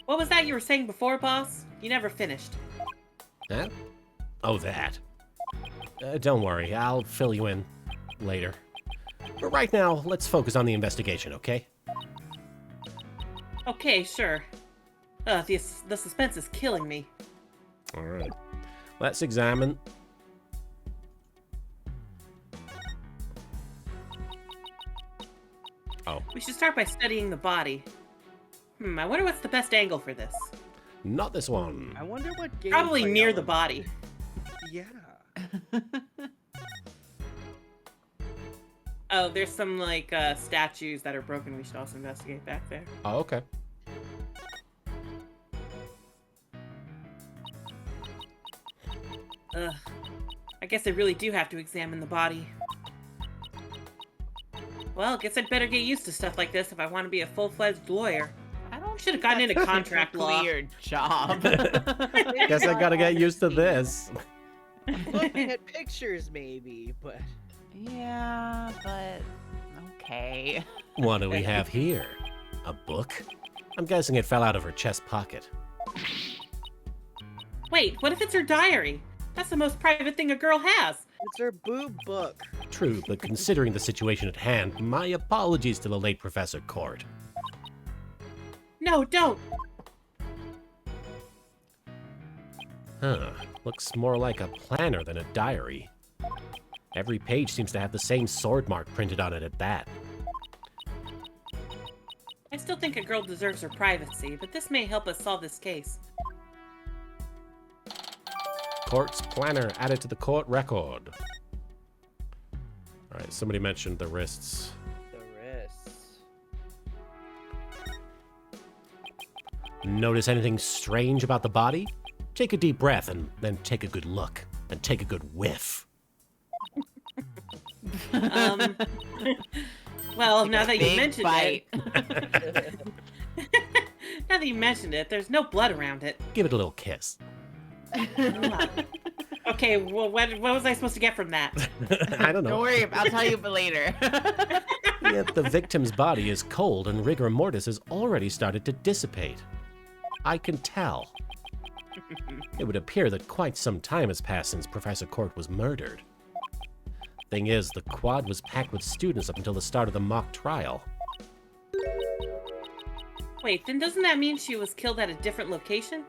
What was that you were saying before, boss? You never finished. Huh? Oh, that. Don't worry, I'll fill you in later. But right now, let's focus on the investigation, okay? Okay, sure. The suspense is killing me. All right. Let's examine. Oh, We should start by studying the body. I wonder what's the best angle for this. not this one. I wonder what game. Probably near the body. Yeah. Oh, there's some, like, statues that are broken. We should also investigate back there. Oh, okay. Ugh. I guess I really do have to examine the body. Well, guess I'd better get used to stuff like this if I want to be a full-fledged lawyer. I don't Should have gotten into contract law. Weird job. Guess I gotta get used to this. Looking at pictures, maybe, but Yeah, but okay. What do we have here? A book? I'm guessing it fell out of her chest pocket. Wait, what if it's her diary? That's the most private thing a girl has. it's her boob book. True, but considering the situation at hand, my apologies to the late Professor Court. No, don't. Huh. Looks more like a planner than a diary. Every page seems to have the same sword mark printed on it at that. I still think a girl deserves her privacy, but this may help us solve this case. Court's planner added to the court record. All right, somebody mentioned the wrists. The wrists. Notice anything strange about the body? Take a deep breath and then take a good look. And take a good whiff. Well, now that you Big mentioned bite. it... Now that you mentioned it, there's no blood around it. Give it a little kiss. Okay, well, what was I supposed to get from that? I don't know. Don't worry, I'll tell you later. Yet the victim's body is cold and rigor mortis has already started to dissipate. I can tell. It would appear that quite some time has passed since Professor Court was murdered. Thing is, the quad was packed with students up until the start of the mock trial. Wait, then doesn't that mean she was killed at a different location?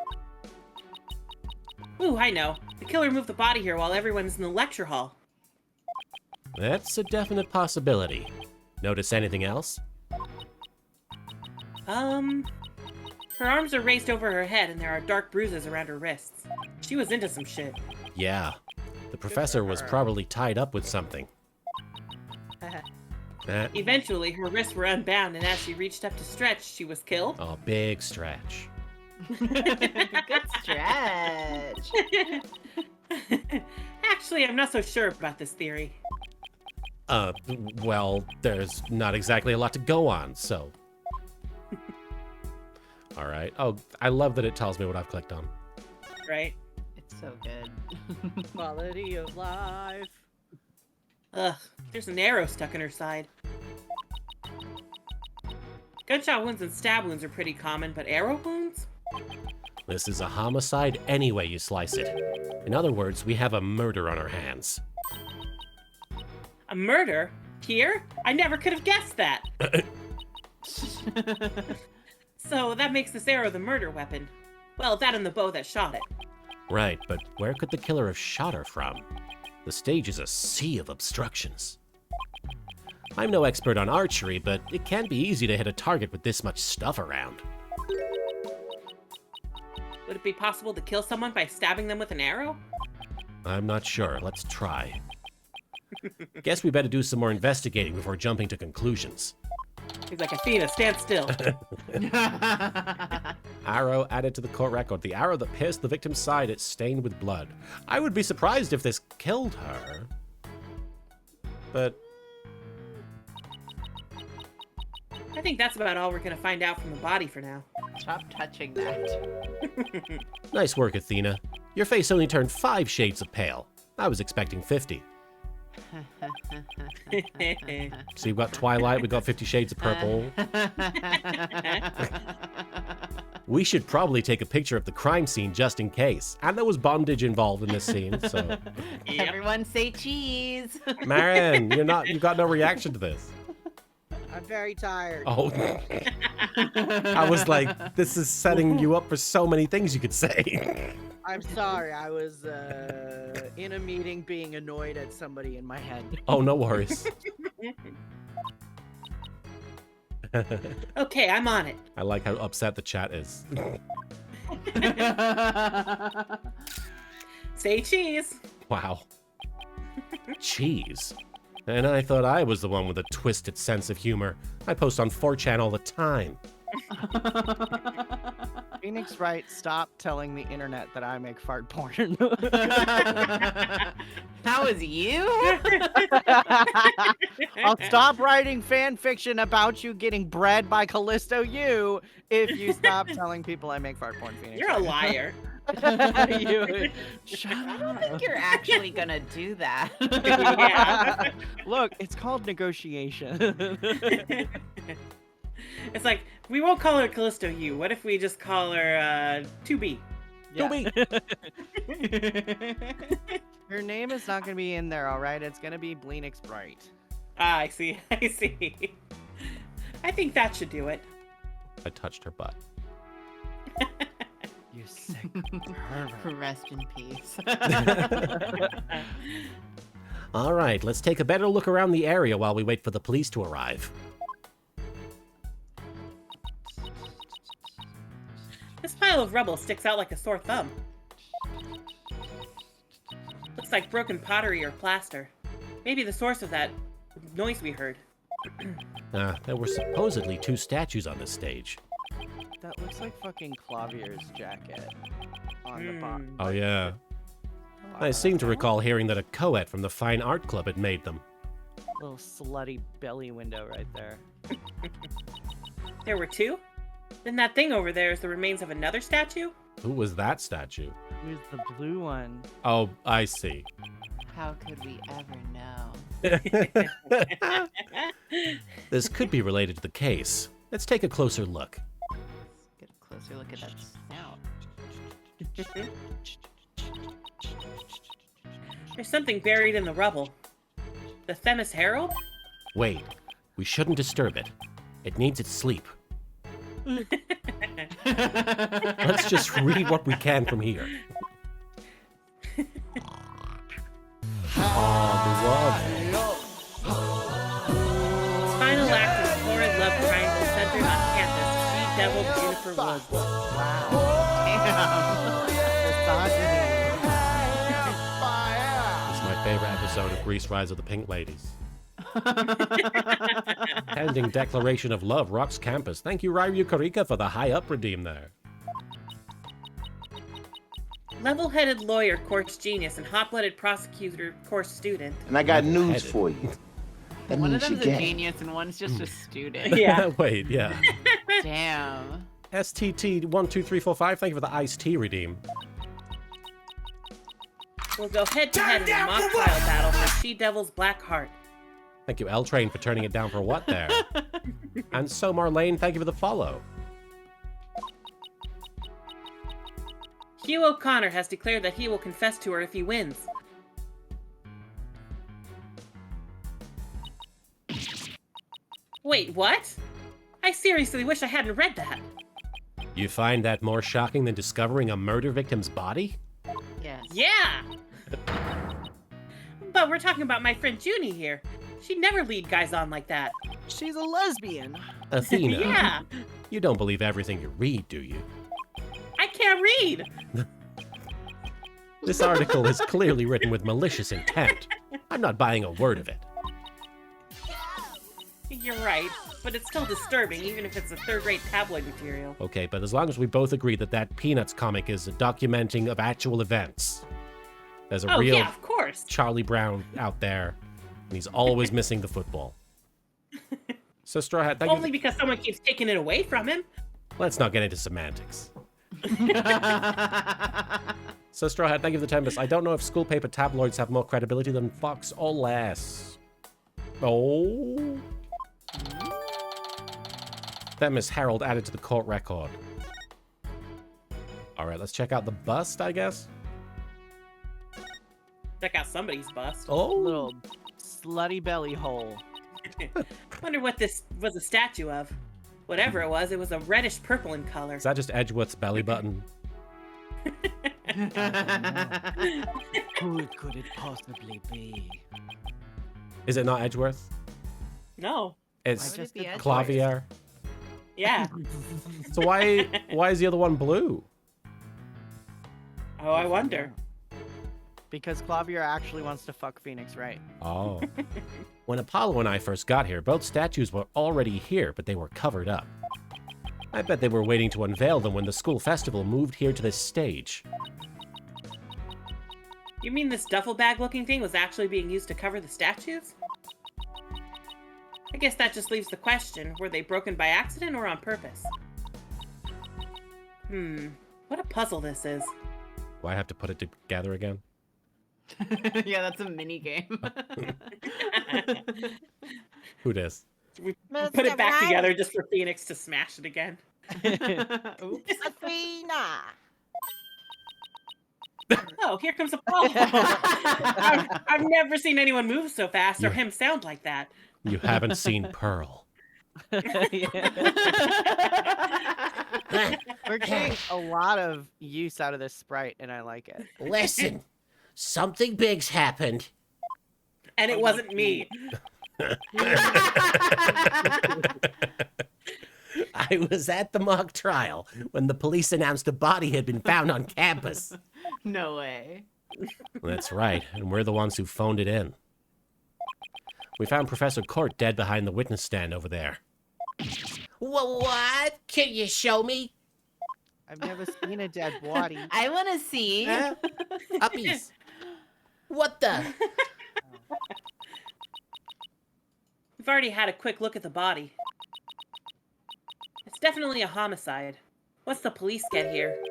Ooh, I know. The killer moved the body here while everyone's in the lecture hall. That's a definite possibility. Notice anything else? Her arms are raised over her head and there are dark bruises around her wrists. She was into some shit. Yeah. The professor was probably tied up with something. Eventually, her wrists were unbound, and as she reached up to stretch, she was killed. Oh, big stretch. Good stretch. Actually, I'm not so sure about this theory. Well, there's not exactly a lot to go on, so... All right. Oh, I love that it tells me what I've clicked on. Right? It's so good. Quality of life. Ugh, there's an arrow stuck in her side. Gunshot wounds and stab wounds are pretty common, but arrow wounds? This is a homicide any way you slice it. In other words, we have a murder on our hands. A murder? Here? I never could have guessed that. So that makes this arrow the murder weapon. Well, that and the bow that shot it. Right, but where could the killer have shot her from? The stage is a sea of obstructions. I'm no expert on archery, but it can be easy to hit a target with this much stuff around. Would it be possible to kill someone by stabbing them with an arrow? I'm not sure. Let's try. Guess we better do some more investigating before jumping to conclusions. He's like, Athena, stand still. Arrow added to the court record. The arrow that pierced the victim's side, it's stained with blood. I would be surprised if this killed her. But I think that's about all we're gonna find out from the body for now. Stop touching that. nice work, Athena. Your face only turned 5 shades of pale. I was expecting 50. So you've got Twilight, we've got 50 Shades of Purple. We should probably take a picture of the crime scene just in case. And there was bondage involved in this scene, so... Everyone say cheese. Marin, you've got no reaction to this. I'm very tired. Oh. I was like, this is setting you up for so many things you could say. I'm sorry. I was in a meeting being annoyed at somebody in my head. Oh, no worries. Okay, I'm on it. I like how upset the chat is. Say cheese. Wow. Cheese. And I thought I was the one with a twisted sense of humor. I post on 4chan all the time. Phoenix Wright, stop telling the internet that I make fart porn. That was you? I'll stop writing fan fiction about you getting bred by Callisto U if you stop telling people I make fart porn, Phoenix. You're a liar. Shut I don't up. think you're actually gonna do that. Yeah. Look, it's called negotiation. It's like, we won't call her Callisto U. What if we just call her 2B? Yeah. Her name is not going to be in there, all right? It's going to be Bleenix Bright. Ah, I see. I see. I think that should do it. I touched her butt. You sick pervert. Rest in peace. All right, let's take a better look around the area while we wait for the police to arrive. This pile of rubble sticks out like a sore thumb. Looks like broken pottery or plaster. Maybe the source of that noise we heard. There were supposedly 2 statues on this stage. That looks like fucking Clavier's jacket on the bottom. Oh, yeah. I seem to recall hearing that a co-ed from the Fine Art Club had made them. Little slutty belly window right there. There were 2? Then that thing over there is the remains of another statue? Who was that statue? Who's the blue one? Oh, I see. How could we ever know? This could be related to the case. Let's take a closer look. Get a closer look at that snout. There's something buried in the rubble. The Themis Herald? Wait, we shouldn't disturb it. It needs its sleep. Let's just read what we can from here. Oh, the love. Final act of the florid love triangle centered on campus. She-devil Jennifer Woods. This is my favorite episode of Grease Rise of the Pink Ladies. Pending declaration of love rocks campus. Thank you, Ryu Karika, for the high up redeem there. Level-headed lawyer course genius and hot-blooded prosecutor course student. And I got news for you. That One of means you them's a get genius and one's just a student. Yeah. Wait, yeah. Damn. STT12345, thank you for the iced tea redeem. We'll go head-to-head in a mock trial battle for She-Devil's Black Heart. Thank you, L Train, for turning it down for what there. And so, Marlene, thank you for the follow. Hugh O'Connor has declared that he will confess to her if he wins. Wait, what? I seriously wish I hadn't read that. You find that more shocking than discovering a murder victim's body? Yes. Yeah! But we're talking about my friend Junie here. She'd never lead guys on like that. She's a lesbian. Athena, Yeah! you don't believe everything you read, do you? I can't read! This article is clearly written with malicious intent. I'm not buying a word of it. You're right, but it's still disturbing, even if it's a third-rate tabloid material. Okay, but as long as we both agree that that Peanuts comic is a documenting of actual events. There's a Oh, real yeah, of course. Charlie Brown out there, and he's always missing the football. So, Straw Hat, thank Only you. because someone keeps taking it away from him. Let's not get into semantics. So, Straw Hat, thank you for the 10 bits. I don't know if school paper tabloids have more credibility than Fox or less. Oh. That Miss Harold added to the court record. All right, let's check out the bust, I guess. Check out somebody's bust. Oh. Little slutty belly hole. Wonder what this was a statue of. Whatever it was a reddish purple in color. Is that just Edgeworth's belly button? Who could it possibly be? Is it not Edgeworth? No. It's Why would it be Edgeworth? Clavier. Yeah. So why is the other one blue? Oh, I wonder. Because Clavier actually wants to fuck Phoenix, right? Oh. When Apollo and I first got here, both statues were already here, but they were covered up. I bet they were waiting to unveil them when the school festival moved here to this stage. You mean this duffel bag looking thing was actually being used to cover the statues? I guess that just leaves the question, were they broken by accident or on purpose? What a puzzle this is. Do I have to put it together again? Yeah, that's a mini game. Who dis? We put it back together just for Phoenix to smash it again. Oops. Athena. Oh, here comes Apollo. I've never seen anyone move so fast or Yeah. him sound like that. You haven't seen Pearl. We're getting a lot of use out of this sprite, and I like it. Listen, something big's happened. And it wasn't me. I was at the mock trial when the police announced a body had been found on campus. No way. That's right, and we're the ones who phoned it in. We found Professor Court dead behind the witness stand over there. What? Can you show me? I've never seen a dead body. I want to see. Huh? Uppies. What the? We've already had a quick look at the body. It's definitely a homicide. Once the police get here.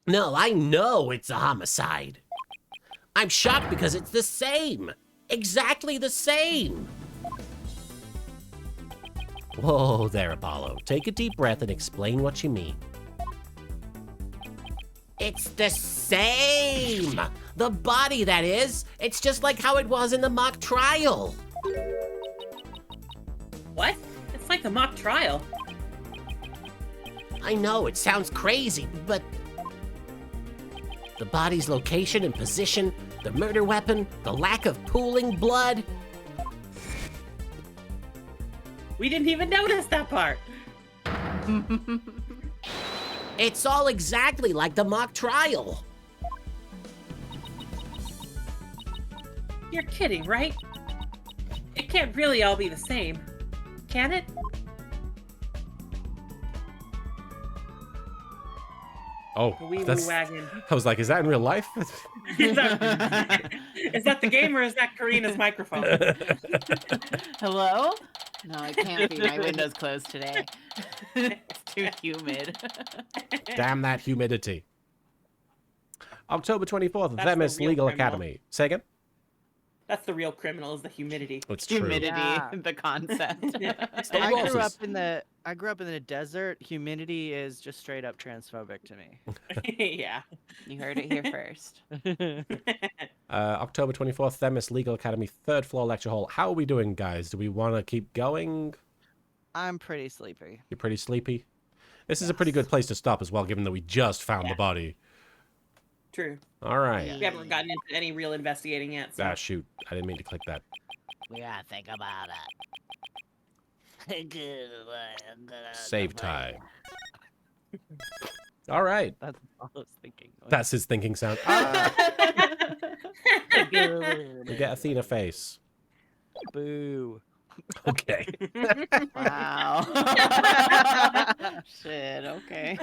No, I know it's a homicide. I'm shocked because it's the same. Exactly the same. Whoa there, Apollo. Take a deep breath and explain what you mean. It's the same. The body, that is. It's just like how it was in the mock trial. What? It's like the mock trial. I know, it sounds crazy, but... The body's location and position, the murder weapon, the lack of pooling blood. We didn't even notice that part. It's all exactly like the mock trial. You're kidding, right? It can't really all be the same. Can it? Oh, The wee woo that's... wagon. I was like, is that in real life? Is that the game or is that Karina's microphone? Hello? No, it can't be. My window's closed today. It's too humid. Damn that humidity. October 24th, That's Themis the real Legal criminal. Academy. Say again? That's the real criminal, is the humidity. It's true. Humidity, Yeah. the concept. Stop I grew glasses. up in the desert. Humidity is just straight up transphobic to me. Yeah. You heard it here first. October 24th, Themis Legal Academy, 3rd floor lecture hall. How are we doing, guys? Do we want to keep going? I'm pretty sleepy. You're pretty sleepy? This is a pretty good place to stop as well, given that we just found the Yeah. body. True. All right. We haven't gotten into any real investigating yet. So. Ah, shoot. I didn't mean to click that. We gotta think about it. Save time. All right. That's all I was thinking. That's his thinking sound. We get Athena face. Boo. Okay. Wow. Shit, okay.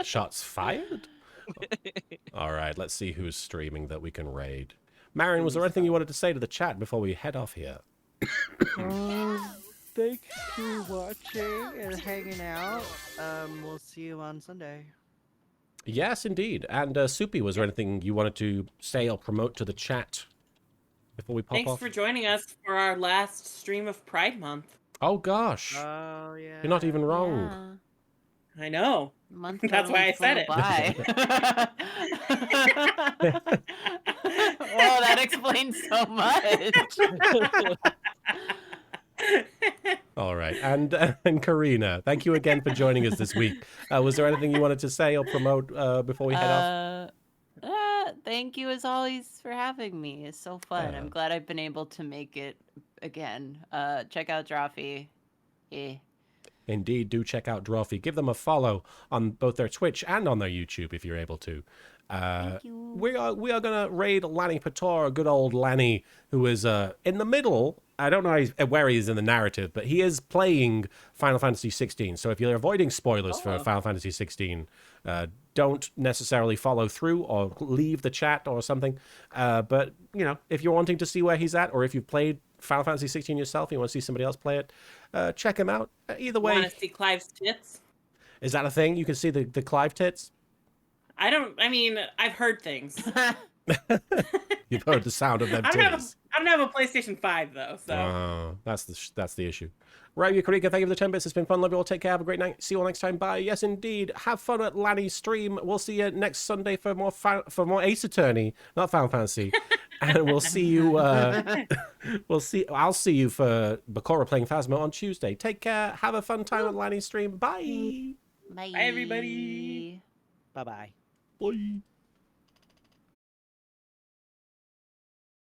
Shots fired? All right, let's see who's streaming that we can raid. Marion, was there anything you wanted to say to the chat before we head off here? Thanks for watching and hanging out. We'll see you on Sunday. Yes, indeed. And Soupy, was there anything you wanted to say or promote to the chat before we pop Thanks off? for joining us for our last stream of Pride Month. Oh, gosh. Oh, yeah. You're not even wrong. I know. Month That's why I said it. Well, that explains so much. All right. And Karina, thank you again for joining us this week. Was there anything you wanted to say or promote before we head off? Thank you as always for having me. It's so fun. I'm glad I've been able to make it again. Check out Drawfee. Yeah. Indeed, do check out Drawfee. Give them a follow on both their Twitch and on their YouTube if you're able to. Thank you. We are going to raid Lanny Pator, good old Lanny, who is in the middle. I don't know where he is in the narrative, but he is playing Final Fantasy 16. So if you're avoiding spoilers for Final Fantasy 16, don't necessarily follow through or leave the chat or something. But, you know, if you're wanting to see where he's at, or if you've played Final Fantasy 16 yourself and you want to see somebody else play it, check him out. Either way. Want to see Clive's tits? Is that a thing? You can see the Clive tits? I mean, I've heard things. You've heard the sound of them titties. I don't have a PlayStation 5 though, so. That's the issue. Right, Yukarika, thank you for the 10 bits. It's been fun. Love you all. Take care. Have a great night. See you all next time. Bye. Yes, indeed. Have fun at Lanny's stream. We'll see you next Sunday for more Ace Attorney, not Final Fantasy. And we'll see you. I'll see you for Bakura playing Phasma on Tuesday. Take care. Have a fun time at Lanny's stream. Bye. Bye. Bye, everybody. Bye-bye. Bye.